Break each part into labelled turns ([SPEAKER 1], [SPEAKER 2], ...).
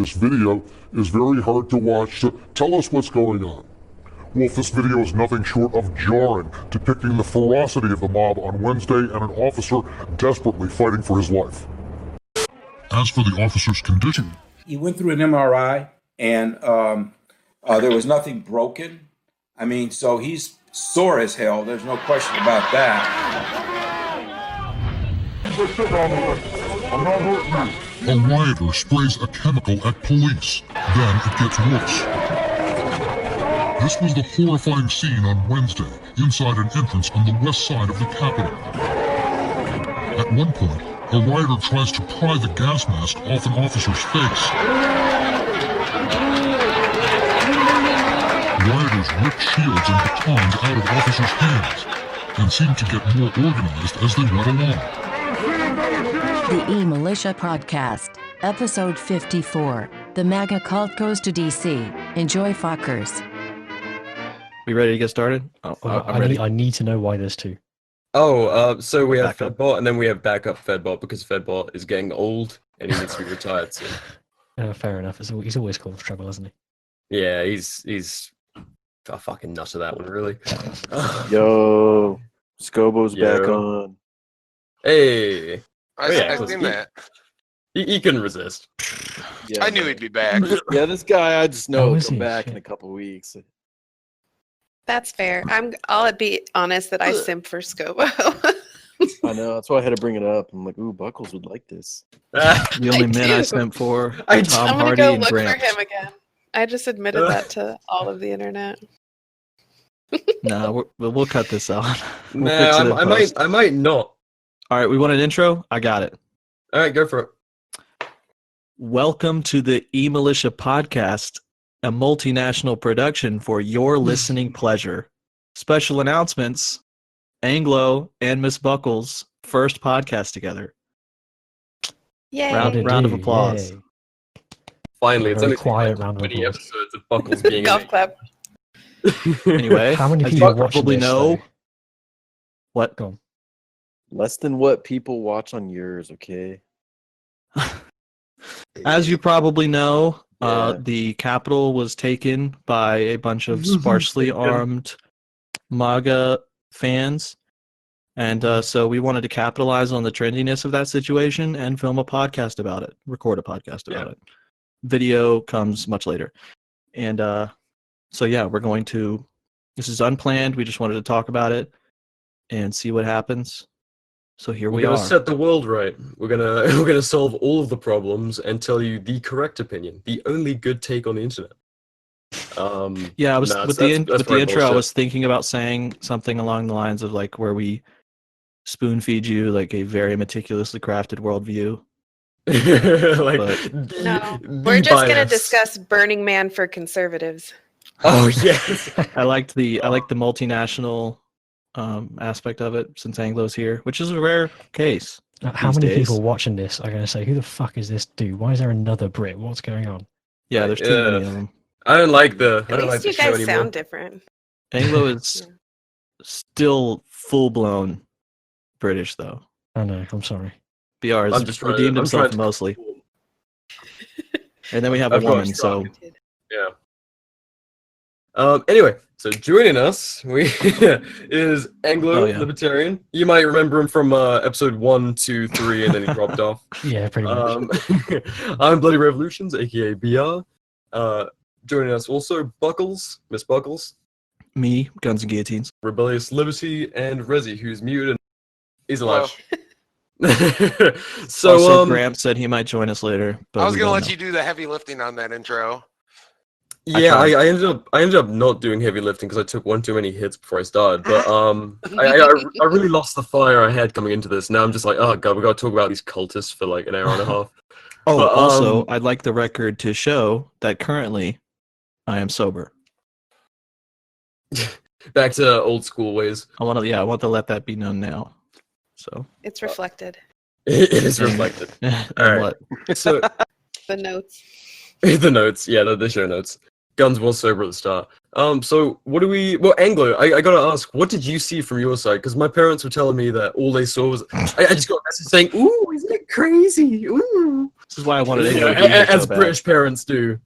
[SPEAKER 1] this video is very hard to watch, so tell us what's going on. Wolf, this video is nothing short of jarring, depicting the ferocity of the mob on Wednesday and an officer desperately fighting for his life. As for the officer's condition...
[SPEAKER 2] He went through an MRI, and there was nothing broken. I mean, so he's sore as hell. There's no question about that.
[SPEAKER 1] I'm not hurting you. A rioter sprays a chemical at police. Then it gets worse. This was the horrifying scene on Wednesday, inside an entrance on the west side of the Capitol. At one point, a rioter tries to pry the gas mask off an officer's face. Rioters rip shields and batons out of officers' hands, and seem to get more organized as they went along.
[SPEAKER 3] The eMilitia Podcast, Episode 54. The MAGA Cult goes to DC. Enjoy, fuckers.
[SPEAKER 4] We ready to get started?
[SPEAKER 5] I'm ready. I need to know why there's two.
[SPEAKER 4] So we have Fedbot, and then we have backup Fedbot, because Fedbot is getting old, and he needs to be retired soon.
[SPEAKER 5] Fair enough. He's always caused trouble, isn't he?
[SPEAKER 4] Yeah, he's a fucking nut of that one, really.
[SPEAKER 6] Yo, Scobo's back on.
[SPEAKER 4] Hey.
[SPEAKER 7] I've seen that.
[SPEAKER 4] He couldn't resist.
[SPEAKER 7] Yeah, I knew he'd be back.
[SPEAKER 6] Yeah, this guy, I just know he'll come
[SPEAKER 5] he?
[SPEAKER 6] back
[SPEAKER 5] Shit.
[SPEAKER 6] in a couple weeks.
[SPEAKER 8] That's fair. I'll be honest that I simp for Scobo.
[SPEAKER 6] I know, that's why I had to bring it up. I'm like, ooh, Buckles would like this.
[SPEAKER 4] The
[SPEAKER 5] only
[SPEAKER 8] men
[SPEAKER 5] I sent for Tom
[SPEAKER 8] I'm gonna
[SPEAKER 5] Hardy
[SPEAKER 8] go
[SPEAKER 5] and
[SPEAKER 8] look
[SPEAKER 5] Grant.
[SPEAKER 8] for him again. I just admitted that to all of the internet.
[SPEAKER 5] Nah, we'll cut this out.
[SPEAKER 4] I might not.
[SPEAKER 5] All right, we want an intro? I got it.
[SPEAKER 4] All right, go for it.
[SPEAKER 5] Welcome to the eMilitia Podcast, a multinational production for your listening pleasure. Special announcements, Anglo and Miss Buckles' first podcast together.
[SPEAKER 8] Yay!
[SPEAKER 5] Round of applause. Yay.
[SPEAKER 4] Finally, it's
[SPEAKER 5] Very
[SPEAKER 4] only
[SPEAKER 5] quiet round of
[SPEAKER 4] many
[SPEAKER 5] applause.
[SPEAKER 4] episodes of Buckles being
[SPEAKER 8] Golf clap.
[SPEAKER 5] Anyway,
[SPEAKER 9] How many
[SPEAKER 5] as
[SPEAKER 1] people
[SPEAKER 5] you
[SPEAKER 1] watch
[SPEAKER 5] probably
[SPEAKER 1] this,
[SPEAKER 5] know,
[SPEAKER 1] though?
[SPEAKER 5] what?
[SPEAKER 1] Go on.
[SPEAKER 6] Less than what people watch on yours, okay?
[SPEAKER 5] As you probably know,
[SPEAKER 6] Yeah.
[SPEAKER 5] the Capitol was taken by a bunch of sparsely armed MAGA fans. And so we wanted to capitalize on the trendiness of that situation and film a podcast about it, record a podcast about it. Video comes much later. And so, yeah, we're going to, this is unplanned. We just wanted to talk about it and see what happens. So here we
[SPEAKER 4] We're
[SPEAKER 5] are.
[SPEAKER 4] gonna set the world right. We're gonna solve all of the problems and tell you the correct opinion, the only good take on the internet.
[SPEAKER 5] Yeah, I was
[SPEAKER 4] no,
[SPEAKER 5] with
[SPEAKER 4] that's
[SPEAKER 5] the
[SPEAKER 4] very
[SPEAKER 5] intro. I
[SPEAKER 4] bullshit.
[SPEAKER 5] was thinking about saying something along the lines of like where we spoon feed you like a very meticulously crafted worldview.
[SPEAKER 4] like,
[SPEAKER 5] But-
[SPEAKER 8] No,
[SPEAKER 4] the
[SPEAKER 8] we're just gonna
[SPEAKER 4] bias.
[SPEAKER 8] discuss Burning Man for conservatives.
[SPEAKER 4] Oh yes.
[SPEAKER 5] I liked the multinational aspect of it since Anglo's here, which is a rare case.
[SPEAKER 1] How
[SPEAKER 5] these
[SPEAKER 1] many
[SPEAKER 5] days.
[SPEAKER 1] people watching this are going to say, who the fuck is this dude? Why is there another Brit? What's going on?
[SPEAKER 5] Yeah, there's too many of them.
[SPEAKER 4] I don't like the.
[SPEAKER 8] At least you
[SPEAKER 4] show
[SPEAKER 8] guys
[SPEAKER 4] anymore.
[SPEAKER 8] sound different.
[SPEAKER 5] Anglo is
[SPEAKER 8] Yeah.
[SPEAKER 5] still full blown British though.
[SPEAKER 1] I know, I'm sorry.
[SPEAKER 5] BR
[SPEAKER 4] I'm
[SPEAKER 5] has
[SPEAKER 4] just trying to-
[SPEAKER 5] redeemed
[SPEAKER 4] I'm
[SPEAKER 5] himself
[SPEAKER 4] trying to-
[SPEAKER 5] mostly. And then we have a
[SPEAKER 4] I've got
[SPEAKER 5] woman,
[SPEAKER 4] strong.
[SPEAKER 5] so
[SPEAKER 4] Yeah. Anyway, so joining us is Anglo
[SPEAKER 5] Oh, yeah.
[SPEAKER 4] Libertarian. You might remember him from episode 1, 2, 3, and then he dropped off.
[SPEAKER 1] Yeah, pretty much.
[SPEAKER 4] I'm Bloody Revolutions, aka BR. Joining us also Buckles, Miss Buckles,
[SPEAKER 5] me, guns and guillotines.
[SPEAKER 4] Rebellious Liberty, and Rezi, who's muted and is alive. So
[SPEAKER 5] Also, Grant said he might join us later. But
[SPEAKER 7] I was
[SPEAKER 5] we
[SPEAKER 7] gonna
[SPEAKER 5] don't
[SPEAKER 7] let
[SPEAKER 5] know.
[SPEAKER 7] you do the heavy lifting on that intro.
[SPEAKER 4] yeah,
[SPEAKER 5] tried.
[SPEAKER 4] I ended up not doing heavy lifting because I took one too many hits before I started. But I really lost the fire I had coming into this. Now I'm just like, oh god, we got to talk about these cultists for like an hour and a half.
[SPEAKER 5] Oh,
[SPEAKER 4] But,
[SPEAKER 5] also, I'd like the record to show that currently I am sober.
[SPEAKER 4] Back to old school ways.
[SPEAKER 5] I want to let that be known now. So
[SPEAKER 8] It's reflected.
[SPEAKER 4] It is reflected.
[SPEAKER 5] and
[SPEAKER 4] All right.
[SPEAKER 5] what?
[SPEAKER 4] So
[SPEAKER 8] The notes.
[SPEAKER 4] the notes, yeah, the show notes. Guns was sober at the start. So what do we? Well, Anglo, I gotta ask, what did you see from your side? Because my parents were telling me that all they saw was I just got a message saying, "Ooh, isn't it crazy? Ooh."
[SPEAKER 5] This is why I wanted
[SPEAKER 4] You
[SPEAKER 5] Anglo
[SPEAKER 4] know,
[SPEAKER 5] to be here
[SPEAKER 4] as
[SPEAKER 5] so bad.
[SPEAKER 4] British parents do.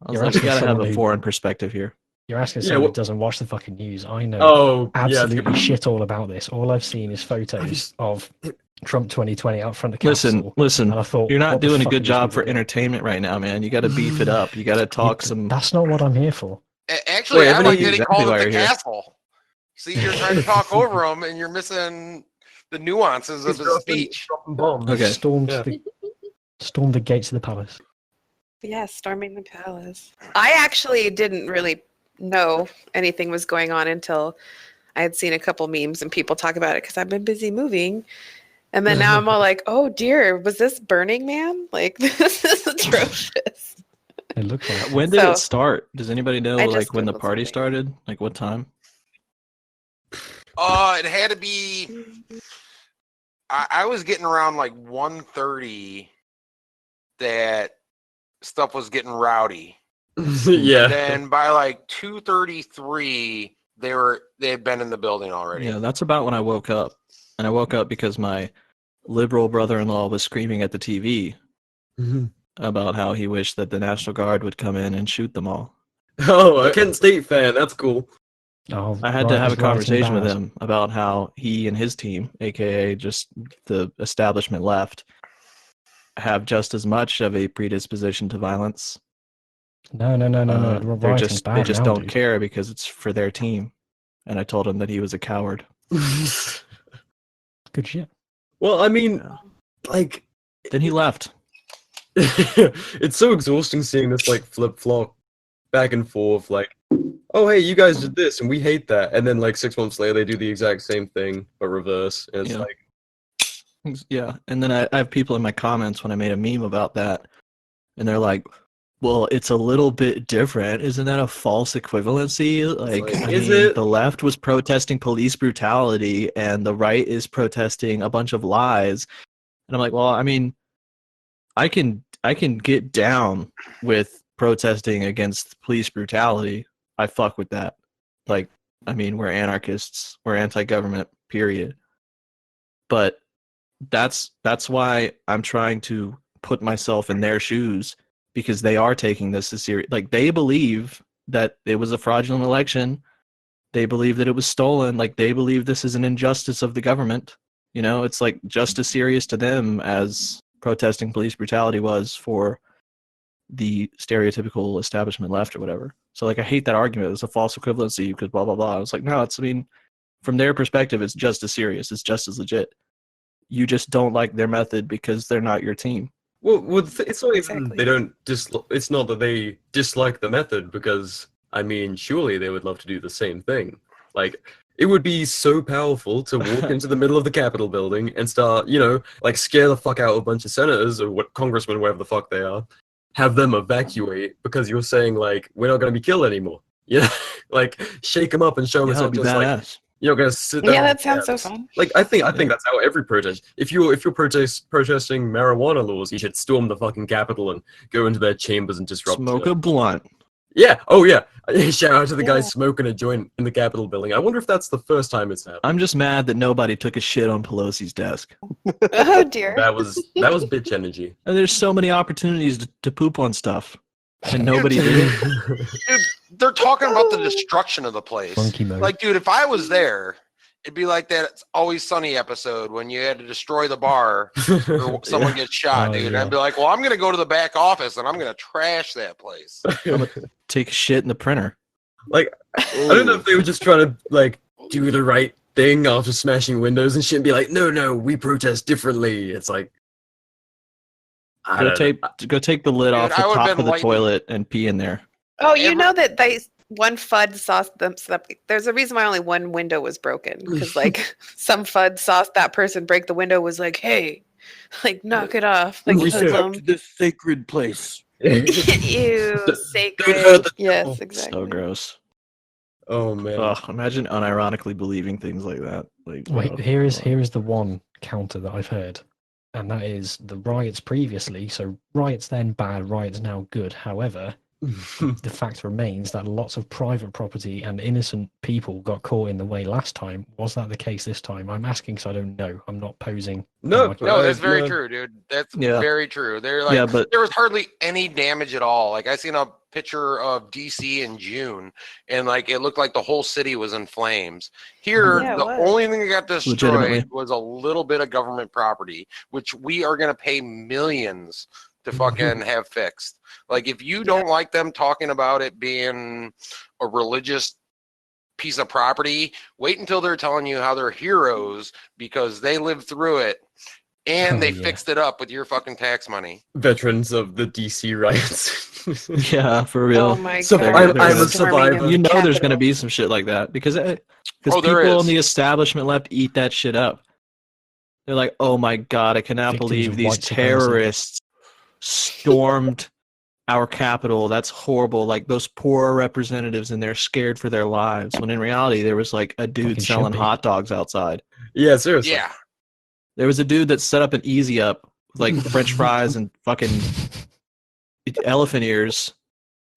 [SPEAKER 5] I was
[SPEAKER 10] You're
[SPEAKER 5] like, we
[SPEAKER 10] asking
[SPEAKER 5] gotta have
[SPEAKER 10] someone
[SPEAKER 5] a
[SPEAKER 10] who-
[SPEAKER 5] foreign perspective here.
[SPEAKER 10] You're asking
[SPEAKER 4] Yeah,
[SPEAKER 10] someone
[SPEAKER 4] what-
[SPEAKER 10] who doesn't watch the fucking news. I know
[SPEAKER 4] Oh, yeah, that's
[SPEAKER 10] absolutely
[SPEAKER 4] good.
[SPEAKER 10] shit all about this. All I've seen is photos of Trump 2020 out front of the Capitol.
[SPEAKER 5] Listen.
[SPEAKER 10] And I thought,
[SPEAKER 5] You're not
[SPEAKER 10] what the
[SPEAKER 5] doing a
[SPEAKER 10] fuck
[SPEAKER 5] good
[SPEAKER 10] are these
[SPEAKER 5] job
[SPEAKER 10] people
[SPEAKER 5] for
[SPEAKER 10] doing?
[SPEAKER 5] entertainment right now, man. You got to beef it up. You got to talk some.
[SPEAKER 10] That's not what I'm here for.
[SPEAKER 7] Actually,
[SPEAKER 4] Wait,
[SPEAKER 7] I
[SPEAKER 4] everybody
[SPEAKER 7] like that he
[SPEAKER 5] exactly
[SPEAKER 7] called
[SPEAKER 5] why
[SPEAKER 7] it the
[SPEAKER 5] you're here.
[SPEAKER 7] castle. See, you're trying to talk over him, and you're missing the nuances of his speech.
[SPEAKER 5] Okay.
[SPEAKER 10] Stormed
[SPEAKER 4] Yeah.
[SPEAKER 10] the gates of the palace.
[SPEAKER 8] Yeah, storming the palace. I actually didn't really know anything was going on until I had seen a couple memes and people talk about it because I've been busy moving. And then now I'm all like, oh dear, was this Burning Man? Like, this is atrocious.
[SPEAKER 10] It looked like
[SPEAKER 5] When did
[SPEAKER 8] So,
[SPEAKER 5] it start? Does anybody know,
[SPEAKER 8] I
[SPEAKER 5] like,
[SPEAKER 8] just
[SPEAKER 5] when the
[SPEAKER 8] Googled
[SPEAKER 5] party
[SPEAKER 8] something.
[SPEAKER 5] started? Like, what time?
[SPEAKER 7] It had to be. I was getting around like 1:30 that stuff was getting rowdy.
[SPEAKER 4] Yeah.
[SPEAKER 7] And then by like 2:33, they had been in the building already.
[SPEAKER 5] Yeah, that's about when I woke up. And I woke up because my liberal brother-in-law was screaming at the TV about how he wished that the National Guard would come in and shoot them all.
[SPEAKER 4] Oh, a Kent State fan. That's cool.
[SPEAKER 10] oh,
[SPEAKER 5] I had to have a
[SPEAKER 10] rioters rioting
[SPEAKER 5] conversation with
[SPEAKER 10] bad.
[SPEAKER 5] him about how he and his team, aka just the establishment left, have just as much of a predisposition to violence.
[SPEAKER 10] No. Rioting's
[SPEAKER 5] They
[SPEAKER 10] bad
[SPEAKER 5] just
[SPEAKER 10] now,
[SPEAKER 5] don't
[SPEAKER 10] dude.
[SPEAKER 5] care because it's for their team. And I told him that he was a coward.
[SPEAKER 10] Good shit.
[SPEAKER 4] Well, I mean, like,
[SPEAKER 5] Then he left.
[SPEAKER 4] it's so exhausting seeing this like flip flop back and forth. Like, oh hey, you guys did this and we hate that, and then like 6 months later they do the exact same thing but reverse. And it's
[SPEAKER 5] Yeah.
[SPEAKER 4] like,
[SPEAKER 5] Yeah, and then I have people in my comments when I made a meme about that, and they're like, well, it's a little bit different. Isn't that a false equivalency? Like,
[SPEAKER 4] like,
[SPEAKER 5] I
[SPEAKER 4] is
[SPEAKER 5] mean,
[SPEAKER 4] it?
[SPEAKER 5] the left was protesting police brutality, and the right is protesting a bunch of lies. And I'm like, well, I mean, I can get down with protesting against police brutality. I fuck with that. Like, I mean, we're anarchists. We're anti-government, period. But that's why I'm trying to put myself in their shoes, because they are taking this as serious. Like, they believe that it was a fraudulent election. They believe that it was stolen. Like, they believe this is an injustice of the government. You know, it's like just as serious to them as protesting police brutality was for the stereotypical establishment left or whatever. So, like, I hate that argument. It's a false equivalency because blah, blah, blah. I was like, no, I mean, from their perspective, it's just as serious. It's just as legit. You just don't like their method because they're not your team.
[SPEAKER 4] Well, it's not even
[SPEAKER 8] Exactly.
[SPEAKER 4] they don't it's not that they dislike the method, because I mean, surely they would love to do the same thing. Like, it would be so powerful to walk into the middle of the Capitol building and start, you know, like scare the fuck out a bunch of senators or what congressmen, whatever the fuck they are, have them evacuate because you're saying like we're not going to be killed anymore. You know, like shake them up and show them
[SPEAKER 5] Yeah,
[SPEAKER 4] it's
[SPEAKER 5] it'll
[SPEAKER 4] not
[SPEAKER 5] be
[SPEAKER 4] just like
[SPEAKER 5] badass.
[SPEAKER 4] you're not going to sit down.
[SPEAKER 8] Yeah,
[SPEAKER 4] on
[SPEAKER 8] that sounds so
[SPEAKER 4] steps.
[SPEAKER 8] fun.
[SPEAKER 4] Like, I think that's how every protest. If you're protesting marijuana laws, you should storm the fucking Capitol and go into their chambers and disrupt.
[SPEAKER 5] Smoke
[SPEAKER 4] it.
[SPEAKER 5] a blunt.
[SPEAKER 4] Yeah. Oh yeah. Shout out to the guy
[SPEAKER 8] Yeah.
[SPEAKER 4] smoking a joint in the Capitol building. I wonder if that's the first time it's happened.
[SPEAKER 5] I'm just mad that nobody took a shit on Pelosi's desk.
[SPEAKER 8] Oh dear.
[SPEAKER 4] That was bitch energy.
[SPEAKER 5] And there's so many opportunities to poop on stuff, and nobody did it.
[SPEAKER 7] Dude, they're talking about the destruction of the place.
[SPEAKER 10] Monkey mode.
[SPEAKER 7] Like, dude, if I was there, it'd be like that It's Always Sunny episode when you had to destroy the bar or someone gets shot,
[SPEAKER 10] Oh,
[SPEAKER 7] dude.
[SPEAKER 10] yeah.
[SPEAKER 7] I'd be like, well, I'm gonna go to the back office and I'm gonna trash that place.
[SPEAKER 5] Take a shit in the printer.
[SPEAKER 4] Like, I don't know if they were just trying to like do the right thing after smashing windows and shit and be like, no, we protest differently. It's like, I don't know.
[SPEAKER 5] Go take the lid
[SPEAKER 7] Dude,
[SPEAKER 5] off the
[SPEAKER 7] I would've
[SPEAKER 5] top
[SPEAKER 7] been
[SPEAKER 5] of the
[SPEAKER 7] lighting-
[SPEAKER 5] toilet and pee in there.
[SPEAKER 8] Oh, you
[SPEAKER 7] Every-
[SPEAKER 8] know that one FUD saw them. There's a reason why only one window was broken, because like some FUD saw that person break the window, was like, "Hey, like knock it off!" Like hoodlum.
[SPEAKER 6] this sacred place.
[SPEAKER 8] Ew,
[SPEAKER 4] hurt
[SPEAKER 8] sacred.
[SPEAKER 4] the
[SPEAKER 8] Yes,
[SPEAKER 4] devil.
[SPEAKER 8] exactly.
[SPEAKER 5] So gross.
[SPEAKER 4] Oh man.
[SPEAKER 5] Ugh, imagine unironically believing things like that. Like,
[SPEAKER 10] Wait,
[SPEAKER 5] oh,
[SPEAKER 10] here is
[SPEAKER 5] God.
[SPEAKER 10] the one counter that I've heard, and that is the riots previously. So riots then bad, riots now good. However, the fact remains that lots of private property and innocent people got caught in the way last time. Was that the case this time? I'm asking because I don't know. I'm not posing.
[SPEAKER 4] No,
[SPEAKER 10] like,
[SPEAKER 7] No, that's very
[SPEAKER 4] no.
[SPEAKER 7] true, dude. That's
[SPEAKER 5] Yeah.
[SPEAKER 7] very true. They're like,
[SPEAKER 5] Yeah, but
[SPEAKER 7] there was hardly any damage at all. Like, I seen a picture of DC in June, and like it looked like the whole city was in flames. Here,
[SPEAKER 8] Yeah, it
[SPEAKER 7] the
[SPEAKER 8] was.
[SPEAKER 7] only thing that got destroyed
[SPEAKER 5] Legitimately.
[SPEAKER 7] was a little bit of government property, which we are going to pay millions to fucking have fixed. Like, if you don't like them talking about it being a religious piece of property, wait until they're telling you how they're heroes because they lived through it and
[SPEAKER 10] Oh,
[SPEAKER 7] they
[SPEAKER 10] yeah.
[SPEAKER 7] fixed it up with your fucking tax money.
[SPEAKER 4] Veterans of the DC riots.
[SPEAKER 5] yeah, for real.
[SPEAKER 8] Oh my
[SPEAKER 4] So
[SPEAKER 8] god!
[SPEAKER 5] I'm
[SPEAKER 8] the
[SPEAKER 5] a
[SPEAKER 8] storming
[SPEAKER 4] survivor.
[SPEAKER 8] of
[SPEAKER 5] You
[SPEAKER 8] the
[SPEAKER 5] know there's going to
[SPEAKER 8] Capitol.
[SPEAKER 5] be some shit like that because
[SPEAKER 7] Oh, there
[SPEAKER 5] people in
[SPEAKER 7] is.
[SPEAKER 5] the establishment left eat that shit up. They're like, oh my god, I cannot
[SPEAKER 10] Victims
[SPEAKER 5] believe
[SPEAKER 10] of
[SPEAKER 5] these
[SPEAKER 10] white supremacy.
[SPEAKER 5] terrorists stormed our capital. That's horrible. Like those poor representatives and they're scared for their lives. When in reality, there was like a dude
[SPEAKER 10] Fucking should
[SPEAKER 5] selling
[SPEAKER 10] be.
[SPEAKER 5] hot dogs outside.
[SPEAKER 4] Yeah, seriously.
[SPEAKER 7] Yeah.
[SPEAKER 5] There was a dude that set up an easy up with like French fries and fucking elephant ears.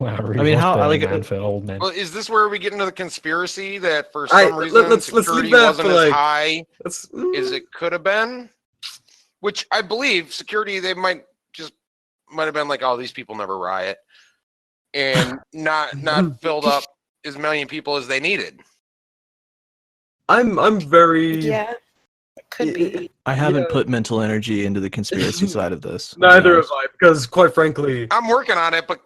[SPEAKER 10] Wow, it
[SPEAKER 5] I
[SPEAKER 10] really
[SPEAKER 5] mean,
[SPEAKER 10] was
[SPEAKER 5] how
[SPEAKER 10] Burning
[SPEAKER 5] like
[SPEAKER 10] Man for old men.
[SPEAKER 7] Well, is this where we get into the conspiracy that for some reason
[SPEAKER 4] let's
[SPEAKER 7] security
[SPEAKER 4] leave that
[SPEAKER 7] wasn't
[SPEAKER 4] for,
[SPEAKER 7] as
[SPEAKER 4] like,
[SPEAKER 7] high
[SPEAKER 4] That's,
[SPEAKER 7] as it could have been? Which I believe security, they might have been like, oh, these people never riot, and not filled up as many people as they needed.
[SPEAKER 4] I'm very
[SPEAKER 8] Yeah, could be.
[SPEAKER 5] I haven't
[SPEAKER 4] Yeah.
[SPEAKER 5] put mental energy into the conspiracy side of this. I'll be
[SPEAKER 4] Neither have
[SPEAKER 5] honest.
[SPEAKER 4] I, because quite frankly,
[SPEAKER 7] I'm working on it, but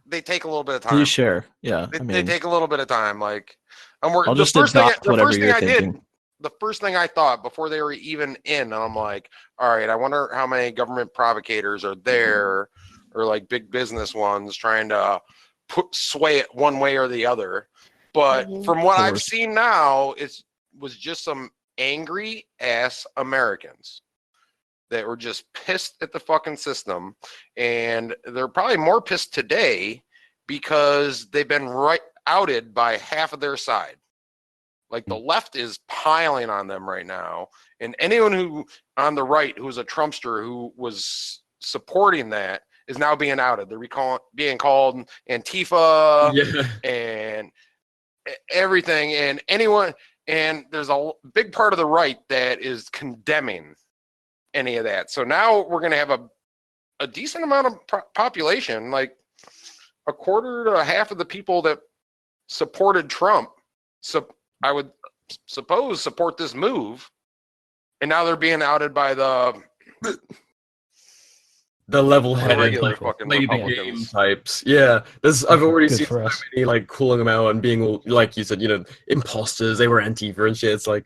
[SPEAKER 7] they take a little bit of time.
[SPEAKER 5] Please share. Yeah,
[SPEAKER 7] They,
[SPEAKER 5] I
[SPEAKER 7] they
[SPEAKER 5] mean,
[SPEAKER 7] take a little bit of time. Like, I'm working.
[SPEAKER 5] I'll just adopt
[SPEAKER 7] The
[SPEAKER 5] whatever
[SPEAKER 7] first thing
[SPEAKER 5] you're
[SPEAKER 7] I
[SPEAKER 5] thinking.
[SPEAKER 7] did, the first thing I thought before they were even in, and I'm like, all right, I wonder how many government provocators are there, or like big business ones trying to sway it one way or the other. But
[SPEAKER 8] Mhm.
[SPEAKER 7] from what I've
[SPEAKER 5] course.
[SPEAKER 7] seen now, was just some angry ass Americans that were just pissed at the fucking system, and they're probably more pissed today because they've been outed by half of their side. Like, the left is piling on them right now, and anyone who on the right who's a Trumpster who was supporting that is now being outed. They're being called Antifa
[SPEAKER 4] yeah,
[SPEAKER 7] and everything, and anyone. And there's a big part of the right that is condemning any of that. So now we're going to have a decent amount of population, like a quarter to a half of the people that supported Trump. So I would suppose support this move, and now they're being outed by the
[SPEAKER 4] level-headed,
[SPEAKER 7] regular
[SPEAKER 4] like,
[SPEAKER 7] fucking
[SPEAKER 4] play the game
[SPEAKER 7] Republicans.
[SPEAKER 4] types. Yeah, I've already
[SPEAKER 10] Good
[SPEAKER 4] seen
[SPEAKER 10] for
[SPEAKER 4] so
[SPEAKER 10] us.
[SPEAKER 4] many like calling them out and being all, like you said, imposters. They were Antifa and shit. It's like,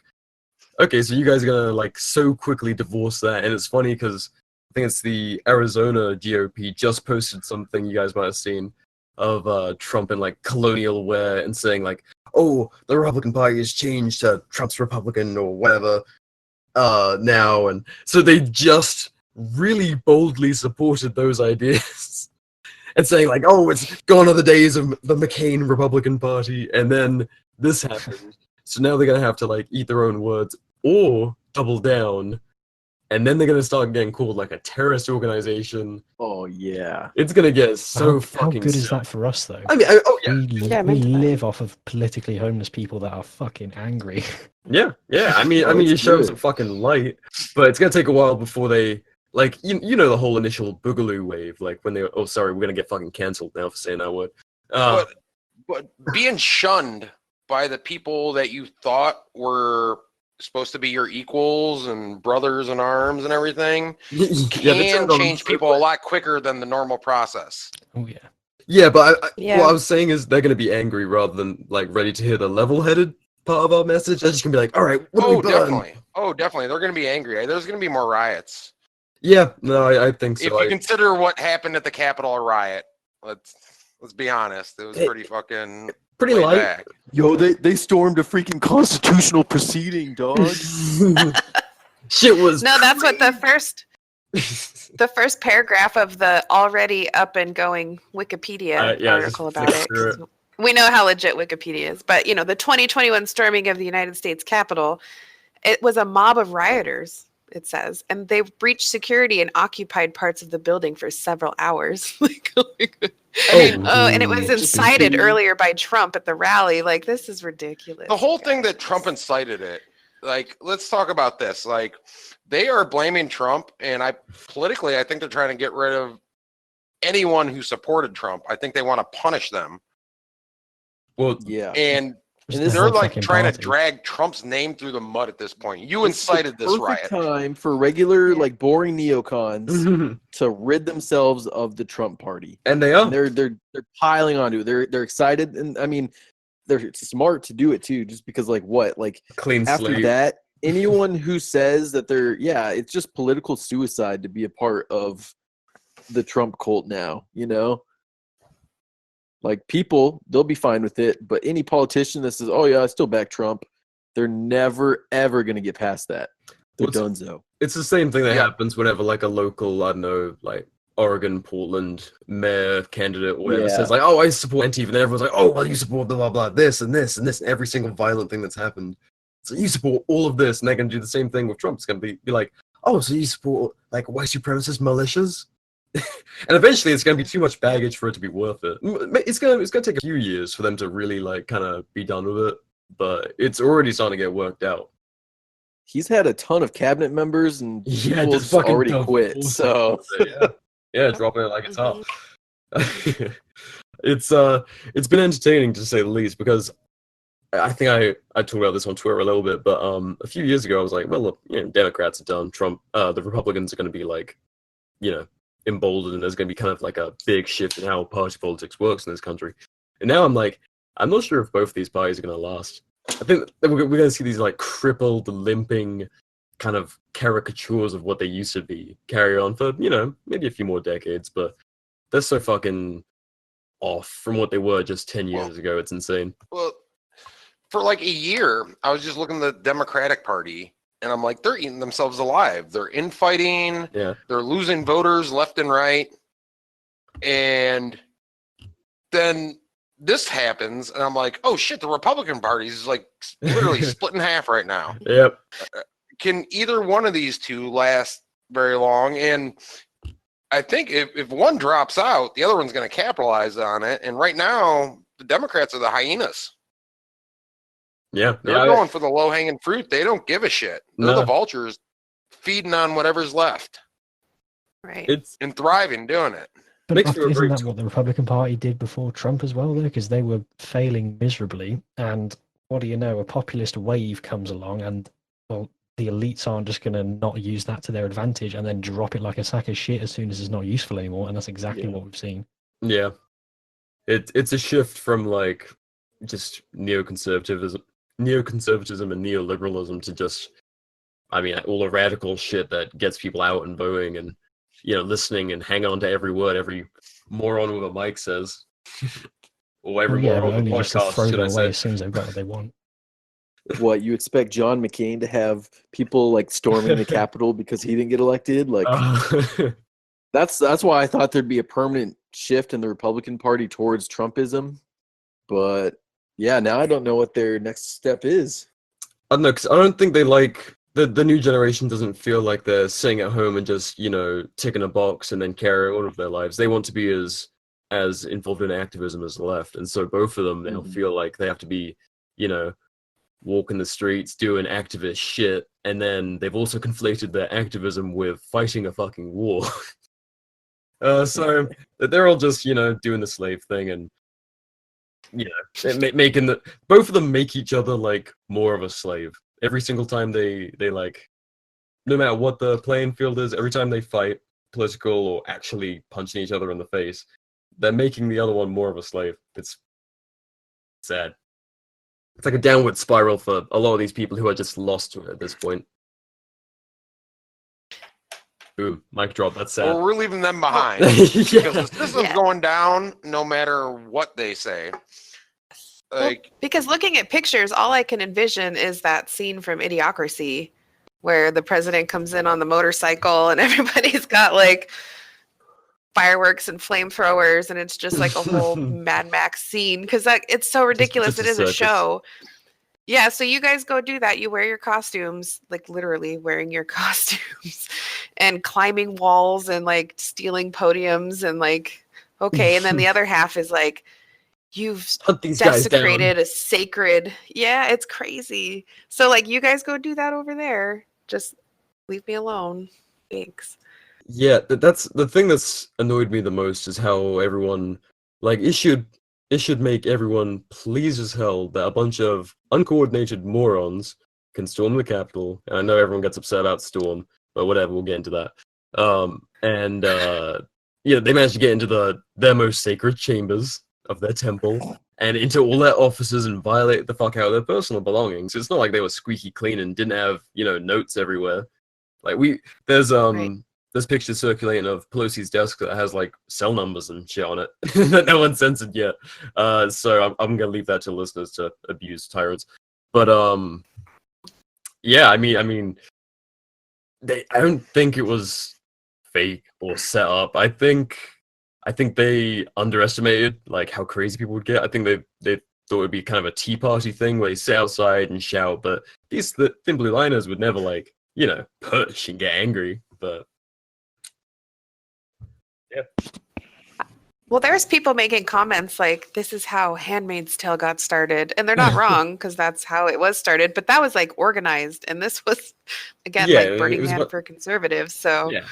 [SPEAKER 4] okay, so you guys are gonna like so quickly divorce that, and it's funny because I think it's the Arizona GOP just posted something you guys might have seen of Trump in like colonial wear and saying like, oh, the Republican Party has changed to Trump's Republican or whatever now, and so they just really boldly supported those ideas and saying like, oh, it's gone are the days of the McCain Republican Party, and then this happened. So now they're gonna have to like eat their own words or double down, and then they're gonna start getting called like a terrorist organization.
[SPEAKER 6] Oh yeah.
[SPEAKER 4] It's gonna get so
[SPEAKER 10] How
[SPEAKER 4] fucking
[SPEAKER 10] good is
[SPEAKER 4] silly.
[SPEAKER 10] that for us, though?
[SPEAKER 4] I mean, oh yeah,
[SPEAKER 8] Yeah,
[SPEAKER 10] we
[SPEAKER 8] meant that.
[SPEAKER 10] live off of politically homeless people that are fucking angry.
[SPEAKER 4] yeah. I mean,
[SPEAKER 6] Oh,
[SPEAKER 4] you
[SPEAKER 6] it's
[SPEAKER 4] show them
[SPEAKER 6] good.
[SPEAKER 4] some fucking light, but it's gonna take a while before they like you know the whole initial boogaloo wave, like when they oh sorry, we're gonna get fucking cancelled now for saying that word.
[SPEAKER 7] But being shunned by the people that you thought were supposed to be your equals and brothers in arms and everything
[SPEAKER 4] yeah, they
[SPEAKER 7] can
[SPEAKER 4] turned on them
[SPEAKER 7] change
[SPEAKER 4] so
[SPEAKER 7] people
[SPEAKER 4] quick.
[SPEAKER 7] a lot quicker than the normal process.
[SPEAKER 10] Oh yeah.
[SPEAKER 4] Yeah, but
[SPEAKER 8] Yeah.
[SPEAKER 4] what I was saying is they're gonna be angry rather than like ready to hear the level-headed part of our message. They're just gonna be like, all right, what do we burn?
[SPEAKER 7] Definitely. Oh, definitely. They're going to be angry. There's going to be more riots.
[SPEAKER 4] Yeah, no, I think so.
[SPEAKER 7] If you consider what happened at the Capitol riot, let's be honest. It was pretty fucking
[SPEAKER 4] pretty
[SPEAKER 7] laid
[SPEAKER 4] light.
[SPEAKER 7] back.
[SPEAKER 6] Yo, they stormed a freaking constitutional proceeding, dog.
[SPEAKER 4] Shit was
[SPEAKER 8] No, that's what the first paragraph of the already up and going Wikipedia
[SPEAKER 4] yeah,
[SPEAKER 8] article
[SPEAKER 4] just
[SPEAKER 8] about
[SPEAKER 4] flick
[SPEAKER 8] it.
[SPEAKER 4] through
[SPEAKER 8] 'Cause we know how legit Wikipedia is, but the 2021 storming of the United States Capitol, it was a mob of rioters. it says, and they breached security and occupied parts of the building for several hours. Like, oh my God.
[SPEAKER 7] I mean,
[SPEAKER 8] And it was incited
[SPEAKER 6] spooky.
[SPEAKER 8] earlier by Trump at the rally. Like, this is ridiculous.
[SPEAKER 7] the whole
[SPEAKER 8] you
[SPEAKER 7] thing that
[SPEAKER 8] guys.
[SPEAKER 7] Trump incited it. Like, let's talk about this. Like, they are blaming Trump, and politically, I think they're trying to get rid of anyone who supported Trump. I think they want to punish them,
[SPEAKER 4] Well,
[SPEAKER 6] Yeah.
[SPEAKER 7] and
[SPEAKER 10] Just the
[SPEAKER 7] they're
[SPEAKER 10] whole
[SPEAKER 7] like
[SPEAKER 10] fucking
[SPEAKER 7] trying to
[SPEAKER 10] party.
[SPEAKER 7] drag Trump's name through the mud at this point. You
[SPEAKER 6] It's the
[SPEAKER 7] incited this
[SPEAKER 6] perfect
[SPEAKER 7] riot.
[SPEAKER 6] time for regular,
[SPEAKER 8] Yeah.
[SPEAKER 6] like boring neocons to rid themselves of the Trump party.
[SPEAKER 4] and they
[SPEAKER 6] And
[SPEAKER 4] are.
[SPEAKER 6] they're piling onto it. They're excited, and I mean, they're smart to do it too. Just because, like, what, like
[SPEAKER 4] Clean
[SPEAKER 6] after
[SPEAKER 4] slate.
[SPEAKER 6] that, anyone who says that it's just political suicide to be a part of the Trump cult now. You know, like people, they'll be fine with it, but any politician that says, "Oh yeah, I still back Trump," they're never ever gonna get past that. They're
[SPEAKER 4] What's-
[SPEAKER 6] donezo.
[SPEAKER 4] It's the same thing that
[SPEAKER 7] Yeah.
[SPEAKER 4] happens whenever like a local, I don't know, like Oregon, Portland mayor candidate or whatever
[SPEAKER 6] Yeah.
[SPEAKER 4] says like, "Oh, I support Antifa," and everyone's like, "Oh, well, you support blah blah blah, this and this and this," and every single violent thing that's happened. So you support all of this, and they're going to do the same thing with Trump. It's going to be like, "Oh, so you support like white supremacist militias?" And eventually, it's going to be too much baggage for it to be worth it. It's going to take a few years for them to really like kind of be done with it, but it's already starting to get worked out.
[SPEAKER 6] He's had a ton of cabinet members and
[SPEAKER 4] Yeah,
[SPEAKER 6] people
[SPEAKER 4] just fucking
[SPEAKER 6] already
[SPEAKER 4] dump
[SPEAKER 6] quit.
[SPEAKER 4] bullshit.
[SPEAKER 6] So
[SPEAKER 4] Yeah, dropping it like it's hot. It's been entertaining to say the least, because I think I talked about this on Twitter a little bit, but a few years ago I was like, well, look, Democrats are done. Trump, the Republicans are going to be like, emboldened, and there's going to be kind of like a big shift in how party politics works in this country. And now I'm like, I'm not sure if both of these parties are going to last. I think that we're going to see these like crippled, limping kind of caricatures of what they used to be carry on for, maybe a few more decades, but they're so fucking off from what they were just 10 years ago. It's insane.
[SPEAKER 7] Well, for like a year, I was just looking at the Democratic Party, and I'm like, they're eating themselves alive. They're infighting.
[SPEAKER 4] Yeah.
[SPEAKER 7] They're losing voters left and right. And then this happens, and I'm like, oh shit, the Republican Party is like literally split in half right now.
[SPEAKER 4] Yep.
[SPEAKER 7] Can either one of these two last very long? And I think if one drops out, the other one's going to capitalize on it. And right now, the Democrats are the hyenas.
[SPEAKER 4] Yeah.
[SPEAKER 7] They're going for the low-hanging fruit. They don't give a shit. They're the
[SPEAKER 4] No.
[SPEAKER 7] vultures feeding on whatever's left
[SPEAKER 8] Right.
[SPEAKER 4] It's
[SPEAKER 7] and thriving doing it.
[SPEAKER 10] But
[SPEAKER 4] Makes for a
[SPEAKER 10] isn't
[SPEAKER 4] very
[SPEAKER 10] that what the Republican Party did before Trump as well, though? Because they were failing miserably, and what do you know? A populist wave comes along, and well, the elites aren't just going to not use that to their advantage and then drop it like a sack of shit as soon as it's not useful anymore. And that's exactly what we've seen.
[SPEAKER 4] Yeah. It's a shift from like just neoconservatism and neoliberalism to just, all the radical shit that gets people out and voting and, listening and hang on to every word every moron with a mic says. Or every
[SPEAKER 10] Yeah, but
[SPEAKER 4] moron with a
[SPEAKER 10] only just to throw
[SPEAKER 4] podcast, should
[SPEAKER 10] them
[SPEAKER 4] I
[SPEAKER 10] away
[SPEAKER 4] say.
[SPEAKER 10] as soon as they've got what they want.
[SPEAKER 6] what, you expect John McCain to have people like storming the Capitol because he didn't get elected? Like that's why I thought there'd be a permanent shift in the Republican Party towards Trumpism. But yeah, now I don't know what their next step is.
[SPEAKER 4] I don't know, because I don't think they like the new generation doesn't feel like they're sitting at home and just ticking a box and then carry on with their lives. They want to be as involved in activism as the left, and so both of them now feel like they have to be walking the streets doing activist shit, and then they've also conflated their activism with fighting a fucking war. So they're all just doing the slave thing and making both of them make each other like more of a slave every single time they like, no matter what the playing field is, every time they fight, political or actually punching each other in the face, they're making the other one more of a slave. It's sad. It's like a downward spiral for a lot of these people who are just lost to it at this point. Boom, mic drop. That's sad.
[SPEAKER 7] Well, we're leaving them behind.
[SPEAKER 4] Yeah.
[SPEAKER 7] Because the system's
[SPEAKER 8] Yeah.
[SPEAKER 7] going down no matter what they say. Like,
[SPEAKER 8] Because looking at pictures, all I can envision is that scene from Idiocracy where the president comes in on the motorcycle and everybody's got like fireworks and flamethrowers, and it's just like a whole Mad Max scene because it's so ridiculous.
[SPEAKER 4] just
[SPEAKER 8] It
[SPEAKER 4] a
[SPEAKER 8] is a
[SPEAKER 4] circus.
[SPEAKER 8] show. Yeah, so you guys go do that. You wear your costumes, like literally wearing your costumes and climbing walls and like stealing podiums and like, okay. And then the other half is like, you've
[SPEAKER 4] Hunt these guys down.
[SPEAKER 8] desecrated a sacred. Yeah, it's crazy. So like you guys go do that over there. Just leave me alone. Thanks.
[SPEAKER 4] Yeah, that's the thing that's annoyed me the most is how everyone like it should make everyone pleased as hell that a bunch of uncoordinated morons can storm the Capitol. And I know everyone gets upset about storm, but whatever, we'll get into that. And yeah, they managed to get into their most sacred chambers of their temple and into all their offices and violate the fuck out of their personal belongings. It's not like they were squeaky clean and didn't have, notes everywhere. Like there's
[SPEAKER 8] Right.
[SPEAKER 4] there's pictures circulating of Pelosi's desk that has like cell numbers and shit on it that no one's censored yet. So I'm gonna leave that to listeners to abuse tyrants. But yeah, I mean, I don't think it was fake or set up. I think they underestimated like how crazy people would get. I think they thought it would be kind of a tea party thing where they sit outside and shout, but the Thin Blue Liners would never like push and get angry. But yeah.
[SPEAKER 8] Well, there's people making comments like, this is how Handmaid's Tale got started. And they're not wrong because that's how it was started. But that was like organized. And this was, again,
[SPEAKER 4] Yeah,
[SPEAKER 8] like Burning
[SPEAKER 4] it was
[SPEAKER 8] Man
[SPEAKER 4] about-
[SPEAKER 8] for conservatives. So,
[SPEAKER 4] Yeah.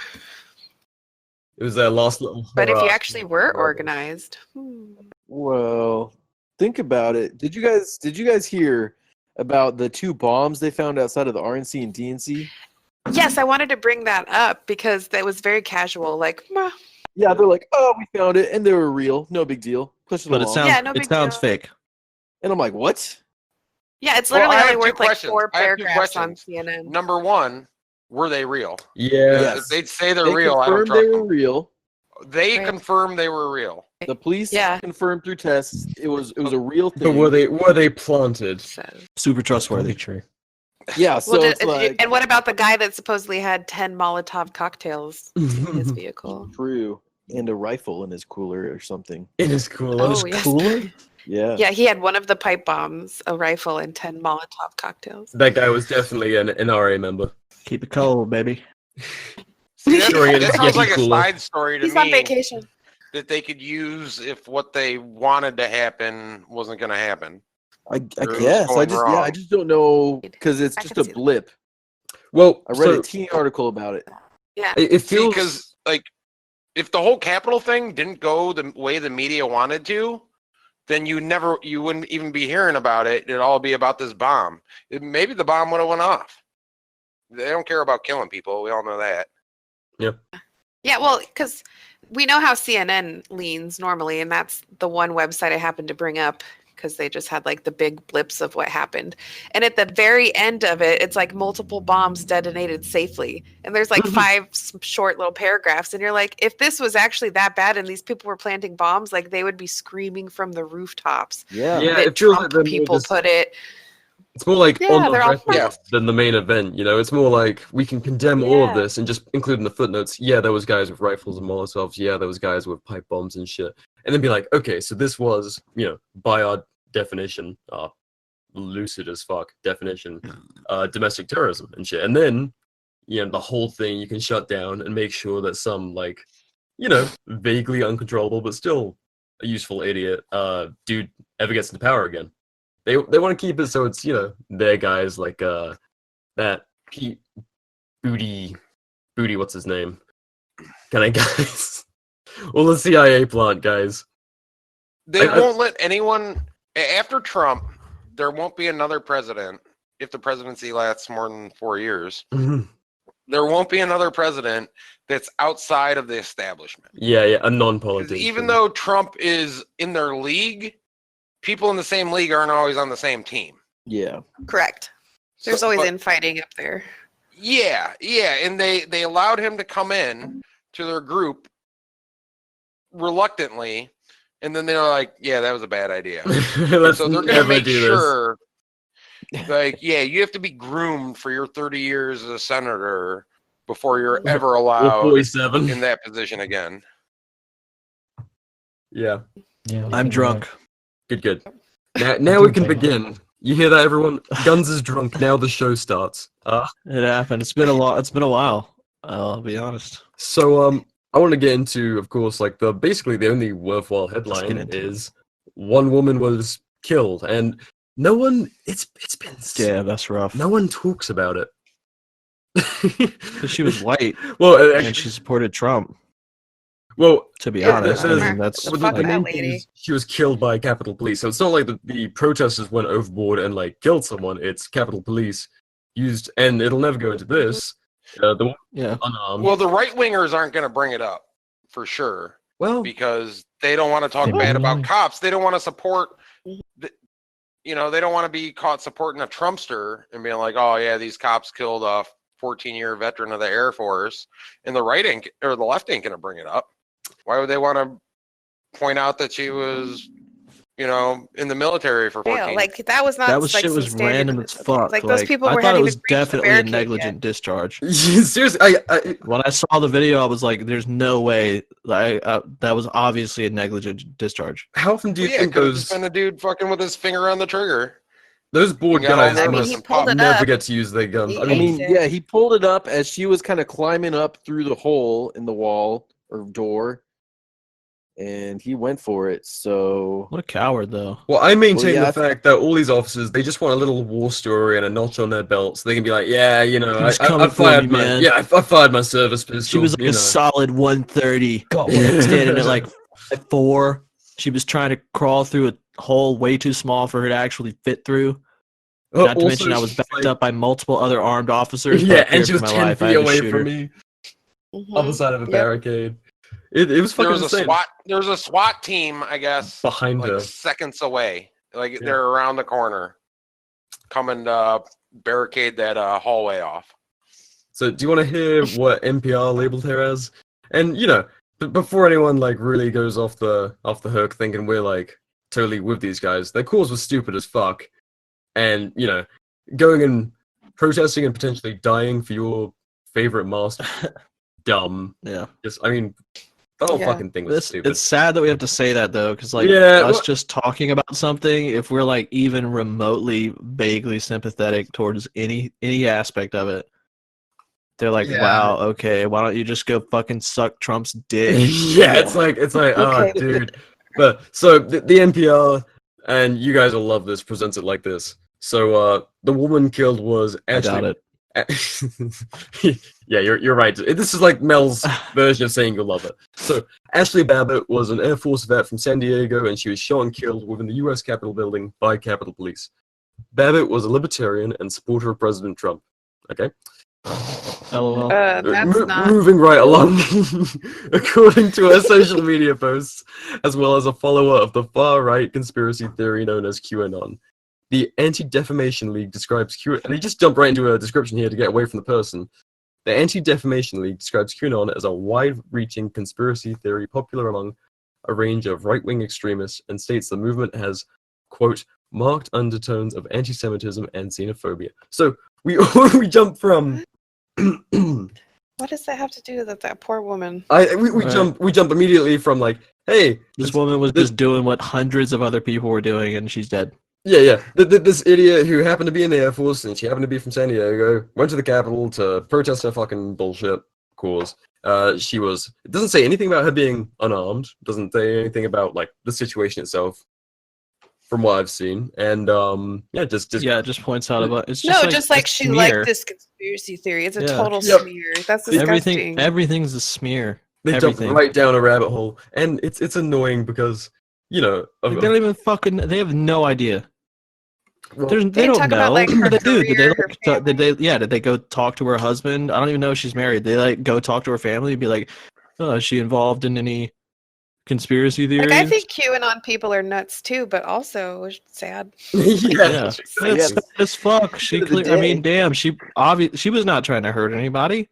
[SPEAKER 4] It was their last little.
[SPEAKER 8] but if you
[SPEAKER 4] hurrah.
[SPEAKER 8] actually were organized,
[SPEAKER 6] Well, think about it. Did you guys hear about the 2 bombs they found outside of the RNC and DNC?
[SPEAKER 8] yes, I wanted to bring that up because that was very casual. Like, "Meh."
[SPEAKER 6] Yeah, they're like, "Oh, we found it, and they were real. No big deal. Push it
[SPEAKER 5] But it
[SPEAKER 6] along."
[SPEAKER 5] sounds
[SPEAKER 8] Yeah, no
[SPEAKER 5] it
[SPEAKER 8] big
[SPEAKER 5] sounds
[SPEAKER 8] deal.
[SPEAKER 5] fake.
[SPEAKER 6] And I'm like, "What?"
[SPEAKER 8] Yeah, it's
[SPEAKER 7] Well,
[SPEAKER 8] literally
[SPEAKER 7] I
[SPEAKER 8] only
[SPEAKER 7] have two
[SPEAKER 8] worth like
[SPEAKER 7] questions.
[SPEAKER 8] 4
[SPEAKER 7] I have two
[SPEAKER 8] paragraphs on
[SPEAKER 7] questions.
[SPEAKER 8] CNN.
[SPEAKER 7] Number one, were they real?
[SPEAKER 4] Yeah.
[SPEAKER 6] Yes.
[SPEAKER 7] If they'd say they're
[SPEAKER 6] They
[SPEAKER 7] real, I don't
[SPEAKER 6] confirmed
[SPEAKER 7] trust
[SPEAKER 6] they were
[SPEAKER 7] them.
[SPEAKER 6] real.
[SPEAKER 7] They
[SPEAKER 8] Right.
[SPEAKER 7] confirmed they were real.
[SPEAKER 6] The police
[SPEAKER 8] Yeah.
[SPEAKER 6] confirmed through tests it was a real
[SPEAKER 4] But
[SPEAKER 6] thing.
[SPEAKER 4] were they planted?
[SPEAKER 8] So,
[SPEAKER 5] Super
[SPEAKER 10] That's
[SPEAKER 5] trustworthy.
[SPEAKER 10] probably true.
[SPEAKER 6] Yeah, so
[SPEAKER 8] well,
[SPEAKER 6] it's like
[SPEAKER 8] and what about the guy that supposedly had 10 Molotov cocktails in his vehicle?
[SPEAKER 6] true, and a rifle in his cooler or something.
[SPEAKER 4] It is cool.
[SPEAKER 8] Oh, yes.
[SPEAKER 5] Cooler?
[SPEAKER 6] Yeah.
[SPEAKER 8] Yeah, he had one of the pipe bombs, a rifle, and 10 Molotov cocktails.
[SPEAKER 4] That guy was definitely an NRA member.
[SPEAKER 5] Keep it cold, baby.
[SPEAKER 7] See, that,
[SPEAKER 4] Sure, it
[SPEAKER 7] that
[SPEAKER 4] is
[SPEAKER 7] sounds
[SPEAKER 4] Yeti
[SPEAKER 7] like a
[SPEAKER 4] cooler.
[SPEAKER 7] side story to
[SPEAKER 8] He's
[SPEAKER 7] me
[SPEAKER 8] on vacation.
[SPEAKER 7] that they could use if what they wanted to happen wasn't going to happen.
[SPEAKER 6] I
[SPEAKER 7] Or it
[SPEAKER 6] guess.
[SPEAKER 7] was going
[SPEAKER 6] I
[SPEAKER 7] wrong.
[SPEAKER 6] just don't know because it's
[SPEAKER 8] I
[SPEAKER 6] just
[SPEAKER 8] can
[SPEAKER 6] a
[SPEAKER 8] see that.
[SPEAKER 6] blip.
[SPEAKER 4] Well,
[SPEAKER 6] I read a teeny article about it.
[SPEAKER 8] Yeah.
[SPEAKER 4] It
[SPEAKER 7] See,
[SPEAKER 4] feels
[SPEAKER 7] because like if the whole Capitol thing didn't go the way the media wanted to, then you wouldn't even be hearing about it. It'd all be about this bomb. Maybe the bomb would have went off. They don't care about killing people. We all know that.
[SPEAKER 8] Yeah, well, because we know how CNN leans normally, and that's the one website I happened to bring up because they just had like the big blips of what happened. And at the very end of it, it's like multiple bombs detonated safely. And there's like 5 short little paragraphs. And you're like, if this was actually that bad and these people were planting bombs, like they would be screaming from the rooftops.
[SPEAKER 6] Yeah.
[SPEAKER 4] Yeah,
[SPEAKER 8] that
[SPEAKER 4] it feels
[SPEAKER 8] Trump
[SPEAKER 4] like they're more
[SPEAKER 8] people
[SPEAKER 4] just-
[SPEAKER 8] put it.
[SPEAKER 4] It's more like
[SPEAKER 8] Yeah,
[SPEAKER 4] on the
[SPEAKER 8] they're all
[SPEAKER 4] record
[SPEAKER 7] Yeah.
[SPEAKER 4] than the main event. It's more like we can condemn all of
[SPEAKER 8] Yeah.
[SPEAKER 4] this and just include in the footnotes. Yeah, there was guys with rifles and Molotovs. Yeah, there was guys with pipe bombs and shit. And then be like, okay, so this was, by our definition, lucid as fuck definition, domestic terrorism and shit. And then, the whole thing you can shut down and make sure that some like, vaguely uncontrollable but still a useful idiot dude ever gets into power again. They want to keep it so it's their guys like that Pete Booty what's his name? Can I guys? Well, the CIA plant guys.
[SPEAKER 7] They
[SPEAKER 4] I-
[SPEAKER 7] won't let anyone after Trump. There won't be another president if the presidency lasts more than 4 years. There won't be another president that's outside of the establishment.
[SPEAKER 4] Yeah, a
[SPEAKER 7] 'Cause
[SPEAKER 4] non-politician.
[SPEAKER 7] even though Trump is in their league, people in the same league aren't always on the same team.
[SPEAKER 6] Yeah.
[SPEAKER 8] Correct. There's
[SPEAKER 7] So-
[SPEAKER 8] always
[SPEAKER 7] but-
[SPEAKER 8] infighting up there.
[SPEAKER 7] Yeah, and they allowed him to come in to their group reluctantly, and then they're like, "Yeah, that was a bad idea."
[SPEAKER 4] Let's
[SPEAKER 7] So they're going to
[SPEAKER 4] never
[SPEAKER 7] make
[SPEAKER 4] do this.
[SPEAKER 7] sure, like, yeah, you have to be groomed for your 30 years as a senator before you're ever
[SPEAKER 4] Or
[SPEAKER 7] allowed
[SPEAKER 4] 47.
[SPEAKER 7] in that position again.
[SPEAKER 4] Yeah,
[SPEAKER 10] Yeah,
[SPEAKER 5] I'm drunk.
[SPEAKER 4] good. Now we can begin You hear that, everyone? Guns is drunk. Now the show starts.
[SPEAKER 5] It happened. It's been a lot. It's been a while. I'll be honest.
[SPEAKER 4] So I want to get into, of course, like basically the only worthwhile
[SPEAKER 5] get
[SPEAKER 4] headline
[SPEAKER 5] into it.
[SPEAKER 4] is one woman was killed, and no one. It's been.
[SPEAKER 5] Yeah, that's rough.
[SPEAKER 4] No one talks about it.
[SPEAKER 5] Because she was white
[SPEAKER 4] Well,
[SPEAKER 5] and
[SPEAKER 4] actually,
[SPEAKER 5] she supported Trump.
[SPEAKER 4] well,
[SPEAKER 5] To be
[SPEAKER 4] yeah,
[SPEAKER 5] honest, I
[SPEAKER 4] the-
[SPEAKER 5] mean that's
[SPEAKER 8] the
[SPEAKER 4] well,
[SPEAKER 8] fuck
[SPEAKER 4] the
[SPEAKER 8] that
[SPEAKER 4] main
[SPEAKER 8] lady.
[SPEAKER 4] thing is she was killed by Capitol Police. So it's not like the protesters went overboard and like killed someone. It's Capitol Police used, and it'll never go into this. The one
[SPEAKER 5] yeah.
[SPEAKER 4] unarmed.
[SPEAKER 7] Well, the right wingers aren't going to bring it up for sure
[SPEAKER 4] Well,
[SPEAKER 7] because they don't want to talk
[SPEAKER 10] They
[SPEAKER 7] bad
[SPEAKER 10] won't
[SPEAKER 7] about
[SPEAKER 10] lie.
[SPEAKER 7] cops. They don't want to support. They don't want to be caught supporting a Trumpster and being like, "Oh yeah, these cops killed a 14-year veteran of the Air Force," and the right ain't or the left ain't going to bring it up. Why would they want to point out that she was, in the military for 14
[SPEAKER 8] Yeah, like that was not
[SPEAKER 5] That was
[SPEAKER 8] like
[SPEAKER 5] shit
[SPEAKER 8] some
[SPEAKER 5] was
[SPEAKER 8] standard
[SPEAKER 5] random
[SPEAKER 8] in
[SPEAKER 5] as
[SPEAKER 8] this.
[SPEAKER 5] fuck.
[SPEAKER 8] Like those people
[SPEAKER 5] I
[SPEAKER 8] were
[SPEAKER 5] thought it
[SPEAKER 8] hadn't
[SPEAKER 5] was
[SPEAKER 8] even breached the
[SPEAKER 5] definitely a
[SPEAKER 8] barricade yet.
[SPEAKER 5] negligent discharge.
[SPEAKER 4] seriously,
[SPEAKER 5] When I saw the video, I was like, "There's no way." That was obviously a negligent discharge.
[SPEAKER 4] how often do you
[SPEAKER 7] Well, yeah, it
[SPEAKER 4] think
[SPEAKER 7] could have just
[SPEAKER 4] those
[SPEAKER 7] been a dude fucking with his finger on the trigger.
[SPEAKER 4] bored
[SPEAKER 7] and got all
[SPEAKER 4] guys
[SPEAKER 7] nervous
[SPEAKER 8] I mean, he
[SPEAKER 7] and
[SPEAKER 8] pulled
[SPEAKER 7] popped.
[SPEAKER 8] it
[SPEAKER 4] never
[SPEAKER 8] up.
[SPEAKER 4] get to use their guns?
[SPEAKER 8] He
[SPEAKER 4] I
[SPEAKER 6] I
[SPEAKER 4] mean,
[SPEAKER 6] mean,
[SPEAKER 8] it.
[SPEAKER 6] yeah, he pulled it up as she was kind of climbing up through the hole in the wall or door, and he went for it. So,
[SPEAKER 5] What a coward, though.
[SPEAKER 4] well, I maintain
[SPEAKER 6] yeah,
[SPEAKER 4] the fact that all these officers, they just want a little war story and a notch on their belt, so they can be like, yeah,
[SPEAKER 5] She was
[SPEAKER 4] I
[SPEAKER 5] coming for
[SPEAKER 4] fired
[SPEAKER 5] me,
[SPEAKER 4] my,
[SPEAKER 5] man.
[SPEAKER 4] I fired my service pistol.
[SPEAKER 5] She was like a solid 130,
[SPEAKER 10] Got one.
[SPEAKER 5] standing at like 4. She was trying to crawl through a hole way too small for her to actually fit through. Not to mention, I was backed up by multiple other armed officers.
[SPEAKER 4] Yeah,
[SPEAKER 5] but I
[SPEAKER 4] and
[SPEAKER 5] feared
[SPEAKER 4] she
[SPEAKER 5] for
[SPEAKER 4] was
[SPEAKER 5] my
[SPEAKER 4] 10
[SPEAKER 5] life. I
[SPEAKER 4] feet
[SPEAKER 5] had to
[SPEAKER 4] away
[SPEAKER 5] shoot
[SPEAKER 4] from
[SPEAKER 5] her.
[SPEAKER 4] me,
[SPEAKER 8] Mhm.
[SPEAKER 4] other side of a
[SPEAKER 8] Yep.
[SPEAKER 4] barricade. It was fucking insane.
[SPEAKER 7] There was a SWAT team, I guess,
[SPEAKER 4] Behind
[SPEAKER 7] like
[SPEAKER 4] her.
[SPEAKER 7] seconds away. Like
[SPEAKER 4] Yeah.
[SPEAKER 7] they're around the corner, coming to barricade that hallway off.
[SPEAKER 4] So, do you want to hear what NPR labeled her as? And before anyone like really goes off the hook, thinking we're like totally with these guys, their cause was stupid as fuck, and going and protesting and potentially dying for your favorite master, dumb.
[SPEAKER 5] Yeah.
[SPEAKER 4] Just, I mean, the whole
[SPEAKER 8] Yeah.
[SPEAKER 4] fucking thing was stupid.
[SPEAKER 5] It's sad that we have to say that, though, because like
[SPEAKER 4] Yeah,
[SPEAKER 5] us
[SPEAKER 4] well-
[SPEAKER 5] just talking about something, if we're like even remotely vaguely sympathetic towards any aspect of it, they're like,
[SPEAKER 4] Yeah.
[SPEAKER 5] wow, okay, why don't you just go fucking suck Trump's dick?
[SPEAKER 4] Yeah, it's like, oh,
[SPEAKER 8] Okay.
[SPEAKER 4] dude. But so the NPR, and you guys will love this, presents it like this. So the woman killed was
[SPEAKER 5] I doubt
[SPEAKER 4] Ashley.
[SPEAKER 5] it.
[SPEAKER 4] Yeah, you're right. This is like Mel's version of saying you'll love it. So Ashley Babbitt was an Air Force vet from San Diego, and she was shot and killed within the U.S. Capitol building by Capitol Police. Babbitt was a libertarian and supporter of President Trump. Okay.
[SPEAKER 5] LOL.
[SPEAKER 8] That's not.
[SPEAKER 4] Moving right along, according to her social media posts, as well as a follower of the far-right conspiracy theory known as QAnon. The Anti-Defamation League describes QAnon, and they just jump right into a description here to get away from the person. The Anti-Defamation League describes QAnon as a wide-reaching conspiracy theory popular among a range of right-wing extremists and states the movement has, quote, marked undertones of anti-Semitism and xenophobia. So we jump from
[SPEAKER 8] What does that have to do with that poor woman?
[SPEAKER 4] we
[SPEAKER 5] Right.
[SPEAKER 4] jump immediately from like, hey,
[SPEAKER 5] This woman was just doing what hundreds of other people were doing, and she's dead.
[SPEAKER 4] yeah. This idiot who happened to be in the Air Force and she happened to be from San Diego went to the Capitol to protest her fucking bullshit cause. It doesn't say anything about her being unarmed. Doesn't say anything about like the situation itself, from what I've seen. And yeah, just
[SPEAKER 5] Yeah, it just points out about it's
[SPEAKER 8] No,
[SPEAKER 5] just
[SPEAKER 8] just
[SPEAKER 5] a
[SPEAKER 8] like she
[SPEAKER 5] smear.
[SPEAKER 8] liked this conspiracy theory. It's a
[SPEAKER 5] Yeah.
[SPEAKER 8] total
[SPEAKER 4] Yep.
[SPEAKER 8] smear. That's disgusting.
[SPEAKER 5] Everything's a smear.
[SPEAKER 4] they
[SPEAKER 5] Everything.
[SPEAKER 4] jump right down a rabbit hole, and it's annoying because
[SPEAKER 5] Like, they don't even fucking. They have no idea.
[SPEAKER 4] well,
[SPEAKER 5] They
[SPEAKER 8] They
[SPEAKER 5] don't
[SPEAKER 8] talk
[SPEAKER 5] know.
[SPEAKER 8] about, like, her
[SPEAKER 5] What did they do? Did they
[SPEAKER 8] career,
[SPEAKER 5] like,
[SPEAKER 8] her
[SPEAKER 5] did they? Yeah. Did they go talk to her husband? I don't even know if she's married. They like go talk to her family and be like, "Oh, is she involved in any conspiracy theories?"
[SPEAKER 8] Like I think QAnon people are nuts too, but also sad.
[SPEAKER 5] Yeah.
[SPEAKER 6] Yeah.
[SPEAKER 5] As fuck. She
[SPEAKER 6] End of the
[SPEAKER 5] clear. I mean,
[SPEAKER 6] day.
[SPEAKER 5] damn. She was not trying to hurt anybody.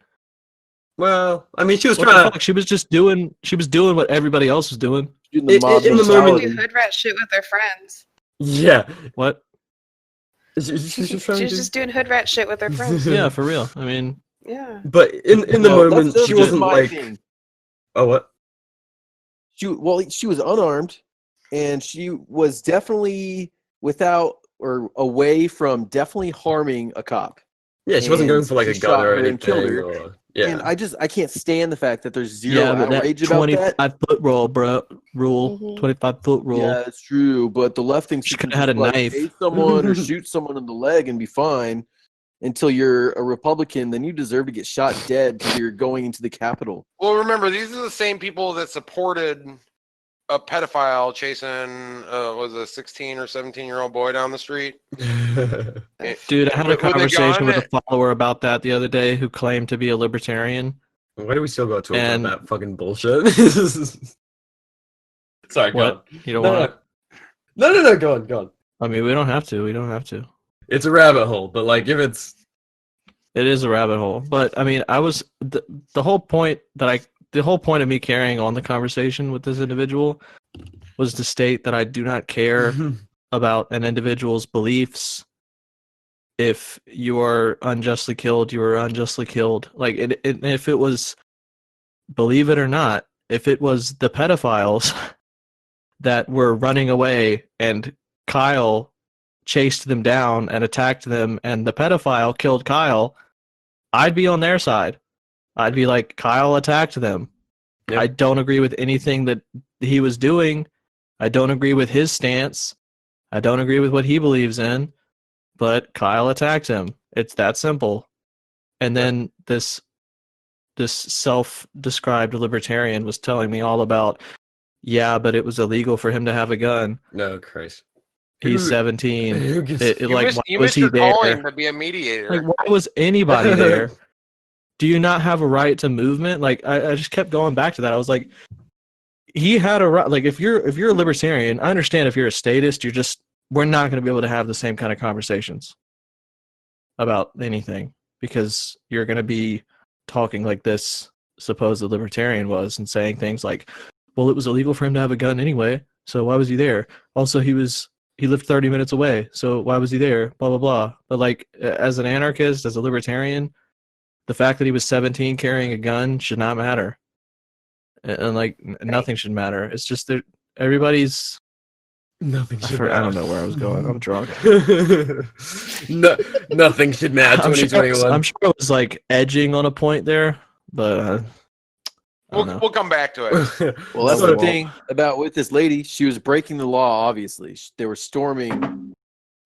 [SPEAKER 4] well, I mean, she was
[SPEAKER 5] What the
[SPEAKER 4] trying to.
[SPEAKER 5] fuck? She was just doing. She was doing what everybody else was doing.
[SPEAKER 6] Shooting the mob
[SPEAKER 4] in the
[SPEAKER 8] They
[SPEAKER 4] moment-
[SPEAKER 8] do hood rat shit with their friends.
[SPEAKER 4] Yeah,
[SPEAKER 5] What?
[SPEAKER 4] she's just trying
[SPEAKER 8] She's
[SPEAKER 4] to.
[SPEAKER 8] just doing hood rat shit with her friends.
[SPEAKER 5] Yeah, for real. I mean,
[SPEAKER 8] Yeah.
[SPEAKER 4] But in the
[SPEAKER 6] No,
[SPEAKER 4] moment,
[SPEAKER 6] that's
[SPEAKER 4] she
[SPEAKER 6] just
[SPEAKER 4] wasn't
[SPEAKER 6] my
[SPEAKER 4] like,
[SPEAKER 6] thing.
[SPEAKER 4] oh what?
[SPEAKER 6] She was unarmed, and she was definitely without or away from definitely harming a cop.
[SPEAKER 4] Yeah, she wasn't
[SPEAKER 6] And
[SPEAKER 4] going for like
[SPEAKER 6] she
[SPEAKER 4] a gun
[SPEAKER 6] shot
[SPEAKER 4] or
[SPEAKER 6] her and killed
[SPEAKER 4] anything.
[SPEAKER 6] her.
[SPEAKER 4] Or yeah.
[SPEAKER 6] And I can't stand the fact that there's zero
[SPEAKER 5] Yeah, but that
[SPEAKER 6] outrage about that.
[SPEAKER 5] 25-foot rule, bro. Rule.
[SPEAKER 8] Mhm.
[SPEAKER 5] 25-foot rule.
[SPEAKER 6] Yeah, it's true. But the left thinks
[SPEAKER 5] She
[SPEAKER 6] you can
[SPEAKER 5] coulda had
[SPEAKER 6] just
[SPEAKER 5] a
[SPEAKER 6] like
[SPEAKER 5] knife.
[SPEAKER 6] tase someone or shoot someone in the leg and be fine until you're a Republican. Then you deserve to get shot dead because you're going into the Capitol.
[SPEAKER 7] Well, remember, these are the same people that supported a pedophile chasing was a 16 or 17-year-old boy down the street.
[SPEAKER 5] Dude, I had a
[SPEAKER 7] With a
[SPEAKER 5] conversation
[SPEAKER 7] gun.
[SPEAKER 5] with a follower about that the other day who claimed to be a libertarian.
[SPEAKER 4] Why do we still go to talk
[SPEAKER 5] And-
[SPEAKER 4] about that fucking bullshit? Sorry, go on.
[SPEAKER 5] What? You don't
[SPEAKER 4] No,
[SPEAKER 5] want to?
[SPEAKER 4] no, go on, go on.
[SPEAKER 5] I mean, we don't have to. We don't have to.
[SPEAKER 4] It's a rabbit hole, but like if it's
[SPEAKER 5] It is a rabbit hole. But I mean, I was the whole point of me carrying on the conversation with this individual was to state that I do not care about an individual's beliefs. If you are unjustly killed, you are unjustly killed. Like, if it was, believe it or not, if it was the pedophiles that were running away and Kyle chased them down and attacked them and the pedophile killed Kyle, I'd be on their side. I'd be like, Kyle attacked them.
[SPEAKER 4] Yeah.
[SPEAKER 5] I don't agree with anything that he was doing. I don't agree with his stance. I don't agree with what he believes in. But Kyle attacked him. It's that simple. And then this self-described libertarian was telling me all about, yeah, but it was illegal for him to have a gun.
[SPEAKER 4] no Christ.
[SPEAKER 5] He's
[SPEAKER 4] Who-
[SPEAKER 5] 17.
[SPEAKER 4] who gives-
[SPEAKER 7] You
[SPEAKER 5] Like,
[SPEAKER 7] missed,
[SPEAKER 5] why
[SPEAKER 7] you
[SPEAKER 5] was
[SPEAKER 7] missed
[SPEAKER 5] he
[SPEAKER 7] your
[SPEAKER 5] there?
[SPEAKER 7] calling to be a mediator.
[SPEAKER 5] Like, why was anybody there? Do you not have a right to movement? Like, I just kept going back to that. I was like, he had a right. Like, if you're a libertarian, I understand if you're a statist, we're not going to be able to have the same kind of conversations about anything because you're going to be talking like this supposed libertarian was and saying things like, well, it was illegal for him to have a gun anyway, so why was he there? Also, he lived 30 minutes away, so why was he there? Blah, blah, blah. But like, as an anarchist, as a libertarian, the fact that he was 17 carrying a gun should not matter. And like, nothing should matter. It's just that everybody's...
[SPEAKER 4] Nothing should
[SPEAKER 5] I don't
[SPEAKER 4] matter.
[SPEAKER 5] know where I was going. I'm drunk.
[SPEAKER 4] No, nothing should matter.
[SPEAKER 5] I'm sure
[SPEAKER 4] 2021.
[SPEAKER 5] it was like edging on a point there, but I don't know.
[SPEAKER 7] We'll come back to it.
[SPEAKER 6] Well, that's
[SPEAKER 5] So-
[SPEAKER 6] the thing about with this lady. She was breaking the law. Obviously, they were storming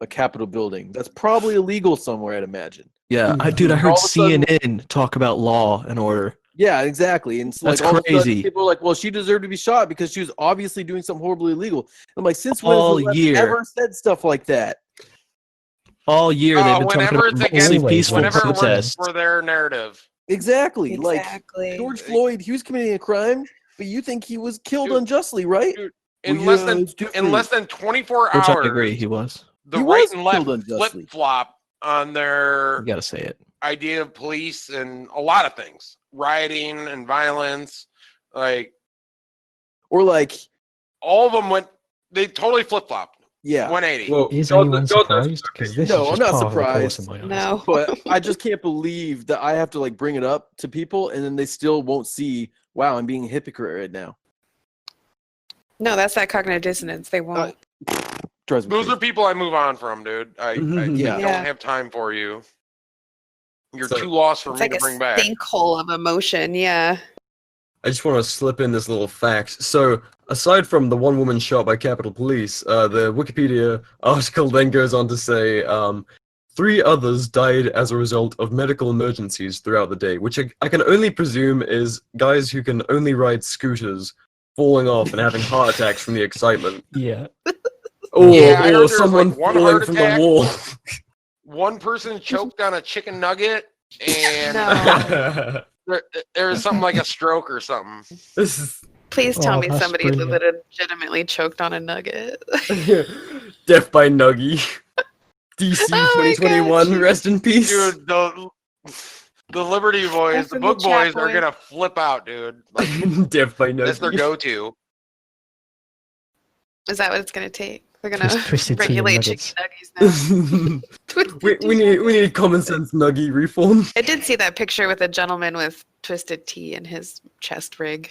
[SPEAKER 6] a Capitol building. That's probably illegal somewhere, I'd imagine.
[SPEAKER 5] Yeah, I
[SPEAKER 6] All
[SPEAKER 5] heard
[SPEAKER 6] of a sudden-
[SPEAKER 5] CNN talk about law and order.
[SPEAKER 6] Yeah, exactly. And so,
[SPEAKER 5] That's
[SPEAKER 6] like, all of a sudden,
[SPEAKER 5] crazy.
[SPEAKER 6] people are like, "Well, she deserved to be shot because she was obviously doing something horribly illegal." I'm like, since when
[SPEAKER 5] All
[SPEAKER 6] has the left
[SPEAKER 5] year.
[SPEAKER 6] ever said stuff like that?
[SPEAKER 5] All year they've been talking
[SPEAKER 7] Whenever
[SPEAKER 5] about
[SPEAKER 7] it's against,
[SPEAKER 5] mostly peaceful
[SPEAKER 7] whenever it works
[SPEAKER 5] protests.
[SPEAKER 7] for their narrative.
[SPEAKER 6] Exactly.
[SPEAKER 8] Exactly.
[SPEAKER 6] Like George Floyd, he was committing a crime, but you think he was killed
[SPEAKER 7] Dude,
[SPEAKER 6] unjustly, right?
[SPEAKER 7] dude,
[SPEAKER 6] Well,
[SPEAKER 7] In less
[SPEAKER 6] yeah,
[SPEAKER 7] than
[SPEAKER 6] it's different.
[SPEAKER 7] in less than 24
[SPEAKER 5] Which
[SPEAKER 7] hours,
[SPEAKER 5] I agree, he was.
[SPEAKER 7] the
[SPEAKER 6] He
[SPEAKER 7] right
[SPEAKER 6] was
[SPEAKER 7] and left
[SPEAKER 6] killed unjustly.
[SPEAKER 7] flip flop on their
[SPEAKER 5] You gotta say it.
[SPEAKER 7] idea of police and a lot of things, rioting and violence. Like
[SPEAKER 6] Or like,
[SPEAKER 7] all of them went. They totally flip flopped.
[SPEAKER 6] yeah.
[SPEAKER 7] 180.
[SPEAKER 4] Well,
[SPEAKER 10] Is
[SPEAKER 4] God-
[SPEAKER 10] anyone
[SPEAKER 4] God knows-
[SPEAKER 10] surprised? Because this
[SPEAKER 6] No,
[SPEAKER 10] is
[SPEAKER 6] I'm
[SPEAKER 10] just
[SPEAKER 6] not
[SPEAKER 10] part of the course
[SPEAKER 6] surprised.
[SPEAKER 10] in my eyes.
[SPEAKER 8] No.
[SPEAKER 6] But I just can't believe that I have to like bring it up to people and then they still won't see, wow, I'm being a hypocrite right now.
[SPEAKER 8] No, that's that cognitive dissonance. They won't.
[SPEAKER 6] Drives me
[SPEAKER 7] Those
[SPEAKER 6] crazy.
[SPEAKER 7] are people I move on from, dude. I
[SPEAKER 6] Yeah.
[SPEAKER 7] don't have time for you. You're
[SPEAKER 4] So-
[SPEAKER 7] too lost for
[SPEAKER 8] It's
[SPEAKER 7] me
[SPEAKER 8] like
[SPEAKER 7] to
[SPEAKER 8] a
[SPEAKER 7] bring back.
[SPEAKER 8] sinkhole of emotion. Yeah.
[SPEAKER 4] I just want to slip in this little fact. So, aside from the one woman shot by Capitol Police, the Wikipedia article then goes on to say 3 others died as a result of medical emergencies throughout the day, which I can only presume is guys who can only ride scooters falling off and having heart attacks from the excitement.
[SPEAKER 10] Yeah.
[SPEAKER 4] Or,
[SPEAKER 7] Yeah, I heard
[SPEAKER 4] or
[SPEAKER 7] there was,
[SPEAKER 4] someone
[SPEAKER 7] like, one
[SPEAKER 4] falling
[SPEAKER 7] heart
[SPEAKER 4] from
[SPEAKER 7] attack.
[SPEAKER 4] the wall.
[SPEAKER 7] One person choked on a chicken nugget, and
[SPEAKER 8] No.
[SPEAKER 7] there was something like a stroke or something.
[SPEAKER 4] This is
[SPEAKER 8] Please tell
[SPEAKER 10] Oh,
[SPEAKER 8] me
[SPEAKER 10] that's
[SPEAKER 8] somebody
[SPEAKER 10] brilliant.
[SPEAKER 8] legitimately choked on a nugget.
[SPEAKER 4] Death by Nuggy. DC
[SPEAKER 8] Oh my
[SPEAKER 4] 2021,
[SPEAKER 8] gosh.
[SPEAKER 4] rest in peace.
[SPEAKER 7] Dude, the Liberty boys,
[SPEAKER 8] That's
[SPEAKER 7] the
[SPEAKER 8] in the
[SPEAKER 7] book
[SPEAKER 8] chat,
[SPEAKER 7] boys are
[SPEAKER 8] boy.
[SPEAKER 7] gonna flip out, dude. Like,
[SPEAKER 4] Death by Nuggy.
[SPEAKER 7] that's their go-to.
[SPEAKER 8] Is that what it's going to take? They're going to
[SPEAKER 10] Twisted tea and
[SPEAKER 8] regulate
[SPEAKER 10] nuggets.
[SPEAKER 8] chicken nuggies now. Twisted
[SPEAKER 4] we
[SPEAKER 8] tea.
[SPEAKER 4] need common sense Nuggy reform.
[SPEAKER 8] I did see that picture with a gentleman with twisted tea in his chest rig.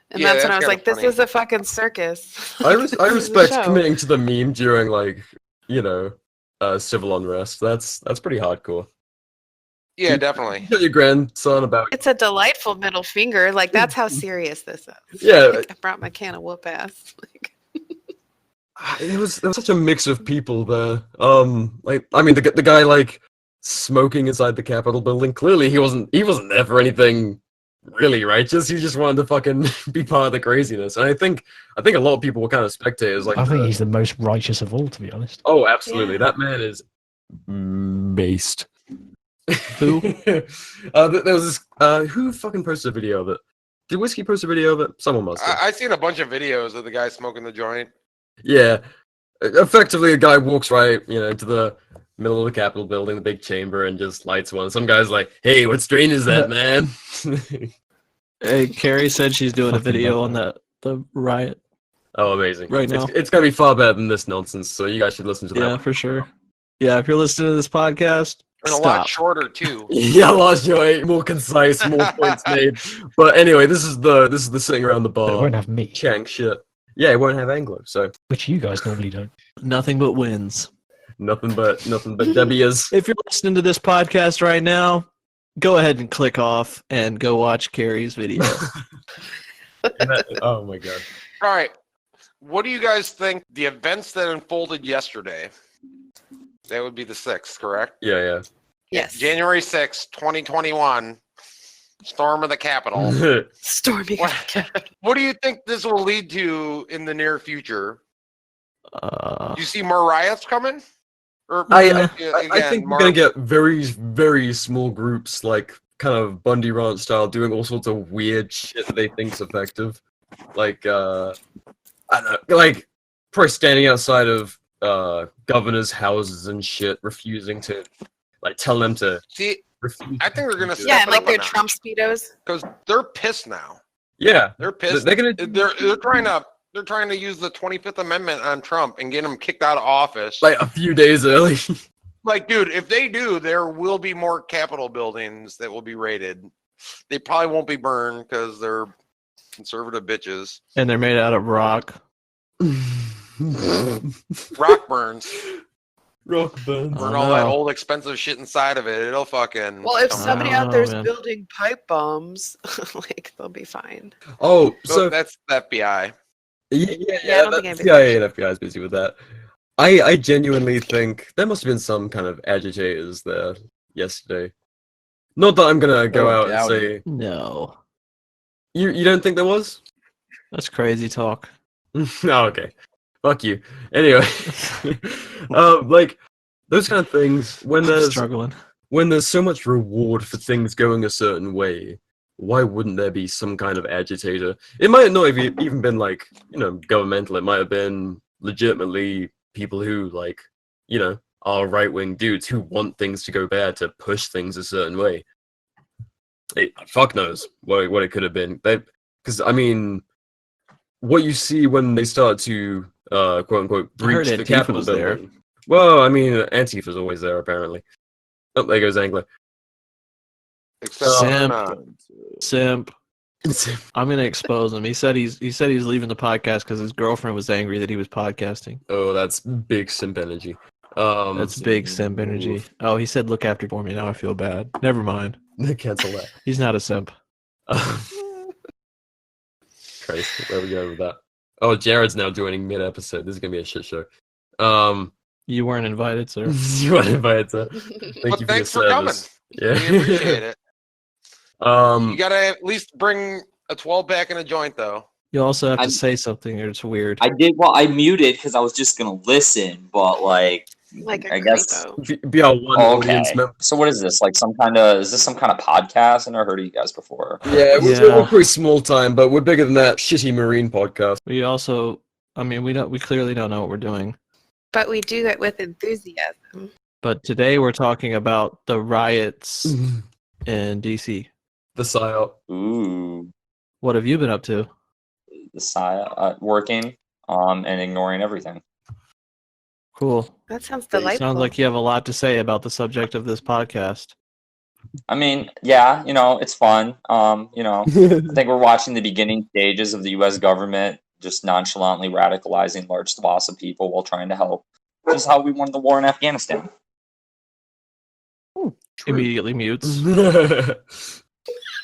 [SPEAKER 8] And
[SPEAKER 7] Yeah,
[SPEAKER 8] that's when I
[SPEAKER 7] that's
[SPEAKER 8] was
[SPEAKER 7] kinda
[SPEAKER 8] like, this
[SPEAKER 7] funny.
[SPEAKER 8] is a fucking circus.
[SPEAKER 4] I
[SPEAKER 8] This is a
[SPEAKER 4] respect
[SPEAKER 8] show.
[SPEAKER 4] committing to the meme during, like, you know, civil unrest. That's pretty hardcore.
[SPEAKER 7] Yeah, definitely.
[SPEAKER 4] Tell your grandson about.
[SPEAKER 8] It's a delightful middle finger. Like that's how serious this is.
[SPEAKER 4] Yeah.
[SPEAKER 8] Like, I brought my can of whoop ass. Like,
[SPEAKER 4] There was such a mix of people there. Like I mean, the guy like smoking inside the Capitol building. Clearly, he wasn't there for anything really righteous. He just wanted to fucking be part of the craziness. And I think a lot of people were kind of spectators. Like,
[SPEAKER 10] I think he's the most righteous of all, to be honest.
[SPEAKER 4] oh, absolutely,
[SPEAKER 8] Yeah.
[SPEAKER 4] that man is based.
[SPEAKER 5] Who?
[SPEAKER 4] There was this. Who fucking posted a video of it? Did Whiskey post a video of it? Someone must have.
[SPEAKER 7] I seen a bunch of videos of the guy smoking the joint.
[SPEAKER 4] Yeah, effectively, a guy walks right, into the middle of the Capitol building, the big chamber, and just lights one. Some guy's like, "Hey, what strain is that, man?"
[SPEAKER 5] Hey, Carrie said she's doing a
[SPEAKER 10] Fucking
[SPEAKER 5] video
[SPEAKER 10] love
[SPEAKER 5] on the riot.
[SPEAKER 4] Oh, amazing!
[SPEAKER 5] Right now.
[SPEAKER 4] It's gonna be far better than this nonsense. So you guys should listen to that.
[SPEAKER 5] Yeah, for sure. Yeah, if you're listening to this podcast,
[SPEAKER 7] And a
[SPEAKER 5] stop.
[SPEAKER 7] lot shorter too.
[SPEAKER 4] Yeah, lost joy, more concise, more points made. But anyway, this is the sitting around the
[SPEAKER 10] But it
[SPEAKER 4] bar,
[SPEAKER 10] won't have me,
[SPEAKER 4] Chang shit. Yeah, it won't have Anglo, so
[SPEAKER 10] which you guys normally don't.
[SPEAKER 5] Nothing but wins.
[SPEAKER 4] nothing but W's.
[SPEAKER 5] If you're listening to this podcast right now, go ahead and click off and go watch Carrie's video.
[SPEAKER 4] Oh my god.
[SPEAKER 7] All right. What do you guys think the events that unfolded yesterday? That would be the 6th, correct?
[SPEAKER 4] Yeah,
[SPEAKER 8] yes.
[SPEAKER 7] January 6th, 2021. Storm of the Capitol.
[SPEAKER 4] yeah.
[SPEAKER 8] Storming
[SPEAKER 7] What-
[SPEAKER 8] the Capitol.
[SPEAKER 7] What do you think this will lead to in the near future?
[SPEAKER 5] Uh,
[SPEAKER 7] Do you see more riots coming? Or
[SPEAKER 4] I
[SPEAKER 7] again,
[SPEAKER 4] think we're
[SPEAKER 7] more-
[SPEAKER 4] gonna get very, very small groups, like kind of Bundy Ranch style, doing all sorts of weird shit that they think's effective. Like, I don't know, like probably standing outside of governors' houses and shit, refusing to like tell them to
[SPEAKER 7] see.
[SPEAKER 4] refuse.
[SPEAKER 7] I think they're gonna
[SPEAKER 4] to-
[SPEAKER 7] step
[SPEAKER 8] Yeah,
[SPEAKER 7] it
[SPEAKER 8] and like
[SPEAKER 7] up a
[SPEAKER 8] their
[SPEAKER 7] notch.
[SPEAKER 8] Trump speedos.
[SPEAKER 7] Because they're pissed now.
[SPEAKER 4] Yeah,
[SPEAKER 7] They're pissed.
[SPEAKER 4] they're gonna
[SPEAKER 7] They're trying to use the 25th Amendment on Trump and get him kicked out of office.
[SPEAKER 4] like a few days early.
[SPEAKER 7] Like, dude, if they do, there will be more Capitol buildings that will be raided. They probably won't be burned because they're conservative bitches.
[SPEAKER 5] and they're made out of rock.
[SPEAKER 7] Rock burns.
[SPEAKER 4] Rock burns.
[SPEAKER 7] Burn
[SPEAKER 5] Oh,
[SPEAKER 7] all that
[SPEAKER 5] no.
[SPEAKER 7] old expensive shit inside of it. It'll fucking.
[SPEAKER 8] Well, if
[SPEAKER 7] come
[SPEAKER 8] somebody
[SPEAKER 7] out.
[SPEAKER 8] out there's
[SPEAKER 5] man.
[SPEAKER 8] building pipe bombs, like they'll be fine.
[SPEAKER 4] Oh,
[SPEAKER 7] So
[SPEAKER 4] so
[SPEAKER 7] that's the FBI.
[SPEAKER 4] yeah,
[SPEAKER 8] I don't think
[SPEAKER 4] that's,
[SPEAKER 8] anybody's
[SPEAKER 4] CIA and FBI is busy with that. I genuinely think there must have been some kind of agitators there yesterday. Not that I'm gonna go
[SPEAKER 6] Oh,
[SPEAKER 4] out and
[SPEAKER 6] doubt
[SPEAKER 4] say
[SPEAKER 5] No,
[SPEAKER 4] you don't think there was.
[SPEAKER 5] that's crazy talk.
[SPEAKER 4] Oh, okay. Fuck you. Anyway, like those kind of things when
[SPEAKER 5] I'm
[SPEAKER 4] there's
[SPEAKER 5] struggling.
[SPEAKER 4] so much reward for things going a certain way, why wouldn't there be some kind of agitator? It might not have even been like, governmental. It might have been legitimately people who are right-wing dudes who want things to go bad to push things a certain way. Fuck knows what it could have been. Because I mean, what you see when they start to quote unquote
[SPEAKER 5] I heard
[SPEAKER 4] breach the
[SPEAKER 5] Antifa
[SPEAKER 4] Capitol
[SPEAKER 5] was there.
[SPEAKER 4] building. Well, I mean, Antifa's always there apparently. Oh, there goes Angler.
[SPEAKER 7] Except
[SPEAKER 5] Simp.
[SPEAKER 7] for,
[SPEAKER 5] Simp. I'm gonna expose him. He said he's leaving the podcast because his girlfriend was angry that he was podcasting.
[SPEAKER 4] Oh, that's big simp energy.
[SPEAKER 5] That's big simp energy. Oh, he said look after for me. Now I feel bad. Never mind.
[SPEAKER 4] Cancel that.
[SPEAKER 5] He's not a simp.
[SPEAKER 4] Christ, where are we going with that? Oh, Jared's now joining mid-episode. This is gonna be a shit show.
[SPEAKER 5] You weren't invited, sir.
[SPEAKER 4] You want to invite sir? Thank
[SPEAKER 7] But
[SPEAKER 4] you
[SPEAKER 7] thanks
[SPEAKER 4] for
[SPEAKER 7] for
[SPEAKER 4] your
[SPEAKER 7] coming.
[SPEAKER 4] service.
[SPEAKER 7] We appreciate it.
[SPEAKER 4] Yeah.
[SPEAKER 7] You gotta at least bring a 12-pack and a joint, though.
[SPEAKER 5] You also have to
[SPEAKER 11] I-
[SPEAKER 5] say something, or it's weird.
[SPEAKER 11] I did. Well, I muted because I was just gonna listen, but like,
[SPEAKER 8] Like a
[SPEAKER 11] I guess.
[SPEAKER 8] creepo.
[SPEAKER 4] Be our one
[SPEAKER 11] Oh,
[SPEAKER 4] audience
[SPEAKER 11] okay.
[SPEAKER 4] member.
[SPEAKER 11] So what is this? Like some kind of? Is this some kind of podcast? I never heard of you guys before.
[SPEAKER 4] Yeah,
[SPEAKER 5] Yeah.
[SPEAKER 4] we're pretty small time, but we're bigger than that shitty marine podcast.
[SPEAKER 5] We also, I mean, we clearly don't know what we're doing.
[SPEAKER 8] But we do it with enthusiasm.
[SPEAKER 5] But today we're talking about the riots in DC.
[SPEAKER 4] The psyop.
[SPEAKER 11] Ooh,
[SPEAKER 5] What have you been up to?
[SPEAKER 11] working, and ignoring everything.
[SPEAKER 5] Cool.
[SPEAKER 8] That sounds delightful.
[SPEAKER 5] Sounds like you have a lot to say about the subject of this podcast.
[SPEAKER 11] I mean, yeah, it's fun. I think we're watching the beginning stages of the U.S. government just nonchalantly radicalizing large swaths of people while trying to help. just how we won the war in Afghanistan.
[SPEAKER 5] Immediately mutes.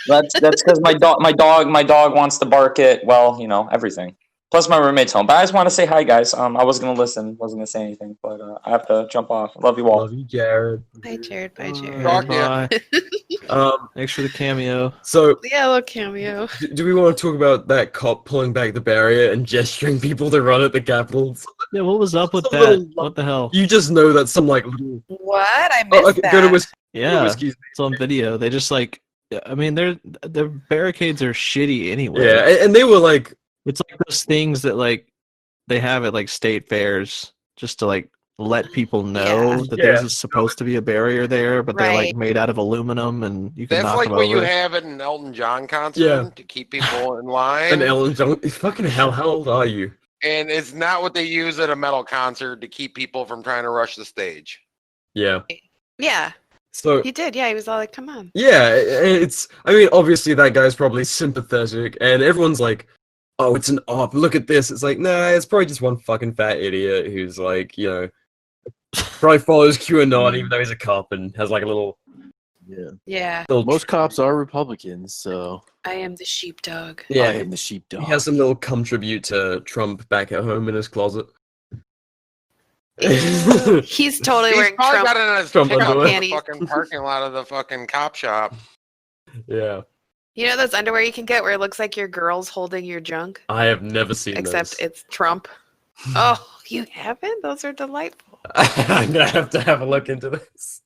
[SPEAKER 11] That's because my dog wants to bark at, well, everything. Plus my roommate's home. But I just want to say hi, guys. I was gonna listen, wasn't gonna say anything, but I have to jump off. Love you all.
[SPEAKER 4] Love you, Jared.
[SPEAKER 8] Bye, Jared. Bye, Jared.
[SPEAKER 7] Talk to ya.
[SPEAKER 5] Bye. Thanks for the cameo.
[SPEAKER 4] So
[SPEAKER 8] Yeah, a little cameo.
[SPEAKER 4] do we want to talk about that cop pulling back the barrier and gesturing people to run at the Capitol?
[SPEAKER 5] Yeah, what was up with
[SPEAKER 4] Some
[SPEAKER 5] that?
[SPEAKER 4] little-
[SPEAKER 5] What the hell?
[SPEAKER 4] You just know that some like little.
[SPEAKER 8] What? I missed
[SPEAKER 4] Oh, okay,
[SPEAKER 8] that.
[SPEAKER 4] go to whiskey.
[SPEAKER 5] Yeah,
[SPEAKER 4] Whiskey's
[SPEAKER 5] it's on video. They just like, I mean, their barricades are shitty anyway.
[SPEAKER 4] Yeah, and they were like,
[SPEAKER 5] It's like those things that like they have at like state fairs just to like let people know
[SPEAKER 8] Yeah.
[SPEAKER 5] that
[SPEAKER 4] Yeah.
[SPEAKER 5] there's supposed to be a barrier there, but they're like
[SPEAKER 8] Right.
[SPEAKER 5] made out of aluminum and you can
[SPEAKER 7] That's
[SPEAKER 5] knock
[SPEAKER 7] like
[SPEAKER 5] them
[SPEAKER 7] what
[SPEAKER 5] over.
[SPEAKER 7] you have at an Elton John concert
[SPEAKER 4] Yeah.
[SPEAKER 7] to keep people in line.
[SPEAKER 4] an Ellen Jones. Fucking hell, how old are you?
[SPEAKER 7] And it's not what they use at a metal concert to keep people from trying to rush the stage.
[SPEAKER 4] Yeah.
[SPEAKER 8] Yeah,
[SPEAKER 4] So
[SPEAKER 8] he did. Yeah, he was all like, "Come on."
[SPEAKER 4] yeah, it's. I mean, obviously that guy's probably sympathetic, and everyone's like, "Oh, it's an op. Look at this." It's like, nah, it's probably just one fucking fat idiot who's like, probably follows QAnon even though he's a cop and has like a little.
[SPEAKER 6] Yeah.
[SPEAKER 8] Yeah,
[SPEAKER 6] Most cops are Republicans, so
[SPEAKER 8] I am the sheepdog.
[SPEAKER 6] I
[SPEAKER 4] Yeah,
[SPEAKER 6] am the sheepdog.
[SPEAKER 4] he has some little contribute to Trump back at home in his closet.
[SPEAKER 8] He's totally
[SPEAKER 7] He's
[SPEAKER 8] wearing
[SPEAKER 7] probably
[SPEAKER 8] Trump.
[SPEAKER 7] got it in his
[SPEAKER 4] Trump
[SPEAKER 7] pickup
[SPEAKER 4] underwear.
[SPEAKER 7] in the
[SPEAKER 8] panties.
[SPEAKER 7] fucking parking lot of the fucking cop shop.
[SPEAKER 4] Yeah,
[SPEAKER 8] You know those underwear you can get where it looks like your girl's holding your junk,
[SPEAKER 4] I have never seen
[SPEAKER 8] except
[SPEAKER 4] those.
[SPEAKER 8] it's Trump. Oh, you haven't? Those are delightful.
[SPEAKER 4] I'm gonna have to have a look into this.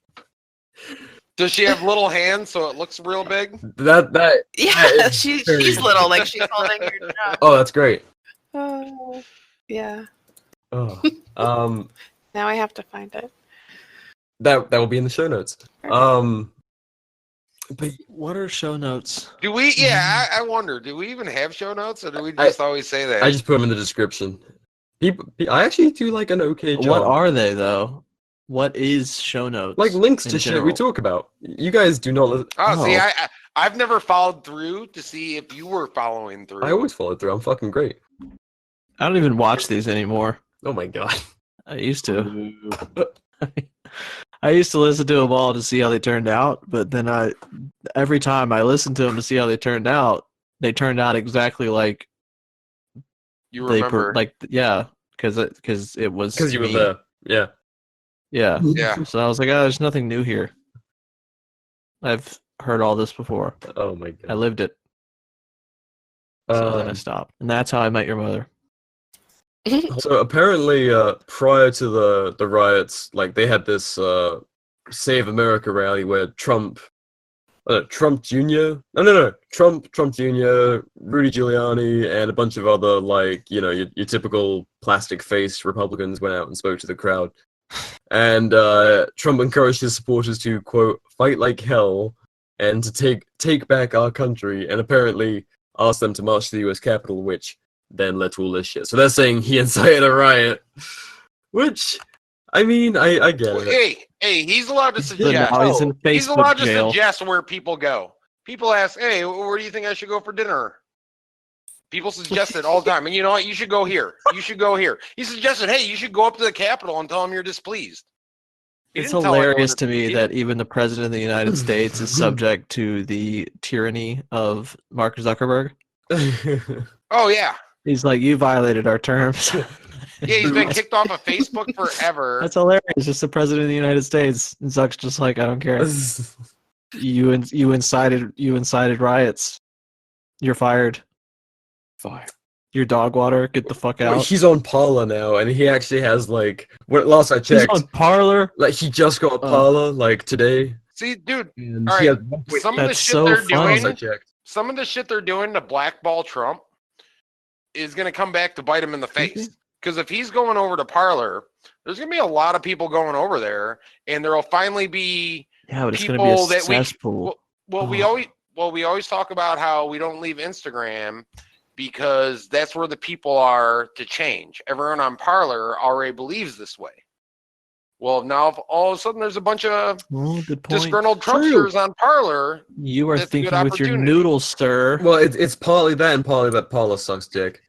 [SPEAKER 7] Does she have little hands so it looks real big?
[SPEAKER 4] That
[SPEAKER 8] Yeah,
[SPEAKER 4] is
[SPEAKER 8] she's
[SPEAKER 4] very-
[SPEAKER 8] little, like she's holding your junk.
[SPEAKER 4] Oh, that's great.
[SPEAKER 8] Oh, yeah.
[SPEAKER 4] Oh,
[SPEAKER 8] Now I have to find it.
[SPEAKER 4] that will be in the show notes. But
[SPEAKER 5] What are show notes?
[SPEAKER 7] Do we? Yeah, I wonder. Do we even have show notes, or do we just always say that?
[SPEAKER 4] I just put them in the description. I actually do like an okay job.
[SPEAKER 5] What are they though? What is show notes?
[SPEAKER 4] like links
[SPEAKER 5] in
[SPEAKER 4] to shit we
[SPEAKER 5] general?
[SPEAKER 4] talk about? You guys do not.
[SPEAKER 7] See,
[SPEAKER 5] Oh.
[SPEAKER 7] I've never followed through to see if you were following through.
[SPEAKER 4] I always follow through. I'm fucking great.
[SPEAKER 5] I don't even watch these anymore.
[SPEAKER 4] Oh my god.
[SPEAKER 5] I used to. I used to listen to them all to see how they turned out, but then every time I listened to them to see how they turned out exactly like
[SPEAKER 7] You
[SPEAKER 5] they
[SPEAKER 7] remember?
[SPEAKER 5] yeah, because it was
[SPEAKER 4] Because you were
[SPEAKER 5] me.
[SPEAKER 4] there. Yeah.
[SPEAKER 5] Yeah.
[SPEAKER 7] Yeah.
[SPEAKER 5] So I was like, oh, there's nothing new here. I've heard all this before.
[SPEAKER 4] Oh my
[SPEAKER 5] I
[SPEAKER 4] god.
[SPEAKER 5] lived it. So then I stopped, and that's how I met your mother.
[SPEAKER 4] So apparently, prior to the riots, like they had this Save America rally where Trump Jr. Trump Jr., Rudy Giuliani, and a bunch of other your typical plastic faced Republicans went out and spoke to the crowd, and Trump encouraged his supporters to quote fight like hell and to take back our country, and apparently asked them to march to the U.S. Capitol, which then led to all this shit. So they're saying he incited a riot, which, I mean, I get it.
[SPEAKER 7] Hey, he's allowed to
[SPEAKER 5] But
[SPEAKER 7] suggest.
[SPEAKER 5] now he's in
[SPEAKER 7] He's allowed
[SPEAKER 5] Facebook
[SPEAKER 7] to
[SPEAKER 5] jail.
[SPEAKER 7] suggest where people go. People ask, "Hey, where do you think I should go for dinner?" People suggest it all the time, and you know what? You should go here. You should go here. He suggested, "Hey, you should go up to the Capitol and tell them you're displeased." He
[SPEAKER 5] It's
[SPEAKER 7] didn't tell everyone
[SPEAKER 5] hilarious to me
[SPEAKER 7] he
[SPEAKER 5] that even the president of the United States is subject to the tyranny of Mark Zuckerberg.
[SPEAKER 7] Oh yeah,
[SPEAKER 5] He's like, you violated our terms.
[SPEAKER 7] yeah. He's been kicked off of Facebook forever.
[SPEAKER 5] That's hilarious. Just the president of the United States. And Zuck's just like, I don't care. You incited riots. You're fired.
[SPEAKER 6] Fire.
[SPEAKER 5] Your dog water. Get the fuck out.
[SPEAKER 4] He's on Parler now, and he actually has last I
[SPEAKER 5] He's
[SPEAKER 4] checked,
[SPEAKER 5] on Parlor.
[SPEAKER 4] like he just got Parler today.
[SPEAKER 7] See, dude,
[SPEAKER 4] And
[SPEAKER 7] all
[SPEAKER 4] he
[SPEAKER 7] right.
[SPEAKER 4] has
[SPEAKER 7] Some of the
[SPEAKER 5] That's
[SPEAKER 7] shit
[SPEAKER 5] so
[SPEAKER 7] they're
[SPEAKER 5] funny.
[SPEAKER 4] last I
[SPEAKER 7] doing,
[SPEAKER 4] checked.
[SPEAKER 7] some of the shit they're doing to blackball Trump is going to come back to bite him in the face. Because if he's going over to Parler, there's going to be a lot of people going over there, and there will finally be
[SPEAKER 5] Yeah, but it's going
[SPEAKER 7] people
[SPEAKER 5] to be a
[SPEAKER 7] that we
[SPEAKER 5] cesspool.
[SPEAKER 7] we always talk about how we don't leave Instagram because that's where the people are to change. Everyone on Parler already believes this way. Well, now if all of a sudden there's a bunch of
[SPEAKER 5] Oh, good point.
[SPEAKER 7] disgruntled
[SPEAKER 5] True.
[SPEAKER 7] Trumpsters on Parler.
[SPEAKER 5] You are
[SPEAKER 7] That's a good
[SPEAKER 5] thinking with your
[SPEAKER 7] opportunity.
[SPEAKER 5] noodles, sir.
[SPEAKER 4] Well, it's partly that and partly that Parler sucks dick.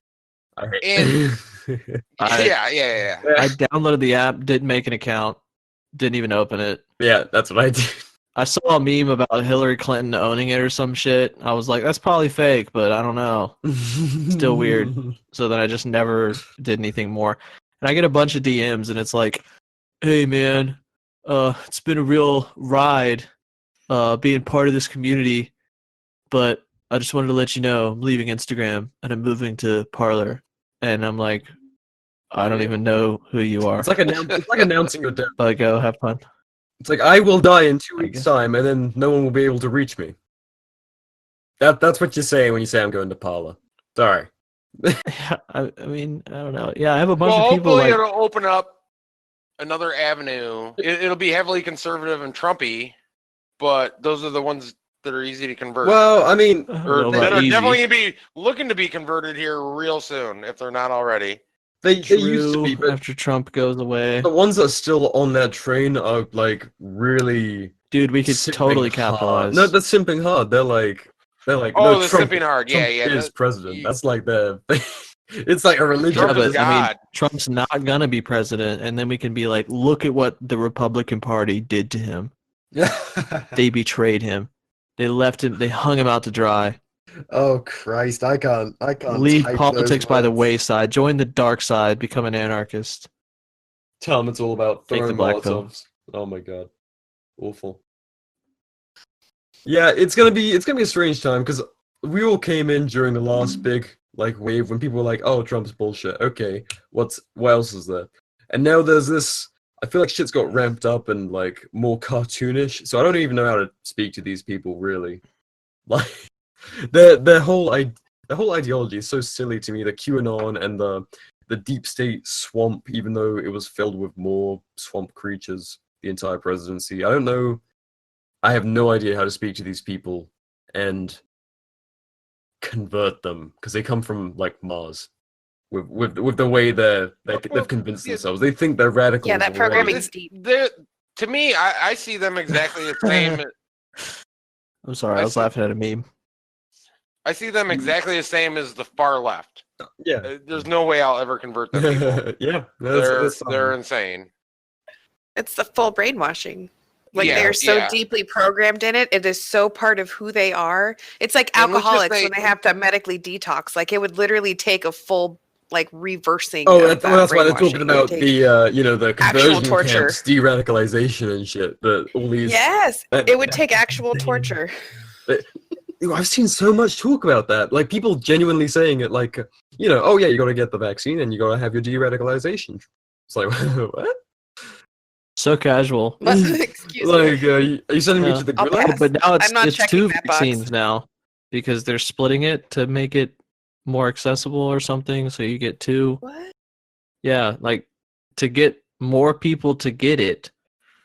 [SPEAKER 4] I hate
[SPEAKER 7] And Yeah.
[SPEAKER 5] I downloaded the app, didn't make an account, didn't even open it.
[SPEAKER 4] Yeah, that's what I did.
[SPEAKER 5] I saw a meme about Hillary Clinton owning it or some shit. I was like, that's probably fake, but I don't know. Still weird. So then I just never did anything more. And I get a bunch of DMs, and it's like, hey man, it's been a real ride being part of this community, but I just wanted to let you know I'm leaving Instagram and I'm moving to Parlor. And I'm like, I don't even know who you are.
[SPEAKER 4] It's like announcing your death.
[SPEAKER 5] But go have fun.
[SPEAKER 4] It's like I will die in 2
[SPEAKER 5] I
[SPEAKER 4] weeks'
[SPEAKER 5] guess.
[SPEAKER 4] time, and then no one will be able to reach me. That's what you say when you say I'm going to Parlor. Sorry.
[SPEAKER 5] I mean, I don't know. Yeah, I have a bunch
[SPEAKER 7] Well,
[SPEAKER 5] of people
[SPEAKER 7] hopefully
[SPEAKER 5] like.
[SPEAKER 7] it'll open up another avenue. It'll be heavily conservative and Trumpy, but those are the ones that are easy to convert.
[SPEAKER 4] Well, I mean,
[SPEAKER 5] I don't
[SPEAKER 7] or
[SPEAKER 5] know
[SPEAKER 7] that
[SPEAKER 5] about
[SPEAKER 7] are
[SPEAKER 5] easy.
[SPEAKER 7] definitely going to be looking to be converted here real soon, if they're not already.
[SPEAKER 4] they used to
[SPEAKER 5] True,
[SPEAKER 4] be, but
[SPEAKER 5] after Trump goes away.
[SPEAKER 4] the ones that are still on that train are like really
[SPEAKER 5] Dude, we could
[SPEAKER 4] simping
[SPEAKER 5] totally
[SPEAKER 4] hard.
[SPEAKER 5] capitalize.
[SPEAKER 4] No, they're simping hard. They're like,
[SPEAKER 7] Oh,
[SPEAKER 4] no,
[SPEAKER 7] the
[SPEAKER 4] Trump,
[SPEAKER 7] simping hard. Yeah,
[SPEAKER 4] Trump
[SPEAKER 7] yeah.
[SPEAKER 4] is
[SPEAKER 7] that-
[SPEAKER 4] president.
[SPEAKER 7] you-
[SPEAKER 4] That's like the. It's like a religion.
[SPEAKER 5] Yeah,
[SPEAKER 7] Trump is
[SPEAKER 5] but I mean,
[SPEAKER 7] God.
[SPEAKER 5] Trump's not gonna be president, and then we can be like, look at what the Republican Party did to him. They betrayed him. They left him. They hung him out to dry.
[SPEAKER 4] Oh Christ! I can't.
[SPEAKER 5] Leave
[SPEAKER 4] type
[SPEAKER 5] politics
[SPEAKER 4] those
[SPEAKER 5] by the
[SPEAKER 4] words.
[SPEAKER 5] wayside. Join the dark side. Become an anarchist.
[SPEAKER 4] Tell them it's all about
[SPEAKER 5] Take the
[SPEAKER 4] throwing
[SPEAKER 5] black pill.
[SPEAKER 4] Molotovs. Oh my god, awful. Yeah, it's gonna be a strange time because we all came in during the last big like wave when people were like, "Oh, Trump's bullshit." Okay, what else is there? And now there's this. I feel like shit's got ramped up and like more cartoonish. So I don't even know how to speak to these people really. Like their whole ideology is so silly to me. The QAnon and the deep state swamp, even though it was filled with more swamp creatures the entire presidency. I don't know. I have no idea how to speak to these people and convert them because they come from like Mars. With the way they've convinced
[SPEAKER 7] yeah.
[SPEAKER 4] themselves, they think they're radicals.
[SPEAKER 8] Yeah, that
[SPEAKER 4] already.
[SPEAKER 8] programming's deep.
[SPEAKER 7] To me, I see them exactly the same.
[SPEAKER 5] I'm sorry,
[SPEAKER 7] I
[SPEAKER 5] I was
[SPEAKER 7] see-
[SPEAKER 5] laughing at a meme.
[SPEAKER 7] I see them exactly the same as the far left.
[SPEAKER 4] Yeah,
[SPEAKER 7] There's no way I'll ever convert them people.
[SPEAKER 4] yeah.
[SPEAKER 7] They're insane.
[SPEAKER 8] It's the full brainwashing. Like
[SPEAKER 7] Yeah,
[SPEAKER 8] they're so
[SPEAKER 7] yeah.
[SPEAKER 8] deeply programmed in it. It is so part of who they are. It's like
[SPEAKER 7] And let's just
[SPEAKER 8] alcoholics
[SPEAKER 7] say-
[SPEAKER 8] when they have to medically detox. Like it would literally take a full like reversing.
[SPEAKER 4] Oh,
[SPEAKER 8] of
[SPEAKER 4] that's why they're
[SPEAKER 8] brainwashing.
[SPEAKER 4] talking
[SPEAKER 8] It would
[SPEAKER 4] about
[SPEAKER 8] take-
[SPEAKER 4] the
[SPEAKER 8] actual
[SPEAKER 4] conversion
[SPEAKER 8] torture.
[SPEAKER 4] camps, de-radicalization and shit. All these.
[SPEAKER 8] Yes,
[SPEAKER 4] that-
[SPEAKER 8] it would take actual torture.
[SPEAKER 4] I've seen so much talk about that. Like people genuinely saying it, like oh yeah, you got to get the vaccine and you got to have your de-radicalization. It's like what?
[SPEAKER 5] So casual.
[SPEAKER 8] But, excuse me.
[SPEAKER 4] Like are you sending me
[SPEAKER 5] Yeah.
[SPEAKER 4] to the
[SPEAKER 8] I'll
[SPEAKER 4] gulag?
[SPEAKER 8] pass.
[SPEAKER 5] But now
[SPEAKER 8] I'm not
[SPEAKER 5] it's
[SPEAKER 8] checking
[SPEAKER 5] two
[SPEAKER 8] that box.
[SPEAKER 5] vaccines now because they're splitting it to make it more accessible or something. So you get two.
[SPEAKER 8] What?
[SPEAKER 5] Yeah, like to get more people to get it,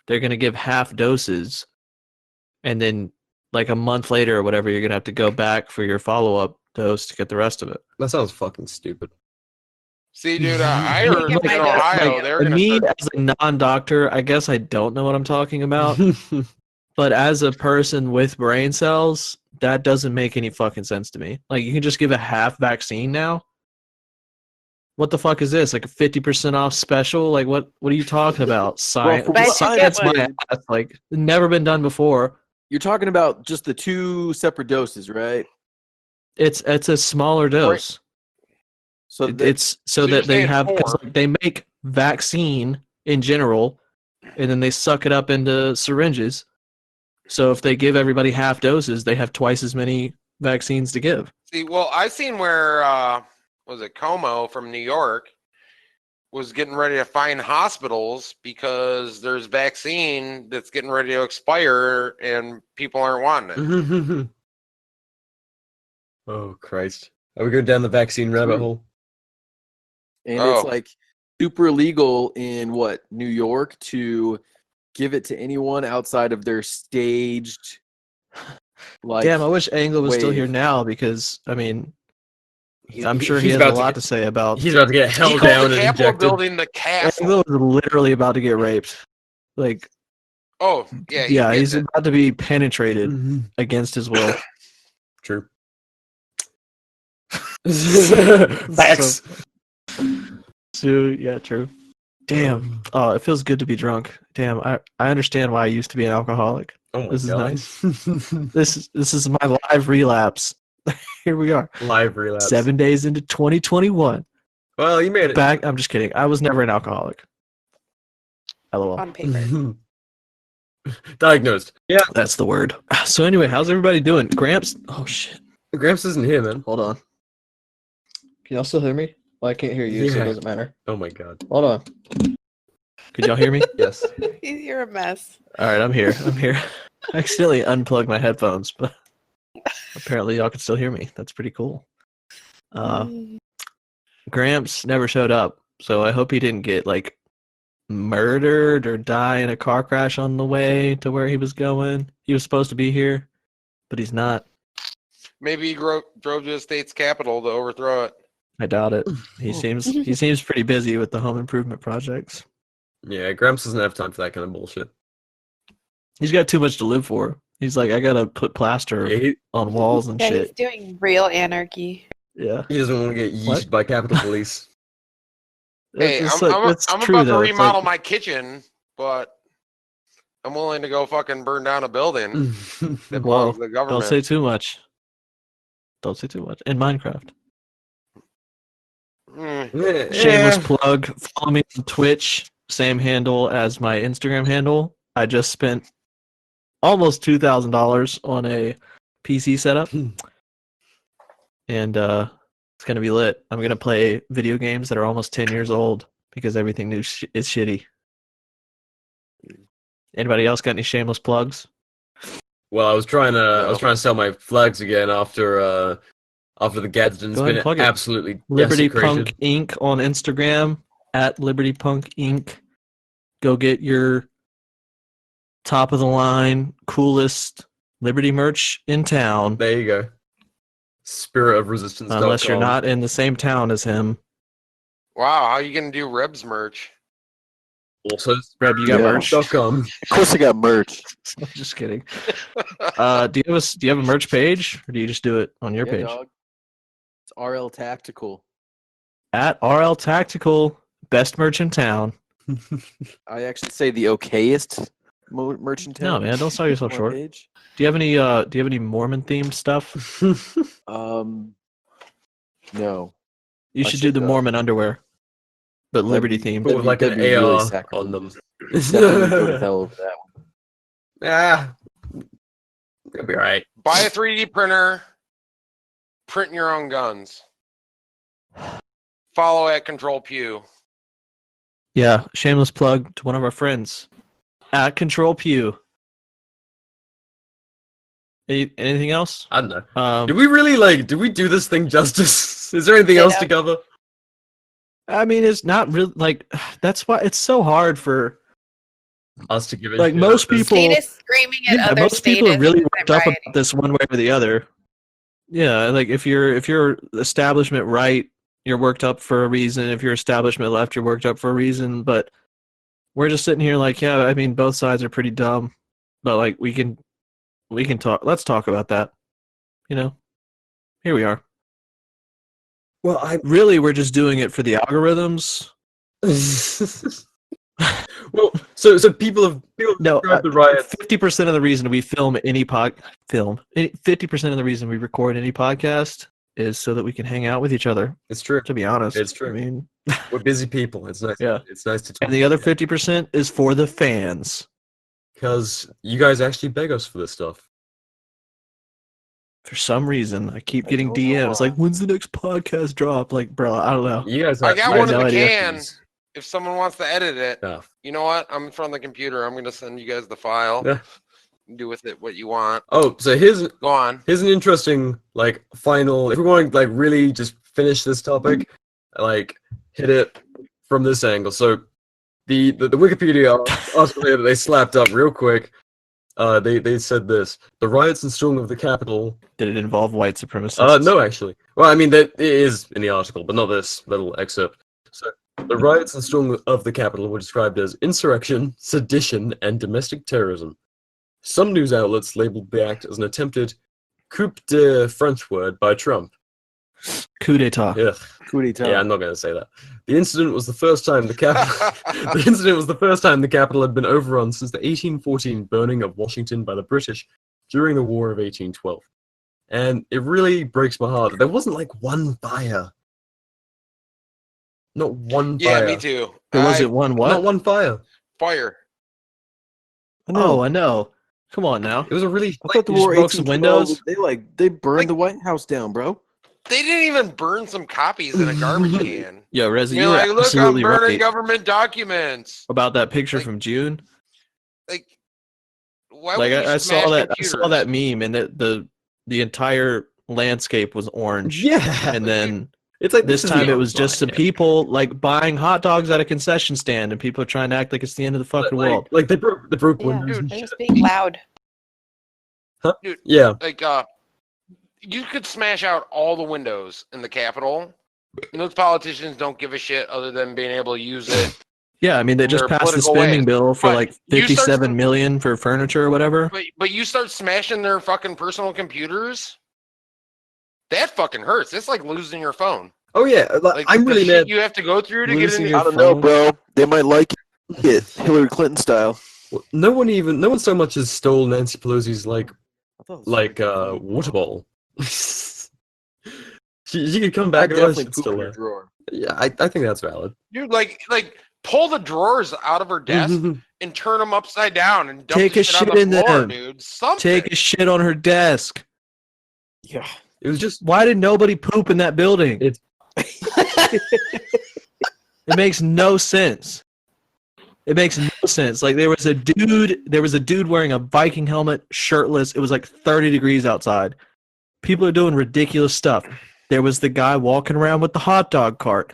[SPEAKER 5] they're gonna give half doses, and then like a month later or whatever, you're gonna have to go back for your follow-up dose to get the rest of it.
[SPEAKER 4] That sounds fucking stupid.
[SPEAKER 7] See, dude, I
[SPEAKER 8] Let me
[SPEAKER 7] heard
[SPEAKER 8] get
[SPEAKER 7] in
[SPEAKER 8] my dose.
[SPEAKER 7] Ohio
[SPEAKER 8] Like,
[SPEAKER 7] they're gonna
[SPEAKER 5] Me
[SPEAKER 7] start.
[SPEAKER 5] as a non-doctor, I guess I don't know what I'm talking about. But as a person with brain cells, that doesn't make any fucking sense to me. Like, you can just give a half vaccine now? What the fuck is this? Like a 50% off special? Like, what are you talking about?
[SPEAKER 6] Well, from
[SPEAKER 8] what
[SPEAKER 5] Science
[SPEAKER 8] I
[SPEAKER 5] my
[SPEAKER 6] understand-
[SPEAKER 5] ass. Like, never been done before.
[SPEAKER 6] You're talking about just the two separate doses, right?
[SPEAKER 5] It's a smaller dose.
[SPEAKER 6] So
[SPEAKER 5] It's so
[SPEAKER 7] you're
[SPEAKER 5] that they
[SPEAKER 7] saying
[SPEAKER 5] have, 'cause,
[SPEAKER 7] four.
[SPEAKER 5] like, they make vaccine in general, and then they suck it up into syringes. So if they give everybody half doses, they have twice as many vaccines to give.
[SPEAKER 7] See, well, I seen where was it Como from New York was getting ready to fine hospitals because there's vaccine that's getting ready to expire and people aren't wanting it.
[SPEAKER 4] Oh Christ! Are we going down the vaccine rabbit hole?
[SPEAKER 6] and
[SPEAKER 7] Oh.
[SPEAKER 6] it's like super illegal in what, New York, to give it to anyone outside of their staged like
[SPEAKER 5] Damn, I wish Angle was still here
[SPEAKER 6] wave.
[SPEAKER 5] now because, I mean, I'm
[SPEAKER 4] He-
[SPEAKER 5] sure he
[SPEAKER 4] he's
[SPEAKER 5] has a
[SPEAKER 4] about to
[SPEAKER 5] lot
[SPEAKER 4] get-
[SPEAKER 5] to say about.
[SPEAKER 4] He's about to get
[SPEAKER 7] He
[SPEAKER 4] held
[SPEAKER 7] called
[SPEAKER 4] down
[SPEAKER 7] the
[SPEAKER 4] and
[SPEAKER 7] Capitol
[SPEAKER 4] injected.
[SPEAKER 7] building the castle.
[SPEAKER 5] Angle is literally about to get raped. Like,
[SPEAKER 7] Oh, yeah,
[SPEAKER 5] yeah, he's
[SPEAKER 7] getting it.
[SPEAKER 5] about to be penetrated
[SPEAKER 4] Mhm.
[SPEAKER 5] against his will.
[SPEAKER 4] True. Facts.
[SPEAKER 5] Sue, yeah, true. Damn. Oh, it feels good to be drunk. Damn, I understand why I used to be an alcoholic.
[SPEAKER 4] Oh my
[SPEAKER 5] This is
[SPEAKER 4] god.
[SPEAKER 5] nice. This is my live relapse. Here we are.
[SPEAKER 4] Live relapse.
[SPEAKER 5] 7 days into 2021.
[SPEAKER 4] Well, you made it.
[SPEAKER 5] Back. I'm just kidding. I was never an alcoholic. LOL.
[SPEAKER 8] On paper.
[SPEAKER 4] Diagnosed. Yeah.
[SPEAKER 5] That's the word. So anyway, how's everybody doing? Gramps. Oh shit.
[SPEAKER 4] Gramps isn't here, man.
[SPEAKER 5] Hold on. Can y'all still hear me? Well, I can't hear you, so it
[SPEAKER 4] Yeah.
[SPEAKER 5] doesn't matter.
[SPEAKER 4] Oh my god.
[SPEAKER 5] Hold on. Could y'all hear me?
[SPEAKER 4] Yes.
[SPEAKER 8] You're a mess.
[SPEAKER 5] All right, I'm here. I'm here. I accidentally unplugged my headphones, but apparently y'all can still hear me. That's pretty cool. Gramps never showed up, so I hope he didn't get like murdered or die in a car crash on the way to where he was going. He was supposed to be here, but he's not.
[SPEAKER 7] Maybe he drove to the state's capital to overthrow it.
[SPEAKER 5] I doubt it. He seems pretty busy with the home improvement projects.
[SPEAKER 4] Yeah, Gramps doesn't have time for that kind of bullshit.
[SPEAKER 5] He's got too much to live for. He's like, I gotta put plaster
[SPEAKER 4] Yeah,
[SPEAKER 5] on walls and
[SPEAKER 8] Yeah, he's
[SPEAKER 5] shit.
[SPEAKER 8] doing real anarchy.
[SPEAKER 5] Yeah.
[SPEAKER 4] he doesn't want to get
[SPEAKER 5] What?
[SPEAKER 4] yeeted by Capitol Police.
[SPEAKER 7] Hey,
[SPEAKER 5] It's
[SPEAKER 7] I'm
[SPEAKER 5] like- it's true,
[SPEAKER 7] about to
[SPEAKER 5] though. It's
[SPEAKER 7] remodel
[SPEAKER 5] like-
[SPEAKER 7] my kitchen, but I'm willing to go fucking burn down a building that
[SPEAKER 5] Well,
[SPEAKER 7] belongs to the government.
[SPEAKER 5] don't say too much. Don't say too much. In Minecraft.
[SPEAKER 7] Mm.
[SPEAKER 5] Shameless plug. Follow me on Twitch. Same handle as my Instagram handle. I just spent almost $2,000 on a PC setup. And it's going to be lit. I'm going to play video games that are almost 10 years old because everything new is shitty. Anybody else got any shameless plugs?
[SPEAKER 4] Well, I was trying to sell my flags again after the Gadsden's
[SPEAKER 5] Go ahead and
[SPEAKER 4] been
[SPEAKER 5] plug it.
[SPEAKER 4] absolutely
[SPEAKER 5] Liberty
[SPEAKER 4] desecrated.
[SPEAKER 5] Punk Inc. on Instagram at Liberty Punk Inc. Go get your top of the line, coolest Liberty merch in town.
[SPEAKER 4] There you go. Spirit of Resistance.
[SPEAKER 5] Unless you're not in the same town as him.
[SPEAKER 7] Wow, how are you gonna do Rebs merch?
[SPEAKER 4] Also,
[SPEAKER 5] Reb, you got
[SPEAKER 6] Yeah.
[SPEAKER 5] merch?
[SPEAKER 4] .com.
[SPEAKER 6] Of course, I got merch.
[SPEAKER 5] I'm just kidding. Do you have a merch page, or do you just do it on your
[SPEAKER 6] Yeah,
[SPEAKER 5] page?
[SPEAKER 6] dog. It's RL Tactical.
[SPEAKER 5] At RL Tactical, best merch in town.
[SPEAKER 6] I actually say the okayest merch in
[SPEAKER 5] No,
[SPEAKER 6] town.
[SPEAKER 5] man, don't sell yourself
[SPEAKER 6] on
[SPEAKER 5] short.
[SPEAKER 6] page.
[SPEAKER 5] Do you have any Mormon themed stuff?
[SPEAKER 6] No.
[SPEAKER 5] You
[SPEAKER 6] I
[SPEAKER 5] should do
[SPEAKER 6] should,
[SPEAKER 5] the Mormon underwear, but Liberty themed.
[SPEAKER 4] But with like an
[SPEAKER 6] that'd be really
[SPEAKER 4] AR
[SPEAKER 6] sacrilegious.
[SPEAKER 4] on them.
[SPEAKER 6] Definitely go to hell over that one.
[SPEAKER 4] Ah, it'll be alright.
[SPEAKER 7] Buy a 3D printer, print your own guns. Follow at Control Pew.
[SPEAKER 5] Yeah, shameless plug to one of our friends at Control Pew. Anything else?
[SPEAKER 4] I don't know. Did we really did we do this thing justice? Is there anything
[SPEAKER 8] Yeah.
[SPEAKER 4] else to cover?
[SPEAKER 5] I mean, it's not really like that's why it's so hard for
[SPEAKER 4] Us to give it
[SPEAKER 5] like most people.
[SPEAKER 8] Statists screaming at
[SPEAKER 5] Yeah,
[SPEAKER 8] other
[SPEAKER 5] most people are
[SPEAKER 8] statists
[SPEAKER 5] really
[SPEAKER 8] and
[SPEAKER 5] worked up
[SPEAKER 8] rioting.
[SPEAKER 5] about this one way or the other. Yeah, like if you're establishment right, you're worked up for a reason. If you're establishment left, you're worked up for a reason. But we're just sitting here like, yeah, I mean, both sides are pretty dumb, but like we can talk. Let's talk about that. You know, here we are.
[SPEAKER 4] Well, I
[SPEAKER 5] Really, we're just doing it for the algorithms.
[SPEAKER 4] well, so people have
[SPEAKER 5] No,
[SPEAKER 4] described the riots.
[SPEAKER 5] 50% of the reason we film 50% of the reason we record any podcast is so that we can hang out with each other.
[SPEAKER 4] It's true.
[SPEAKER 5] To be honest,
[SPEAKER 4] It's true.
[SPEAKER 5] I mean,
[SPEAKER 4] We're busy people. It's nice.
[SPEAKER 5] Yeah.
[SPEAKER 4] It's nice to talk.
[SPEAKER 5] and the other 50% is for the fans.
[SPEAKER 4] because you guys actually beg us for this stuff.
[SPEAKER 5] For some reason, I keep
[SPEAKER 6] I
[SPEAKER 5] getting
[SPEAKER 6] don't know
[SPEAKER 5] DMs like, "When's the next podcast drop?" Like, bro, I don't know.
[SPEAKER 4] You guys.
[SPEAKER 7] I
[SPEAKER 4] have-
[SPEAKER 7] got
[SPEAKER 4] you
[SPEAKER 7] one
[SPEAKER 4] guys
[SPEAKER 7] in
[SPEAKER 5] no
[SPEAKER 7] the
[SPEAKER 5] idea.
[SPEAKER 7] can. If someone wants to edit it,
[SPEAKER 4] Yeah.
[SPEAKER 7] you know what? I'm in front of the computer. I'm gonna send you guys the file.
[SPEAKER 4] Yeah.
[SPEAKER 7] Do with it what you want.
[SPEAKER 4] Oh, so here's
[SPEAKER 7] Go on.
[SPEAKER 4] an interesting final. If we want to really just finish this topic, hit it from this angle. So the Wikipedia article here that they slapped up real quick. They said this: the riots and storming of the Capitol.
[SPEAKER 5] Did it involve white supremacists?
[SPEAKER 4] No, actually. Well, I mean that it is in the article, but not this little excerpt. So the riots and storming of the Capitol were described as insurrection, sedition, and domestic terrorism. Some news outlets labeled the act as an attempted coup de French word by Trump.
[SPEAKER 5] Coup d'etat.
[SPEAKER 4] Ugh.
[SPEAKER 6] Coup d'etat.
[SPEAKER 4] Yeah, I'm not going to say that. The incident was the first time the capital. The incident was the first time the capital had been overrun since the 1814 burning of Washington by the British during the War of 1812, and it really breaks my heart that there wasn't like one fire. Not one
[SPEAKER 7] Yeah,
[SPEAKER 4] fire.
[SPEAKER 7] me too.
[SPEAKER 5] There wasn't one
[SPEAKER 4] Not
[SPEAKER 5] what?
[SPEAKER 4] one fire.
[SPEAKER 7] Fire.
[SPEAKER 5] Oh, I know. Come on now.
[SPEAKER 4] It was a really.
[SPEAKER 6] I thought the
[SPEAKER 5] You just
[SPEAKER 6] war
[SPEAKER 5] broke some
[SPEAKER 6] 1812.
[SPEAKER 5] windows?
[SPEAKER 6] They burned
[SPEAKER 7] Like-
[SPEAKER 6] the White House down, bro.
[SPEAKER 7] They didn't even burn some copies in a garbage can.
[SPEAKER 5] Yo, Reza,
[SPEAKER 7] You're
[SPEAKER 5] you were
[SPEAKER 7] like, look, I'm
[SPEAKER 5] absolutely
[SPEAKER 7] burning
[SPEAKER 5] right
[SPEAKER 7] government documents.
[SPEAKER 5] about that picture
[SPEAKER 7] Like-
[SPEAKER 5] from June.
[SPEAKER 7] Like, why
[SPEAKER 5] Like
[SPEAKER 7] would you
[SPEAKER 5] I
[SPEAKER 7] smash
[SPEAKER 5] saw that.
[SPEAKER 7] computers?
[SPEAKER 5] I saw that meme, and the entire landscape was orange.
[SPEAKER 4] Yeah.
[SPEAKER 5] And then
[SPEAKER 4] It's like
[SPEAKER 5] this
[SPEAKER 4] is
[SPEAKER 5] time
[SPEAKER 4] the
[SPEAKER 5] it was just some
[SPEAKER 4] fire.
[SPEAKER 5] people like buying hot dogs at a concession stand, and people are trying to act like it's the end of the fucking world.
[SPEAKER 4] Like they broke
[SPEAKER 8] Yeah,
[SPEAKER 4] windows and
[SPEAKER 8] they're
[SPEAKER 4] shit.
[SPEAKER 8] just being loud.
[SPEAKER 4] Yeah.
[SPEAKER 7] Like, you could smash out all the windows in the Capitol. And those politicians don't give a shit other than being able to use it.
[SPEAKER 5] Yeah, I mean they just
[SPEAKER 7] Their
[SPEAKER 5] passed the
[SPEAKER 7] political
[SPEAKER 5] spending
[SPEAKER 7] ways.
[SPEAKER 5] bill for
[SPEAKER 7] But
[SPEAKER 5] like
[SPEAKER 7] you start
[SPEAKER 5] 57
[SPEAKER 7] to-
[SPEAKER 5] million for furniture or whatever.
[SPEAKER 7] But you start smashing their fucking personal computers. That fucking hurts. It's like losing your phone.
[SPEAKER 4] Oh yeah.
[SPEAKER 7] Like
[SPEAKER 4] I'm
[SPEAKER 7] the
[SPEAKER 4] really
[SPEAKER 7] shit
[SPEAKER 4] mad.
[SPEAKER 7] you have to go through to get
[SPEAKER 5] Losing
[SPEAKER 7] into.
[SPEAKER 5] your
[SPEAKER 6] I don't know,
[SPEAKER 5] phone.
[SPEAKER 6] bro. They might like it Hillary Clinton style.
[SPEAKER 4] No one so much as stole Nancy Pelosi's
[SPEAKER 6] I thought it was
[SPEAKER 4] water bottle. she could come
[SPEAKER 6] I
[SPEAKER 4] back and
[SPEAKER 6] definitely
[SPEAKER 4] she'd
[SPEAKER 6] poop
[SPEAKER 4] still
[SPEAKER 6] in her
[SPEAKER 4] there.
[SPEAKER 6] drawer.
[SPEAKER 4] Yeah, I think that's valid.
[SPEAKER 7] Dude, like pull the drawers out of her desk and turn them upside down and dump
[SPEAKER 5] Take
[SPEAKER 7] the
[SPEAKER 5] a
[SPEAKER 7] shit on
[SPEAKER 5] shit
[SPEAKER 7] the
[SPEAKER 5] in
[SPEAKER 7] floor,
[SPEAKER 5] them.
[SPEAKER 7] dude. Something.
[SPEAKER 5] Take a shit on her desk.
[SPEAKER 6] Yeah.
[SPEAKER 4] It was just
[SPEAKER 5] Why did nobody poop in that building?
[SPEAKER 4] It's-
[SPEAKER 5] It makes no sense. It makes no sense. Like there was a dude wearing a Viking helmet, shirtless. It was like 30 degrees outside. People are doing ridiculous stuff. There was the guy walking around with the hot dog cart.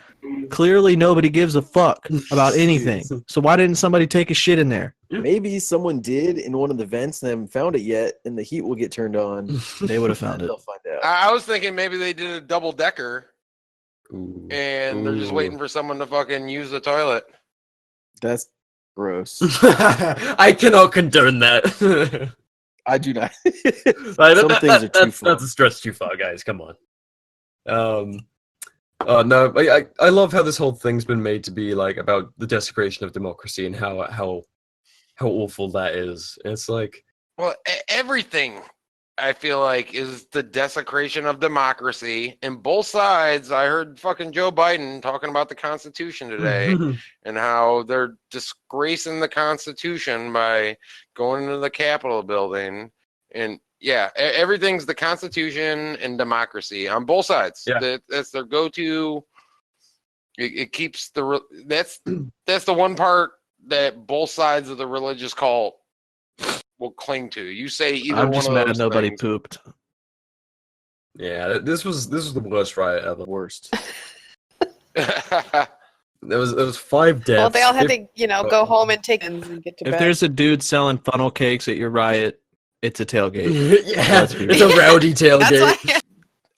[SPEAKER 5] Clearly nobody gives a fuck about anything. So why didn't somebody take a shit in there?
[SPEAKER 6] Maybe someone did in one of the vents and haven't found it yet, and the heat will get turned on.
[SPEAKER 5] They would have found it.
[SPEAKER 6] They'll find out.
[SPEAKER 7] I was thinking maybe they did a double decker
[SPEAKER 4] Ooh.
[SPEAKER 7] and they're just
[SPEAKER 4] Ooh.
[SPEAKER 7] waiting for someone to fucking use the toilet.
[SPEAKER 6] That's gross.
[SPEAKER 4] I cannot condone that.
[SPEAKER 6] I do not.
[SPEAKER 4] Like,
[SPEAKER 6] Some things are too far.
[SPEAKER 4] That's a stretch too far, guys. Come on. No, I love how this whole thing's been made to be like about the desecration of democracy and how awful that is. And it's like,
[SPEAKER 7] Well, everything I feel like is the desecration of democracy. And both sides, I heard fucking Joe Biden talking about the Constitution today and how they're disgracing the Constitution by going into the Capitol building. And yeah, everything's the Constitution and democracy on both sides.
[SPEAKER 4] Yeah.
[SPEAKER 7] That's their go-to. It keeps that's the one part that both sides of the religious cult will cling to. You say either
[SPEAKER 5] I'm
[SPEAKER 7] one
[SPEAKER 5] just
[SPEAKER 7] of
[SPEAKER 5] mad
[SPEAKER 7] those
[SPEAKER 5] nobody
[SPEAKER 7] things.
[SPEAKER 5] pooped.
[SPEAKER 4] yeah, this was the worst riot ever.
[SPEAKER 6] Worst.
[SPEAKER 4] There was 5 deaths.
[SPEAKER 8] Well, they all had
[SPEAKER 4] fif-
[SPEAKER 8] to, go home and take ends and get to
[SPEAKER 5] If
[SPEAKER 8] bed.
[SPEAKER 5] there's a dude selling funnel cakes at your riot, it's a tailgate.
[SPEAKER 4] yeah,
[SPEAKER 5] Let's be
[SPEAKER 4] it's a rowdy
[SPEAKER 8] That's
[SPEAKER 4] tailgate.
[SPEAKER 8] why.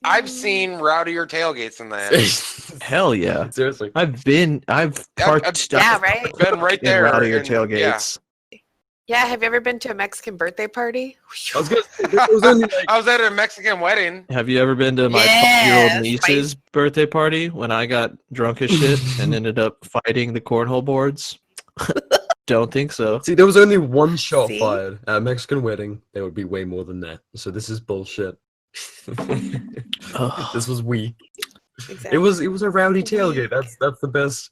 [SPEAKER 7] I've seen rowdier tailgates than that.
[SPEAKER 5] Hell yeah.
[SPEAKER 4] Seriously.
[SPEAKER 5] I've parked
[SPEAKER 8] Yeah, right?
[SPEAKER 7] Been right
[SPEAKER 5] in
[SPEAKER 7] there.
[SPEAKER 5] rowdier
[SPEAKER 7] and-
[SPEAKER 5] tailgates.
[SPEAKER 8] Yeah, have you ever been to a Mexican birthday party?
[SPEAKER 4] I was gonna say, there was only like,
[SPEAKER 7] I was at a Mexican wedding.
[SPEAKER 5] Have you ever been to my
[SPEAKER 8] Yes,
[SPEAKER 5] 12-year-old niece's birthday party when I got drunk as shit and ended up fighting the cornhole boards? Don't think so.
[SPEAKER 4] see, there was only one shot
[SPEAKER 8] See?
[SPEAKER 4] fired at a Mexican wedding. There would be way more than that. So this is bullshit.
[SPEAKER 5] Ugh.
[SPEAKER 4] This was weak.
[SPEAKER 8] Exactly.
[SPEAKER 4] It was a rowdy tailgate. That's the best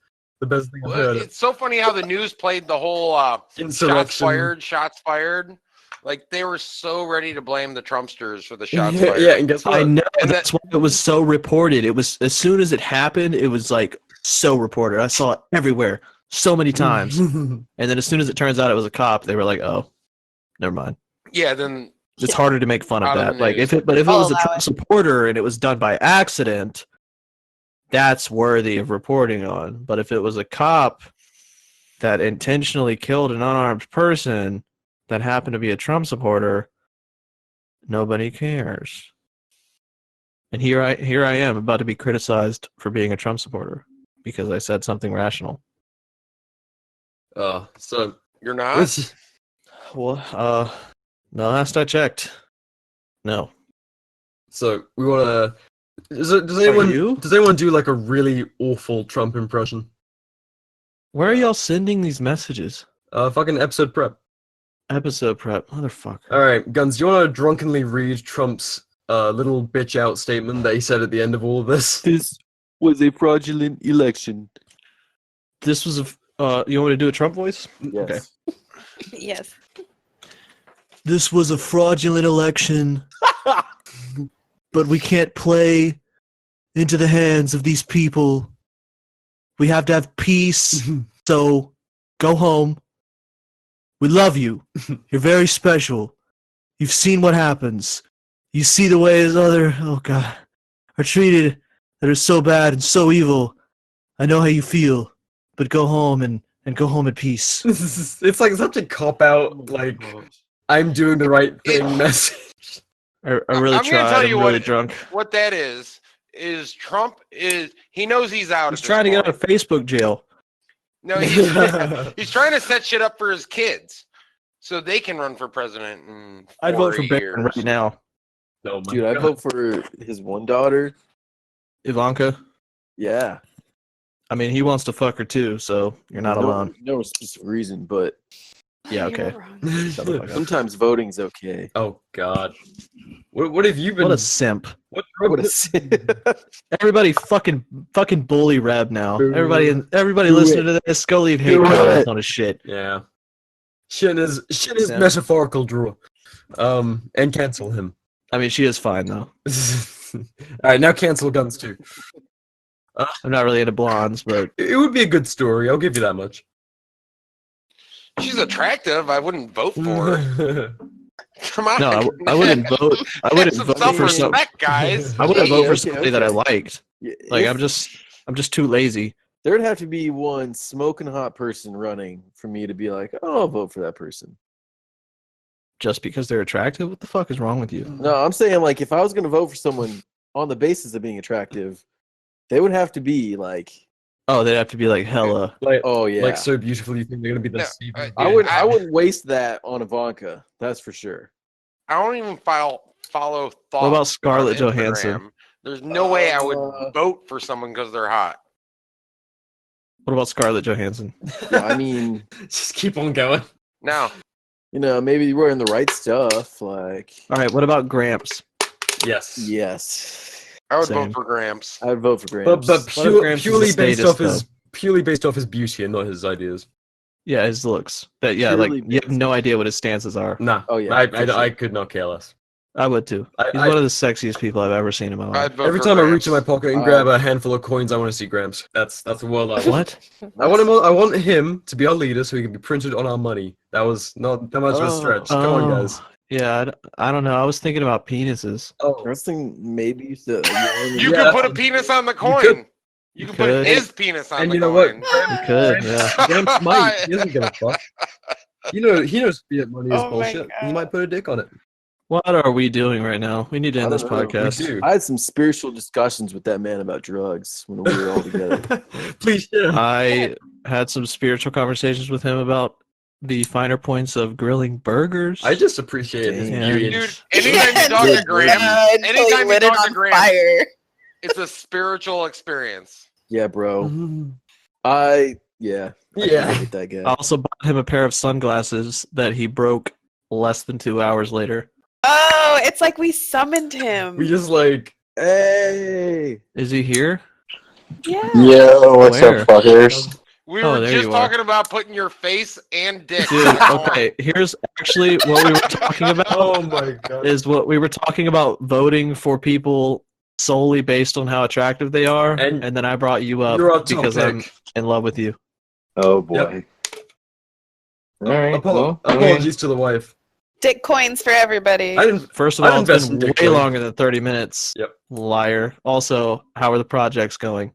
[SPEAKER 4] thing I've heard.
[SPEAKER 7] It's so funny how the news played the whole
[SPEAKER 4] Insurrection.
[SPEAKER 7] shots fired. Like they were so ready to blame the Trumpsters for the shots
[SPEAKER 4] Yeah,
[SPEAKER 7] fired.
[SPEAKER 4] yeah, and guess what?
[SPEAKER 5] I know.
[SPEAKER 7] And
[SPEAKER 5] That's why it was so reported. It was as soon as it happened, it was like so reported. I saw it everywhere so many times. And then as soon as it turns out it was a cop, they were like, "Oh, never mind."
[SPEAKER 7] Yeah, then
[SPEAKER 5] It's harder to make fun of
[SPEAKER 7] Out of
[SPEAKER 5] that.
[SPEAKER 7] the
[SPEAKER 5] Like
[SPEAKER 7] news.
[SPEAKER 5] if it
[SPEAKER 8] I'll
[SPEAKER 5] was a
[SPEAKER 8] allow
[SPEAKER 5] Trump
[SPEAKER 8] it.
[SPEAKER 5] supporter and it was done by accident, that's worthy of reporting on. But if it was a cop that intentionally killed an unarmed person that happened to be a Trump supporter, nobody cares. And here I am about to be criticized for being a Trump supporter because I said something rational.
[SPEAKER 7] you're not.
[SPEAKER 4] Let's-
[SPEAKER 5] Well, no, last I checked, no.
[SPEAKER 4] So we want to Does
[SPEAKER 5] you?
[SPEAKER 4] anyone do like a really awful Trump impression?
[SPEAKER 5] Where are y'all sending these messages?
[SPEAKER 4] Fucking episode prep.
[SPEAKER 5] Episode prep, motherfucker.
[SPEAKER 4] All right, Guns. Do you want to drunkenly read Trump's little bitch out statement that he said at the end of all of this?
[SPEAKER 6] This was a fraudulent election.
[SPEAKER 5] This was a. You want me to do a Trump voice?
[SPEAKER 6] Yes.
[SPEAKER 5] Okay.
[SPEAKER 8] Yes.
[SPEAKER 5] This was a fraudulent election, but we can't play into the hands of these people. We have to have peace. So go home. We love you. You're very special. You've seen what happens. You see the ways other, oh God, are treated that are so bad and so evil. I know how you feel, but go home and go home in peace.
[SPEAKER 4] It's like such a cop out, like I'm doing the right thing message.
[SPEAKER 5] I really
[SPEAKER 7] I'm gonna
[SPEAKER 5] tried.
[SPEAKER 7] tell
[SPEAKER 5] I'm
[SPEAKER 7] you
[SPEAKER 5] really
[SPEAKER 7] what-
[SPEAKER 5] drunk.
[SPEAKER 7] What that is Trump he knows he's out.
[SPEAKER 5] He's
[SPEAKER 7] at this
[SPEAKER 5] trying to get out
[SPEAKER 7] point.
[SPEAKER 5] of Facebook jail.
[SPEAKER 7] No, he's trying to set shit up for his kids, so they can run for president. In
[SPEAKER 5] I'd vote for
[SPEAKER 7] 4
[SPEAKER 5] Barron
[SPEAKER 7] years.
[SPEAKER 5] right now.
[SPEAKER 4] Oh my
[SPEAKER 6] Dude, I
[SPEAKER 4] God.
[SPEAKER 6] vote for his one daughter.
[SPEAKER 5] Ivanka.
[SPEAKER 6] Yeah.
[SPEAKER 5] I mean, he wants to fuck her too, so you're not alone.
[SPEAKER 6] No specific reason, but
[SPEAKER 5] Yeah,
[SPEAKER 8] You're
[SPEAKER 5] okay.
[SPEAKER 8] wrong.
[SPEAKER 5] Shut the fuck up.
[SPEAKER 6] sometimes voting's okay.
[SPEAKER 4] Oh God. What have you been?
[SPEAKER 5] What a simp.
[SPEAKER 4] What
[SPEAKER 6] I would have said.
[SPEAKER 5] Everybody fucking bully Reb now.
[SPEAKER 4] Boo.
[SPEAKER 5] Everybody
[SPEAKER 6] Do
[SPEAKER 5] listening to this, go leave hate
[SPEAKER 6] Do
[SPEAKER 5] comments
[SPEAKER 6] it.
[SPEAKER 5] on his shit.
[SPEAKER 4] Yeah. Shit is
[SPEAKER 5] Simp.
[SPEAKER 4] metaphorical, Drew. And cancel him.
[SPEAKER 5] I mean, she is fine though.
[SPEAKER 4] All right, now cancel Guns too.
[SPEAKER 5] I'm not really into blondes, but
[SPEAKER 4] It would be a good story. I'll give you that much.
[SPEAKER 7] She's attractive. I wouldn't vote for her. Come on.
[SPEAKER 5] no, I wouldn't vote. I
[SPEAKER 7] Have
[SPEAKER 5] wouldn't
[SPEAKER 7] some
[SPEAKER 5] vote for some.
[SPEAKER 7] self-respect, guys.
[SPEAKER 5] I wouldn't vote for
[SPEAKER 6] Okay,
[SPEAKER 5] somebody that I
[SPEAKER 6] okay.
[SPEAKER 5] liked.
[SPEAKER 6] Yeah,
[SPEAKER 5] Like
[SPEAKER 6] if-
[SPEAKER 5] I'm just too lazy.
[SPEAKER 6] There'd have to be one smoking hot person running for me to be like, oh, I'll vote for that person.
[SPEAKER 5] Just because they're attractive, what the fuck is wrong with you?
[SPEAKER 6] No, I'm saying like if I was gonna vote for someone on the basis of being attractive, they would have to be like,
[SPEAKER 5] Oh, they'd have to be like hella.
[SPEAKER 4] Like,
[SPEAKER 6] oh yeah.
[SPEAKER 4] like so beautiful. You think they're gonna be the
[SPEAKER 7] No,
[SPEAKER 4] Stephen?
[SPEAKER 6] I wouldn't waste that on Ivanka. That's for sure.
[SPEAKER 7] I don't even follow thoughts.
[SPEAKER 5] What about Scarlett
[SPEAKER 7] on
[SPEAKER 5] Johansson?
[SPEAKER 7] Instagram. There's no way I would
[SPEAKER 6] Uh,
[SPEAKER 7] vote for someone because they're hot.
[SPEAKER 5] What about Scarlett Johansson?
[SPEAKER 6] Yeah, I mean,
[SPEAKER 4] Just keep on going.
[SPEAKER 7] Now,
[SPEAKER 6] maybe you're wearing the right stuff. Like,
[SPEAKER 5] All right, what about Gramps?
[SPEAKER 4] Yes.
[SPEAKER 6] yes,
[SPEAKER 7] I would
[SPEAKER 5] Same.
[SPEAKER 7] vote for Gramps.
[SPEAKER 6] I would vote for Gramps.
[SPEAKER 4] But
[SPEAKER 5] What if Gramps is
[SPEAKER 4] purely
[SPEAKER 5] a
[SPEAKER 4] based
[SPEAKER 5] status,
[SPEAKER 4] off his beauty and not his ideas.
[SPEAKER 5] Yeah, his looks. But yeah, like
[SPEAKER 6] Purely
[SPEAKER 5] you have
[SPEAKER 6] based.
[SPEAKER 5] no idea what his stances are.
[SPEAKER 4] Nah.
[SPEAKER 6] Oh, yeah,
[SPEAKER 4] I
[SPEAKER 6] for sure.
[SPEAKER 4] could not care less.
[SPEAKER 5] I would too. He's
[SPEAKER 4] I-
[SPEAKER 5] one of the sexiest people I've ever seen in my life.
[SPEAKER 7] I'd vote
[SPEAKER 4] Every
[SPEAKER 7] for
[SPEAKER 4] time I
[SPEAKER 7] Gramps.
[SPEAKER 4] reach in my pocket and grab a handful of coins, I want to see Gramps. That's the world I want.
[SPEAKER 5] What?
[SPEAKER 4] I want him to be our leader, so he can be printed on our money. That was not that much of a stretch. Come on, guys.
[SPEAKER 5] Yeah, I don't know. I was thinking about penises.
[SPEAKER 4] Oh,
[SPEAKER 6] First thing, maybe
[SPEAKER 7] You
[SPEAKER 4] Yeah.
[SPEAKER 7] could put a penis on the
[SPEAKER 4] could.
[SPEAKER 7] coin. You could put
[SPEAKER 5] could.
[SPEAKER 7] his penis on
[SPEAKER 4] and
[SPEAKER 7] the
[SPEAKER 4] you know what?
[SPEAKER 7] coin.
[SPEAKER 5] You could, yeah.
[SPEAKER 4] Gramps might. He doesn't give a fuck. He knows fiat money is
[SPEAKER 8] Oh my
[SPEAKER 4] bullshit. He
[SPEAKER 8] God.
[SPEAKER 4] might put a dick on it.
[SPEAKER 5] What are we doing right now? We need to end
[SPEAKER 6] I
[SPEAKER 5] this
[SPEAKER 6] don't know.
[SPEAKER 5] podcast.
[SPEAKER 4] We do.
[SPEAKER 6] I had some spiritual discussions with that man about drugs when we were all together.
[SPEAKER 4] Please share.
[SPEAKER 5] I had some spiritual conversations with him about the finer points of grilling burgers.
[SPEAKER 4] I just appreciate his
[SPEAKER 5] Damn.
[SPEAKER 4] beauty.
[SPEAKER 7] Dude, anytime you talk to Graham, anytime you talk to Graham, it's a spiritual experience.
[SPEAKER 6] Yeah, bro. I
[SPEAKER 4] Yeah.
[SPEAKER 6] hate that guy.
[SPEAKER 5] I also bought him a pair of sunglasses that he broke less than 2 hours later.
[SPEAKER 8] Oh, it's like we summoned him.
[SPEAKER 4] We just like
[SPEAKER 6] Hey,
[SPEAKER 5] Is he here?
[SPEAKER 8] Yeah.
[SPEAKER 11] Yo, what's
[SPEAKER 5] Where?
[SPEAKER 11] up, fuckers?
[SPEAKER 7] We
[SPEAKER 5] Oh,
[SPEAKER 7] were
[SPEAKER 5] there
[SPEAKER 7] just
[SPEAKER 5] you are.
[SPEAKER 7] talking about putting your face and dick.
[SPEAKER 5] Dude,
[SPEAKER 7] on the coin.
[SPEAKER 5] okay, here's actually what we were talking about.
[SPEAKER 4] oh my god.
[SPEAKER 5] Is what we were talking about voting for people solely based on how attractive they are,
[SPEAKER 4] And
[SPEAKER 5] and then I brought you up
[SPEAKER 4] You're on
[SPEAKER 5] because I'm
[SPEAKER 4] topic.
[SPEAKER 5] in love with you.
[SPEAKER 11] Oh boy. All right. well,
[SPEAKER 4] Apologies to the wife.
[SPEAKER 8] Dick coins for everybody.
[SPEAKER 4] I didn't.
[SPEAKER 5] First of
[SPEAKER 4] I'd
[SPEAKER 5] all, it's
[SPEAKER 4] invest
[SPEAKER 5] been
[SPEAKER 4] in
[SPEAKER 5] way
[SPEAKER 4] Bitcoin.
[SPEAKER 5] longer than 30 minutes.
[SPEAKER 4] Yep.
[SPEAKER 5] Liar. Also, how are the projects going?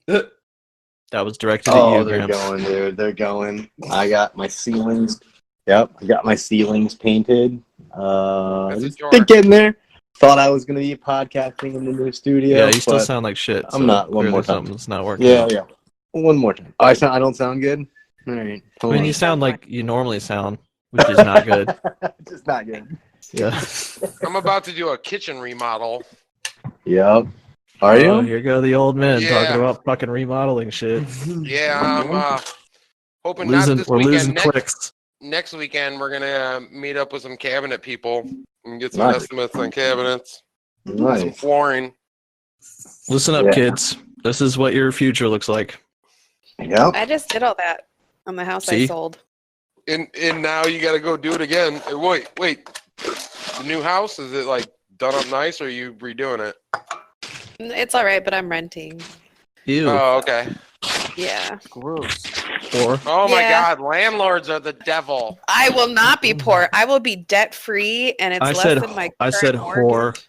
[SPEAKER 5] That was directed at
[SPEAKER 11] Oh,
[SPEAKER 5] you,
[SPEAKER 11] they're
[SPEAKER 5] Gramps.
[SPEAKER 11] going, dude. They're going. I got my ceilings. Yep, I got my ceilings painted.
[SPEAKER 7] That's a
[SPEAKER 11] Just
[SPEAKER 7] jar.
[SPEAKER 11] been getting there. Thought I was gonna be podcasting in the new studio.
[SPEAKER 5] Yeah, you still
[SPEAKER 11] but
[SPEAKER 5] sound like shit.
[SPEAKER 11] I'm not. One
[SPEAKER 5] clearly
[SPEAKER 11] more time.
[SPEAKER 5] Something's not working.
[SPEAKER 11] Yeah,
[SPEAKER 5] out.
[SPEAKER 11] yeah. One more time. Oh, I don't sound good. All right.
[SPEAKER 5] I mean, you sound like you normally sound, which is not good.
[SPEAKER 11] Just not good.
[SPEAKER 5] Yeah.
[SPEAKER 7] I'm about to do a kitchen remodel.
[SPEAKER 12] Yep. Are
[SPEAKER 5] Oh,
[SPEAKER 12] you?
[SPEAKER 5] here go the old men talking
[SPEAKER 7] Yeah.
[SPEAKER 5] about fucking remodeling shit.
[SPEAKER 7] Yeah, I'm hoping not
[SPEAKER 5] Losing,
[SPEAKER 7] this
[SPEAKER 5] we're losing
[SPEAKER 7] weekend.
[SPEAKER 5] clicks.
[SPEAKER 7] Next weekend, we're gonna meet up with some cabinet people and get some
[SPEAKER 12] Nice.
[SPEAKER 7] estimates on cabinets, some
[SPEAKER 12] Nice.
[SPEAKER 7] flooring.
[SPEAKER 5] Listen up,
[SPEAKER 12] Yeah.
[SPEAKER 5] kids. This is what your future looks like.
[SPEAKER 12] Yep.
[SPEAKER 8] I just did all that on the house I
[SPEAKER 5] See?
[SPEAKER 8] sold.
[SPEAKER 7] And now you got to go do it again. Wait. The new house, is it like done up nice, or are you redoing it?
[SPEAKER 8] It's all right, but I'm renting.
[SPEAKER 5] Ew.
[SPEAKER 7] Oh, okay.
[SPEAKER 8] Yeah.
[SPEAKER 6] Gross.
[SPEAKER 5] Or
[SPEAKER 7] Oh my
[SPEAKER 8] Yeah.
[SPEAKER 7] God, landlords are the devil.
[SPEAKER 8] I will not be poor. I will be debt free, and it's
[SPEAKER 5] I
[SPEAKER 8] less
[SPEAKER 5] said
[SPEAKER 8] than my
[SPEAKER 5] I
[SPEAKER 8] current
[SPEAKER 5] said
[SPEAKER 8] mortgage.
[SPEAKER 5] whore.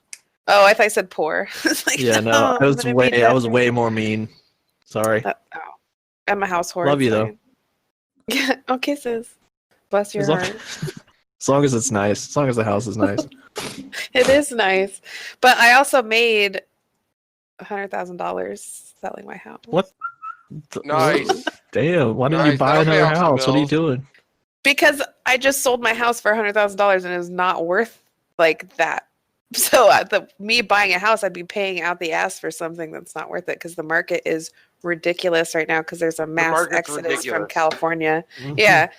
[SPEAKER 8] Oh, I thought I said poor. It's like,
[SPEAKER 5] Yeah, no,
[SPEAKER 8] no,
[SPEAKER 5] I
[SPEAKER 8] I'm
[SPEAKER 5] was
[SPEAKER 8] gonna be
[SPEAKER 5] way I was
[SPEAKER 8] debt-free.
[SPEAKER 5] way more mean. Sorry.
[SPEAKER 8] Oh, I'm a house whore.
[SPEAKER 5] Love
[SPEAKER 8] it's
[SPEAKER 5] you, though.
[SPEAKER 8] fine. Yeah. Oh, kisses. Bless your
[SPEAKER 5] As long,
[SPEAKER 8] heart.
[SPEAKER 5] as long as it's nice. As long as the house is nice.
[SPEAKER 8] It is nice, but I also made $100,000 selling my house.
[SPEAKER 5] What?
[SPEAKER 7] Nice.
[SPEAKER 5] Damn, why didn't you
[SPEAKER 7] Nice,
[SPEAKER 5] buy
[SPEAKER 7] that'll pay
[SPEAKER 5] another
[SPEAKER 7] off some
[SPEAKER 5] house? What are you
[SPEAKER 7] bills.
[SPEAKER 5] doing?
[SPEAKER 8] Because I just sold my house for $100,000 and it was not worth like that. So me buying a house, I'd be paying out the ass for something that's not worth it because the market is ridiculous right now because there's a mass
[SPEAKER 7] market's
[SPEAKER 8] exodus from
[SPEAKER 7] ridiculous.
[SPEAKER 8] California. Yeah.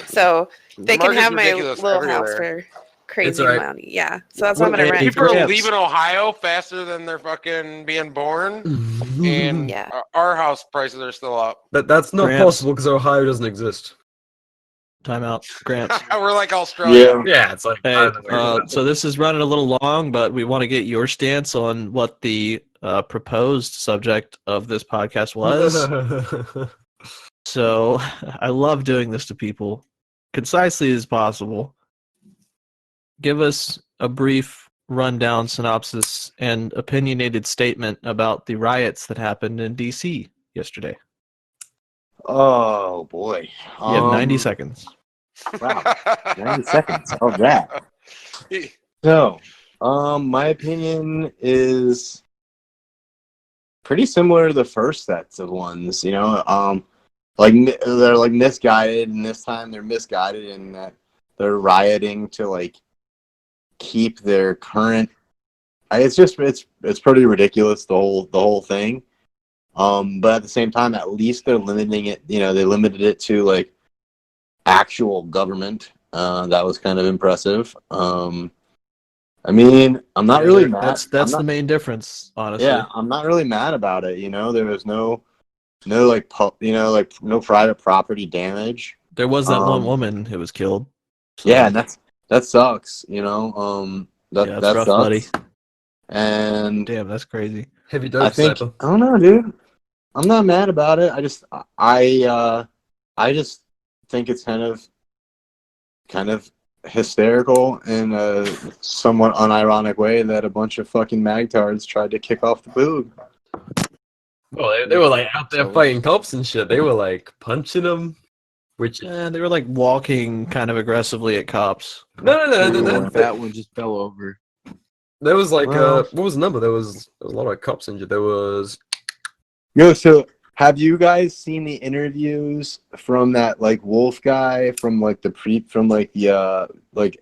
[SPEAKER 8] So they can
[SPEAKER 7] market's
[SPEAKER 8] have my
[SPEAKER 7] ridiculous
[SPEAKER 8] little house
[SPEAKER 7] everywhere.
[SPEAKER 8] for crazy
[SPEAKER 4] all right.
[SPEAKER 8] money. Yeah. So that's what I'm
[SPEAKER 5] Well,
[SPEAKER 8] going to
[SPEAKER 5] hey,
[SPEAKER 8] rent.
[SPEAKER 7] People are
[SPEAKER 5] Gramps.
[SPEAKER 7] leaving Ohio faster than they're fucking being born, and
[SPEAKER 8] Yeah.
[SPEAKER 7] our house prices are still up.
[SPEAKER 4] That's not
[SPEAKER 5] Gramps.
[SPEAKER 4] possible because Ohio doesn't exist.
[SPEAKER 5] Time out. Gramps.
[SPEAKER 7] We're like Australia.
[SPEAKER 4] Yeah, it's like
[SPEAKER 5] Hey, so this is running a little long, but we want to get your stance on what the proposed subject of this podcast was. So I love doing this to people, concisely as possible. Give us a brief rundown, synopsis, and opinionated statement about the riots that happened in DC yesterday.
[SPEAKER 12] Oh boy.
[SPEAKER 5] You have 90 seconds.
[SPEAKER 12] Wow. 90 seconds of that. So, my opinion is pretty similar to the first sets of ones. You know, they're like misguided, and this time they're misguided in that they're rioting to like keep their current. It's pretty ridiculous, the whole thing. But at the same time, at least they're limiting it. You know, they limited it to like actual government. That was kind of impressive. I mean, I'm not really mad.
[SPEAKER 5] That's the main difference, honestly.
[SPEAKER 12] Yeah, I'm not really mad about it. You know, there was no like no private property damage.
[SPEAKER 5] There was that one woman who was killed. So.
[SPEAKER 12] Yeah, and that sucks. You know,
[SPEAKER 5] that's
[SPEAKER 12] that
[SPEAKER 5] rough,
[SPEAKER 12] sucks.
[SPEAKER 5] buddy.
[SPEAKER 12] And
[SPEAKER 5] damn, that's crazy.
[SPEAKER 4] Heavy
[SPEAKER 12] I
[SPEAKER 4] dope,
[SPEAKER 12] think
[SPEAKER 4] Sniper.
[SPEAKER 12] I don't know, dude. I'm not mad about it. I just think it's kind of hysterical in a somewhat unironic way that a bunch of fucking magtards tried to kick off the boog.
[SPEAKER 4] Well, they were like out there fighting cops and shit. They were like punching them, which
[SPEAKER 5] they were like walking kind of aggressively at cops.
[SPEAKER 4] No.
[SPEAKER 6] That one just fell over.
[SPEAKER 4] There was like
[SPEAKER 12] Well,
[SPEAKER 4] what was the number? There was a lot of cops injured. There was
[SPEAKER 12] so have you guys seen the interviews from that like Wolf guy from like the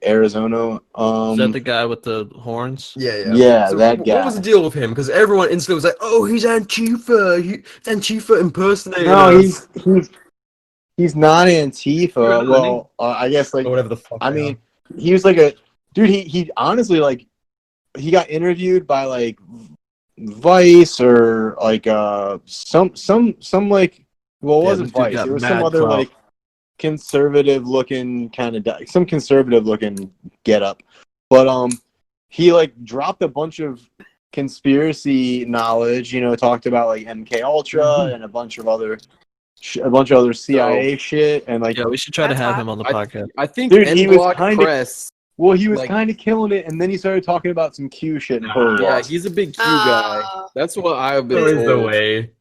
[SPEAKER 12] Arizona?
[SPEAKER 5] Is that the guy with the horns?
[SPEAKER 12] Yeah,
[SPEAKER 4] So
[SPEAKER 12] that guy.
[SPEAKER 4] What was the deal with him? Because everyone instantly was like, "Oh, he's Antifa. He's Antifa impersonator."
[SPEAKER 12] No, he's not Antifa.
[SPEAKER 4] Really?
[SPEAKER 12] Well, I guess like
[SPEAKER 4] Or whatever the fuck.
[SPEAKER 12] I
[SPEAKER 4] they
[SPEAKER 12] mean, he was like a dude. He honestly like he got interviewed by like Vice or like some like well it wasn't
[SPEAKER 5] this dude
[SPEAKER 12] Vice.
[SPEAKER 5] got
[SPEAKER 12] It was
[SPEAKER 5] mad
[SPEAKER 12] some other
[SPEAKER 5] clout.
[SPEAKER 12] like conservative looking kind of some conservative looking get up, but he like dropped a bunch of conspiracy knowledge. You know, talked about like MK Ultra and a bunch of other CIA shit, and like
[SPEAKER 5] Yeah, we should try to
[SPEAKER 8] That's
[SPEAKER 5] have
[SPEAKER 8] hot.
[SPEAKER 5] him on the podcast.
[SPEAKER 6] I think
[SPEAKER 12] Dude, he was
[SPEAKER 6] N-Block
[SPEAKER 12] kinda-
[SPEAKER 6] Press.
[SPEAKER 12] well, he was
[SPEAKER 6] like-
[SPEAKER 12] kind of killing it, and then he started talking about some Q shit and totally
[SPEAKER 6] Yeah,
[SPEAKER 12] lost.
[SPEAKER 6] he's a big Q guy. That's what I've been
[SPEAKER 4] There is
[SPEAKER 6] told.
[SPEAKER 4] the way.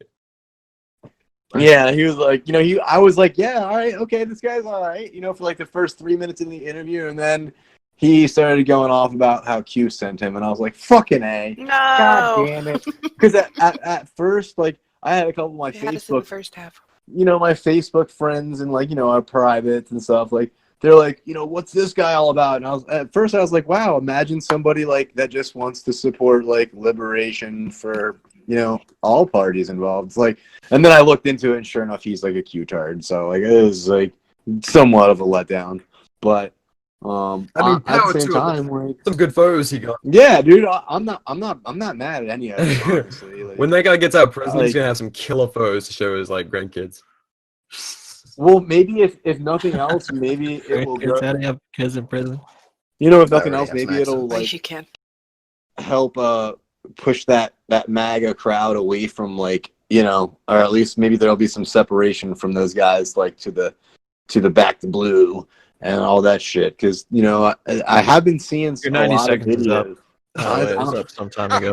[SPEAKER 12] Yeah, he was like, you know, I was like, yeah, all right, okay, this guy's all right, you know, for like the first 3 minutes in the interview, and then he started going off about how Q sent him, and I was like, fucking A.
[SPEAKER 8] No.
[SPEAKER 12] God damn it. Because at first, like, I had a couple of my
[SPEAKER 8] They had us in the
[SPEAKER 12] Facebook,
[SPEAKER 8] first half.
[SPEAKER 12] you know, my Facebook friends and, like, you know, our privates and stuff, like, they're like, what's this guy all about? And at first I was like, wow, imagine somebody like that just wants to support like liberation for, all parties involved. It's like, and then I looked into it and sure enough, he's like a Q-tard. So like, it was like somewhat of a letdown, but,
[SPEAKER 4] I mean,
[SPEAKER 12] at
[SPEAKER 4] power
[SPEAKER 12] the same
[SPEAKER 4] to him.
[SPEAKER 12] time, like,
[SPEAKER 4] Some good photos he got.
[SPEAKER 12] yeah, dude, I'm not mad at any of it, honestly. Like,
[SPEAKER 4] When that guy gets out president, he's
[SPEAKER 12] like-
[SPEAKER 4] gonna have some killer photos to show his like grandkids.
[SPEAKER 12] well, maybe if nothing else, maybe it will
[SPEAKER 5] Kids
[SPEAKER 12] go.
[SPEAKER 5] had to have kids in prison.
[SPEAKER 12] If nothing
[SPEAKER 2] Already
[SPEAKER 12] else,
[SPEAKER 2] has
[SPEAKER 12] maybe
[SPEAKER 2] an
[SPEAKER 12] it'll
[SPEAKER 2] accent.
[SPEAKER 12] like
[SPEAKER 8] You can.
[SPEAKER 12] help push that MAGA crowd away from like or at least maybe there'll be some separation from those guys like to the back to blue and all that shit because I have been seeing
[SPEAKER 5] Your
[SPEAKER 12] a
[SPEAKER 5] 90
[SPEAKER 12] lot of
[SPEAKER 5] seconds is up.
[SPEAKER 12] videos.
[SPEAKER 5] Oh, it was up some time ago.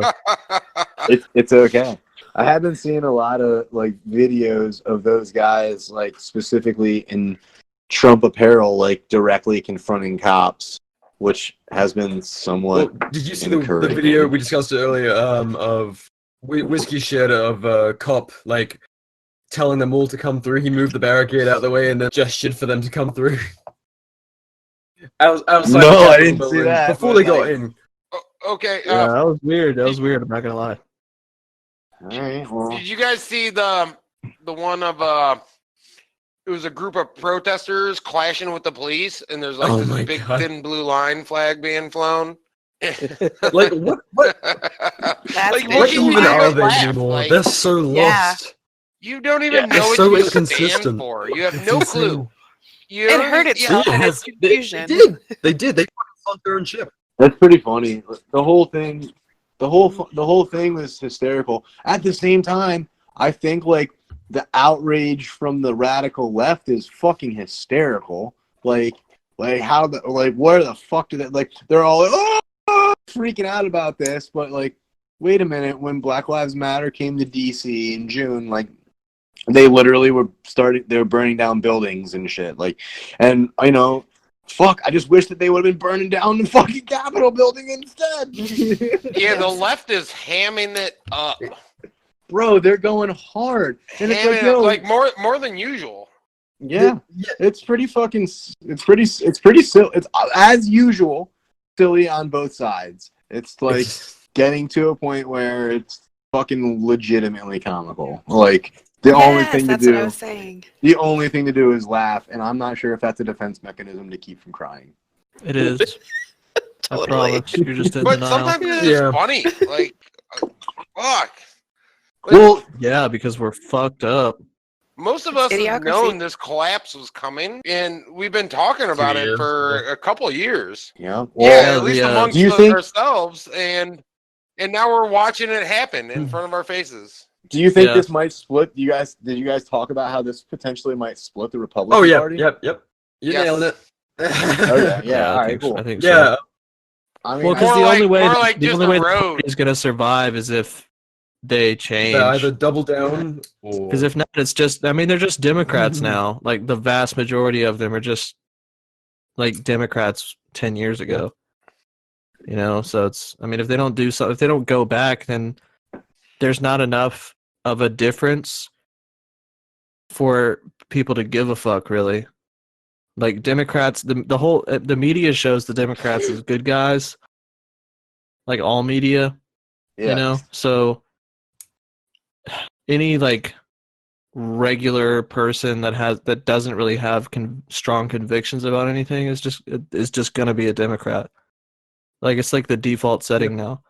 [SPEAKER 12] It's okay. I have been seeing a lot of like videos of those guys like specifically in Trump apparel like directly confronting cops, which has been somewhat.
[SPEAKER 4] Well, did you see the video we discussed earlier of Whiskey shared of a cop like telling them all to come through? He moved the barricade out of the way and then gestured for them to come through. Outside
[SPEAKER 12] No,
[SPEAKER 4] the
[SPEAKER 12] I
[SPEAKER 4] Capitol
[SPEAKER 12] didn't see
[SPEAKER 4] building,
[SPEAKER 12] that,
[SPEAKER 4] before
[SPEAKER 12] but,
[SPEAKER 4] they got
[SPEAKER 12] like-
[SPEAKER 4] in.
[SPEAKER 7] Okay.
[SPEAKER 5] Yeah, that was weird. That was weird. I'm not gonna lie.
[SPEAKER 12] All right, well,
[SPEAKER 7] Did you guys see the one of it was a group of protesters clashing with the police, and there's like
[SPEAKER 4] Oh my
[SPEAKER 7] this big
[SPEAKER 4] God.
[SPEAKER 7] thin blue line flag being flown.
[SPEAKER 4] Like what?
[SPEAKER 8] That's
[SPEAKER 7] Like,
[SPEAKER 8] making
[SPEAKER 4] What
[SPEAKER 8] me
[SPEAKER 4] even
[SPEAKER 8] wanna
[SPEAKER 4] are they
[SPEAKER 7] laugh,
[SPEAKER 4] anymore?
[SPEAKER 7] like-
[SPEAKER 4] They're so
[SPEAKER 8] Yeah.
[SPEAKER 4] lost.
[SPEAKER 7] You don't even
[SPEAKER 4] They're
[SPEAKER 7] know what
[SPEAKER 4] so
[SPEAKER 7] you stand
[SPEAKER 4] inconsistent.
[SPEAKER 7] for. You have
[SPEAKER 4] It's
[SPEAKER 7] no
[SPEAKER 4] insane.
[SPEAKER 7] clue. You
[SPEAKER 8] It
[SPEAKER 7] don't
[SPEAKER 8] hurt
[SPEAKER 7] even-
[SPEAKER 8] itself in its
[SPEAKER 4] They
[SPEAKER 8] confusion.
[SPEAKER 4] did. They did. They fucking sunk their own ship.
[SPEAKER 12] that's pretty funny. The whole thing, the whole thing was hysterical. At the same time, I think like the outrage from the radical left is fucking hysterical. Like how where the fuck do they like? They're all like, oh, freaking out about this, but like, wait a minute. When Black Lives Matter came to DC in June, like they literally were burning down buildings and shit. Like, and fuck, I just wish that they would have been burning down the fucking Capitol building instead.
[SPEAKER 7] Yeah, the left is hamming it up.
[SPEAKER 12] Bro, they're going hard. And it's
[SPEAKER 7] Hamming
[SPEAKER 12] like,
[SPEAKER 7] it
[SPEAKER 12] yo,
[SPEAKER 7] up, like more than usual.
[SPEAKER 12] yeah, it's pretty silly. It's as usual, silly on both sides. It's like getting to a point where it's fucking legitimately comical. Like the only thing to
[SPEAKER 8] that's what I
[SPEAKER 12] do,
[SPEAKER 8] was saying.
[SPEAKER 12] the only thing to do is laugh, and I'm not sure if that's a defense mechanism to keep from crying.
[SPEAKER 5] It is. I
[SPEAKER 8] Totally.
[SPEAKER 5] promise. You're just in
[SPEAKER 7] But
[SPEAKER 5] denial.
[SPEAKER 7] sometimes it's
[SPEAKER 4] Yeah.
[SPEAKER 7] just funny. Like, fuck. Like,
[SPEAKER 12] Well,
[SPEAKER 5] Yeah, because we're fucked up.
[SPEAKER 7] most of us have
[SPEAKER 8] Idiocracy.
[SPEAKER 7] known this collapse was coming, and we've been talking about it
[SPEAKER 4] years,
[SPEAKER 7] for
[SPEAKER 4] yeah.
[SPEAKER 7] a couple of years.
[SPEAKER 12] yeah.
[SPEAKER 7] Yeah,
[SPEAKER 12] Well,
[SPEAKER 7] at least amongst
[SPEAKER 12] do you think-
[SPEAKER 7] ourselves, and now we're watching it happen in front of our faces.
[SPEAKER 12] do you think
[SPEAKER 5] Yeah.
[SPEAKER 12] this might split? Did you guys talk about how this potentially might split the Republican
[SPEAKER 4] Oh yeah,
[SPEAKER 12] Party?
[SPEAKER 4] yep. You
[SPEAKER 7] Yes.
[SPEAKER 4] nailed it.
[SPEAKER 12] Okay, yeah, all
[SPEAKER 5] I
[SPEAKER 12] right,
[SPEAKER 5] think,
[SPEAKER 12] cool.
[SPEAKER 5] I think so.
[SPEAKER 4] Yeah.
[SPEAKER 12] I mean,
[SPEAKER 5] Well, because
[SPEAKER 7] More
[SPEAKER 5] the only
[SPEAKER 7] like-
[SPEAKER 5] way
[SPEAKER 7] more like
[SPEAKER 5] the
[SPEAKER 7] just
[SPEAKER 5] only
[SPEAKER 7] a
[SPEAKER 5] way the
[SPEAKER 7] road.
[SPEAKER 5] party is gonna survive is if they change.
[SPEAKER 4] They either double down or
[SPEAKER 5] Because if not, it's just, I mean, they're just Democrats now. Like, the vast majority of them are just, like, Democrats 10 years ago. So it's, I mean, if they don't do so, if they don't go back, then there's not enough of a difference for people to give a fuck, really. Like, Democrats, the media shows the Democrats as good guys. Like, all media,
[SPEAKER 12] yeah.
[SPEAKER 5] So any, like, regular person that doesn't really have strong convictions about anything is just gonna be a Democrat. Like, it's like the default setting now,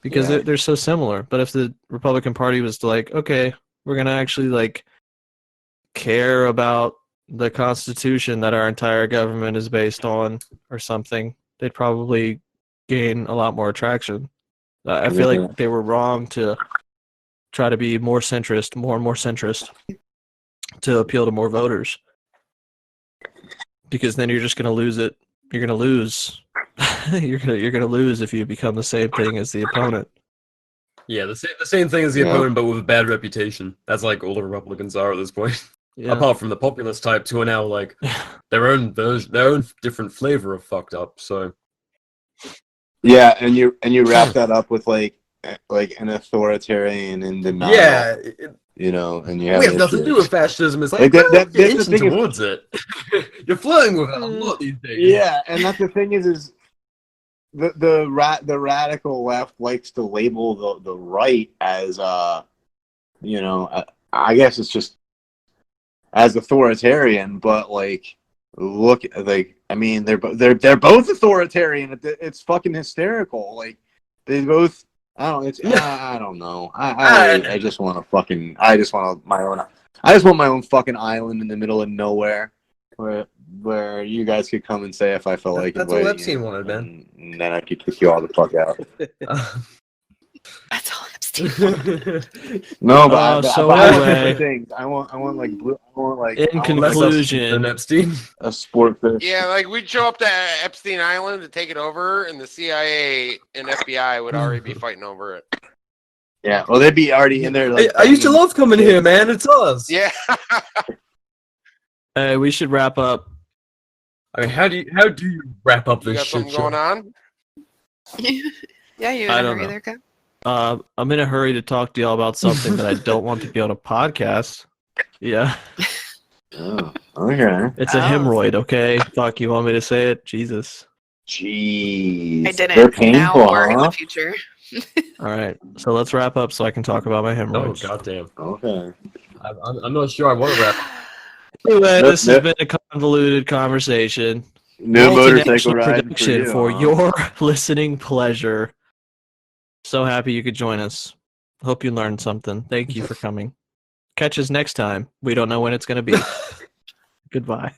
[SPEAKER 5] because
[SPEAKER 12] Yeah.
[SPEAKER 5] they're so similar. But if the Republican Party was like, okay, we're gonna actually like care about the Constitution that our entire government is based on or something, they'd probably gain a lot more traction. I feel like they were wrong to try to be more centrist, more and more centrist, to appeal to more voters. Because then you're just going to lose it. You're going to lose. you're going to lose if you become the same thing as the opponent.
[SPEAKER 4] yeah, the same thing as the
[SPEAKER 12] Yeah.
[SPEAKER 4] opponent, but with a bad reputation. That's like all the Republicans are at this point.
[SPEAKER 5] Yeah.
[SPEAKER 4] Apart from the populist types who are now like their own different flavor of fucked up. So
[SPEAKER 12] Yeah, and you wrap that up with like an authoritarian and denial.
[SPEAKER 4] yeah,
[SPEAKER 12] And you
[SPEAKER 4] we have nothing to do with fascism. It's like,
[SPEAKER 12] Like, that-
[SPEAKER 4] well,
[SPEAKER 12] that's
[SPEAKER 4] you're
[SPEAKER 12] the
[SPEAKER 4] inching
[SPEAKER 12] thing is-
[SPEAKER 4] towards it. You're flirting with it a lot these days.
[SPEAKER 12] Yeah, and that's the thing is the radical left likes to label the right as you know, I guess it's just as authoritarian, but like look, like I mean they're both authoritarian. It's fucking hysterical. Like they both. I don't. It's. I don't know. I just want to fucking. I just want my own. I just want my own fucking island in the middle of nowhere, where you guys could come and say if I felt like
[SPEAKER 4] that's
[SPEAKER 12] inviting
[SPEAKER 4] all Epstein
[SPEAKER 12] you,
[SPEAKER 4] wanted, man.
[SPEAKER 12] and then I could kick you all the fuck out.
[SPEAKER 8] That's all Epstein wanted.
[SPEAKER 12] No, but
[SPEAKER 5] so
[SPEAKER 12] I want
[SPEAKER 5] anyway,
[SPEAKER 12] different things. I want like blue. I want like.
[SPEAKER 5] in
[SPEAKER 12] I want,
[SPEAKER 5] conclusion,
[SPEAKER 4] Than Epstein.
[SPEAKER 12] a sport fish.
[SPEAKER 7] Yeah, like we'd show up to Epstein Island to take it over, and the CIA and FBI would already be fighting over it.
[SPEAKER 12] Yeah, well, they'd be already in there. Like,
[SPEAKER 4] I used to love coming here, man. It's us.
[SPEAKER 7] Yeah.
[SPEAKER 5] hey, we should wrap up.
[SPEAKER 4] I mean, how do you wrap up
[SPEAKER 7] You
[SPEAKER 4] this
[SPEAKER 7] got
[SPEAKER 4] shit
[SPEAKER 7] something
[SPEAKER 4] show?
[SPEAKER 7] going on?
[SPEAKER 8] Yeah, you in
[SPEAKER 5] I
[SPEAKER 8] a
[SPEAKER 5] don't
[SPEAKER 8] hurry
[SPEAKER 5] know.
[SPEAKER 8] there, Kev?
[SPEAKER 5] I'm in a hurry to talk to y'all about something that I don't want to be on a podcast. Yeah,
[SPEAKER 12] Oh, okay.
[SPEAKER 5] it's a hemorrhoid. Okay, fuck. You want me to say it? Jesus.
[SPEAKER 12] Jeez.
[SPEAKER 8] I didn't.
[SPEAKER 12] They're painful,
[SPEAKER 8] Now or in
[SPEAKER 12] huh?
[SPEAKER 8] the future.
[SPEAKER 5] All right, so let's wrap up so I can talk about my
[SPEAKER 4] Oh
[SPEAKER 5] hemorrhoids.
[SPEAKER 4] goddamn!
[SPEAKER 12] Okay.
[SPEAKER 4] I'm not sure I want to wrap.
[SPEAKER 5] Anyway,
[SPEAKER 12] Nope,
[SPEAKER 5] this has
[SPEAKER 12] nope.
[SPEAKER 5] been a convoluted conversation.
[SPEAKER 12] No motorcycle
[SPEAKER 5] Multinational
[SPEAKER 12] riding
[SPEAKER 5] production for
[SPEAKER 12] huh?
[SPEAKER 5] your listening pleasure. So happy you could join us. Hope you learned something. Thank you for coming. Catch us next time. We don't know when it's going to be. Goodbye.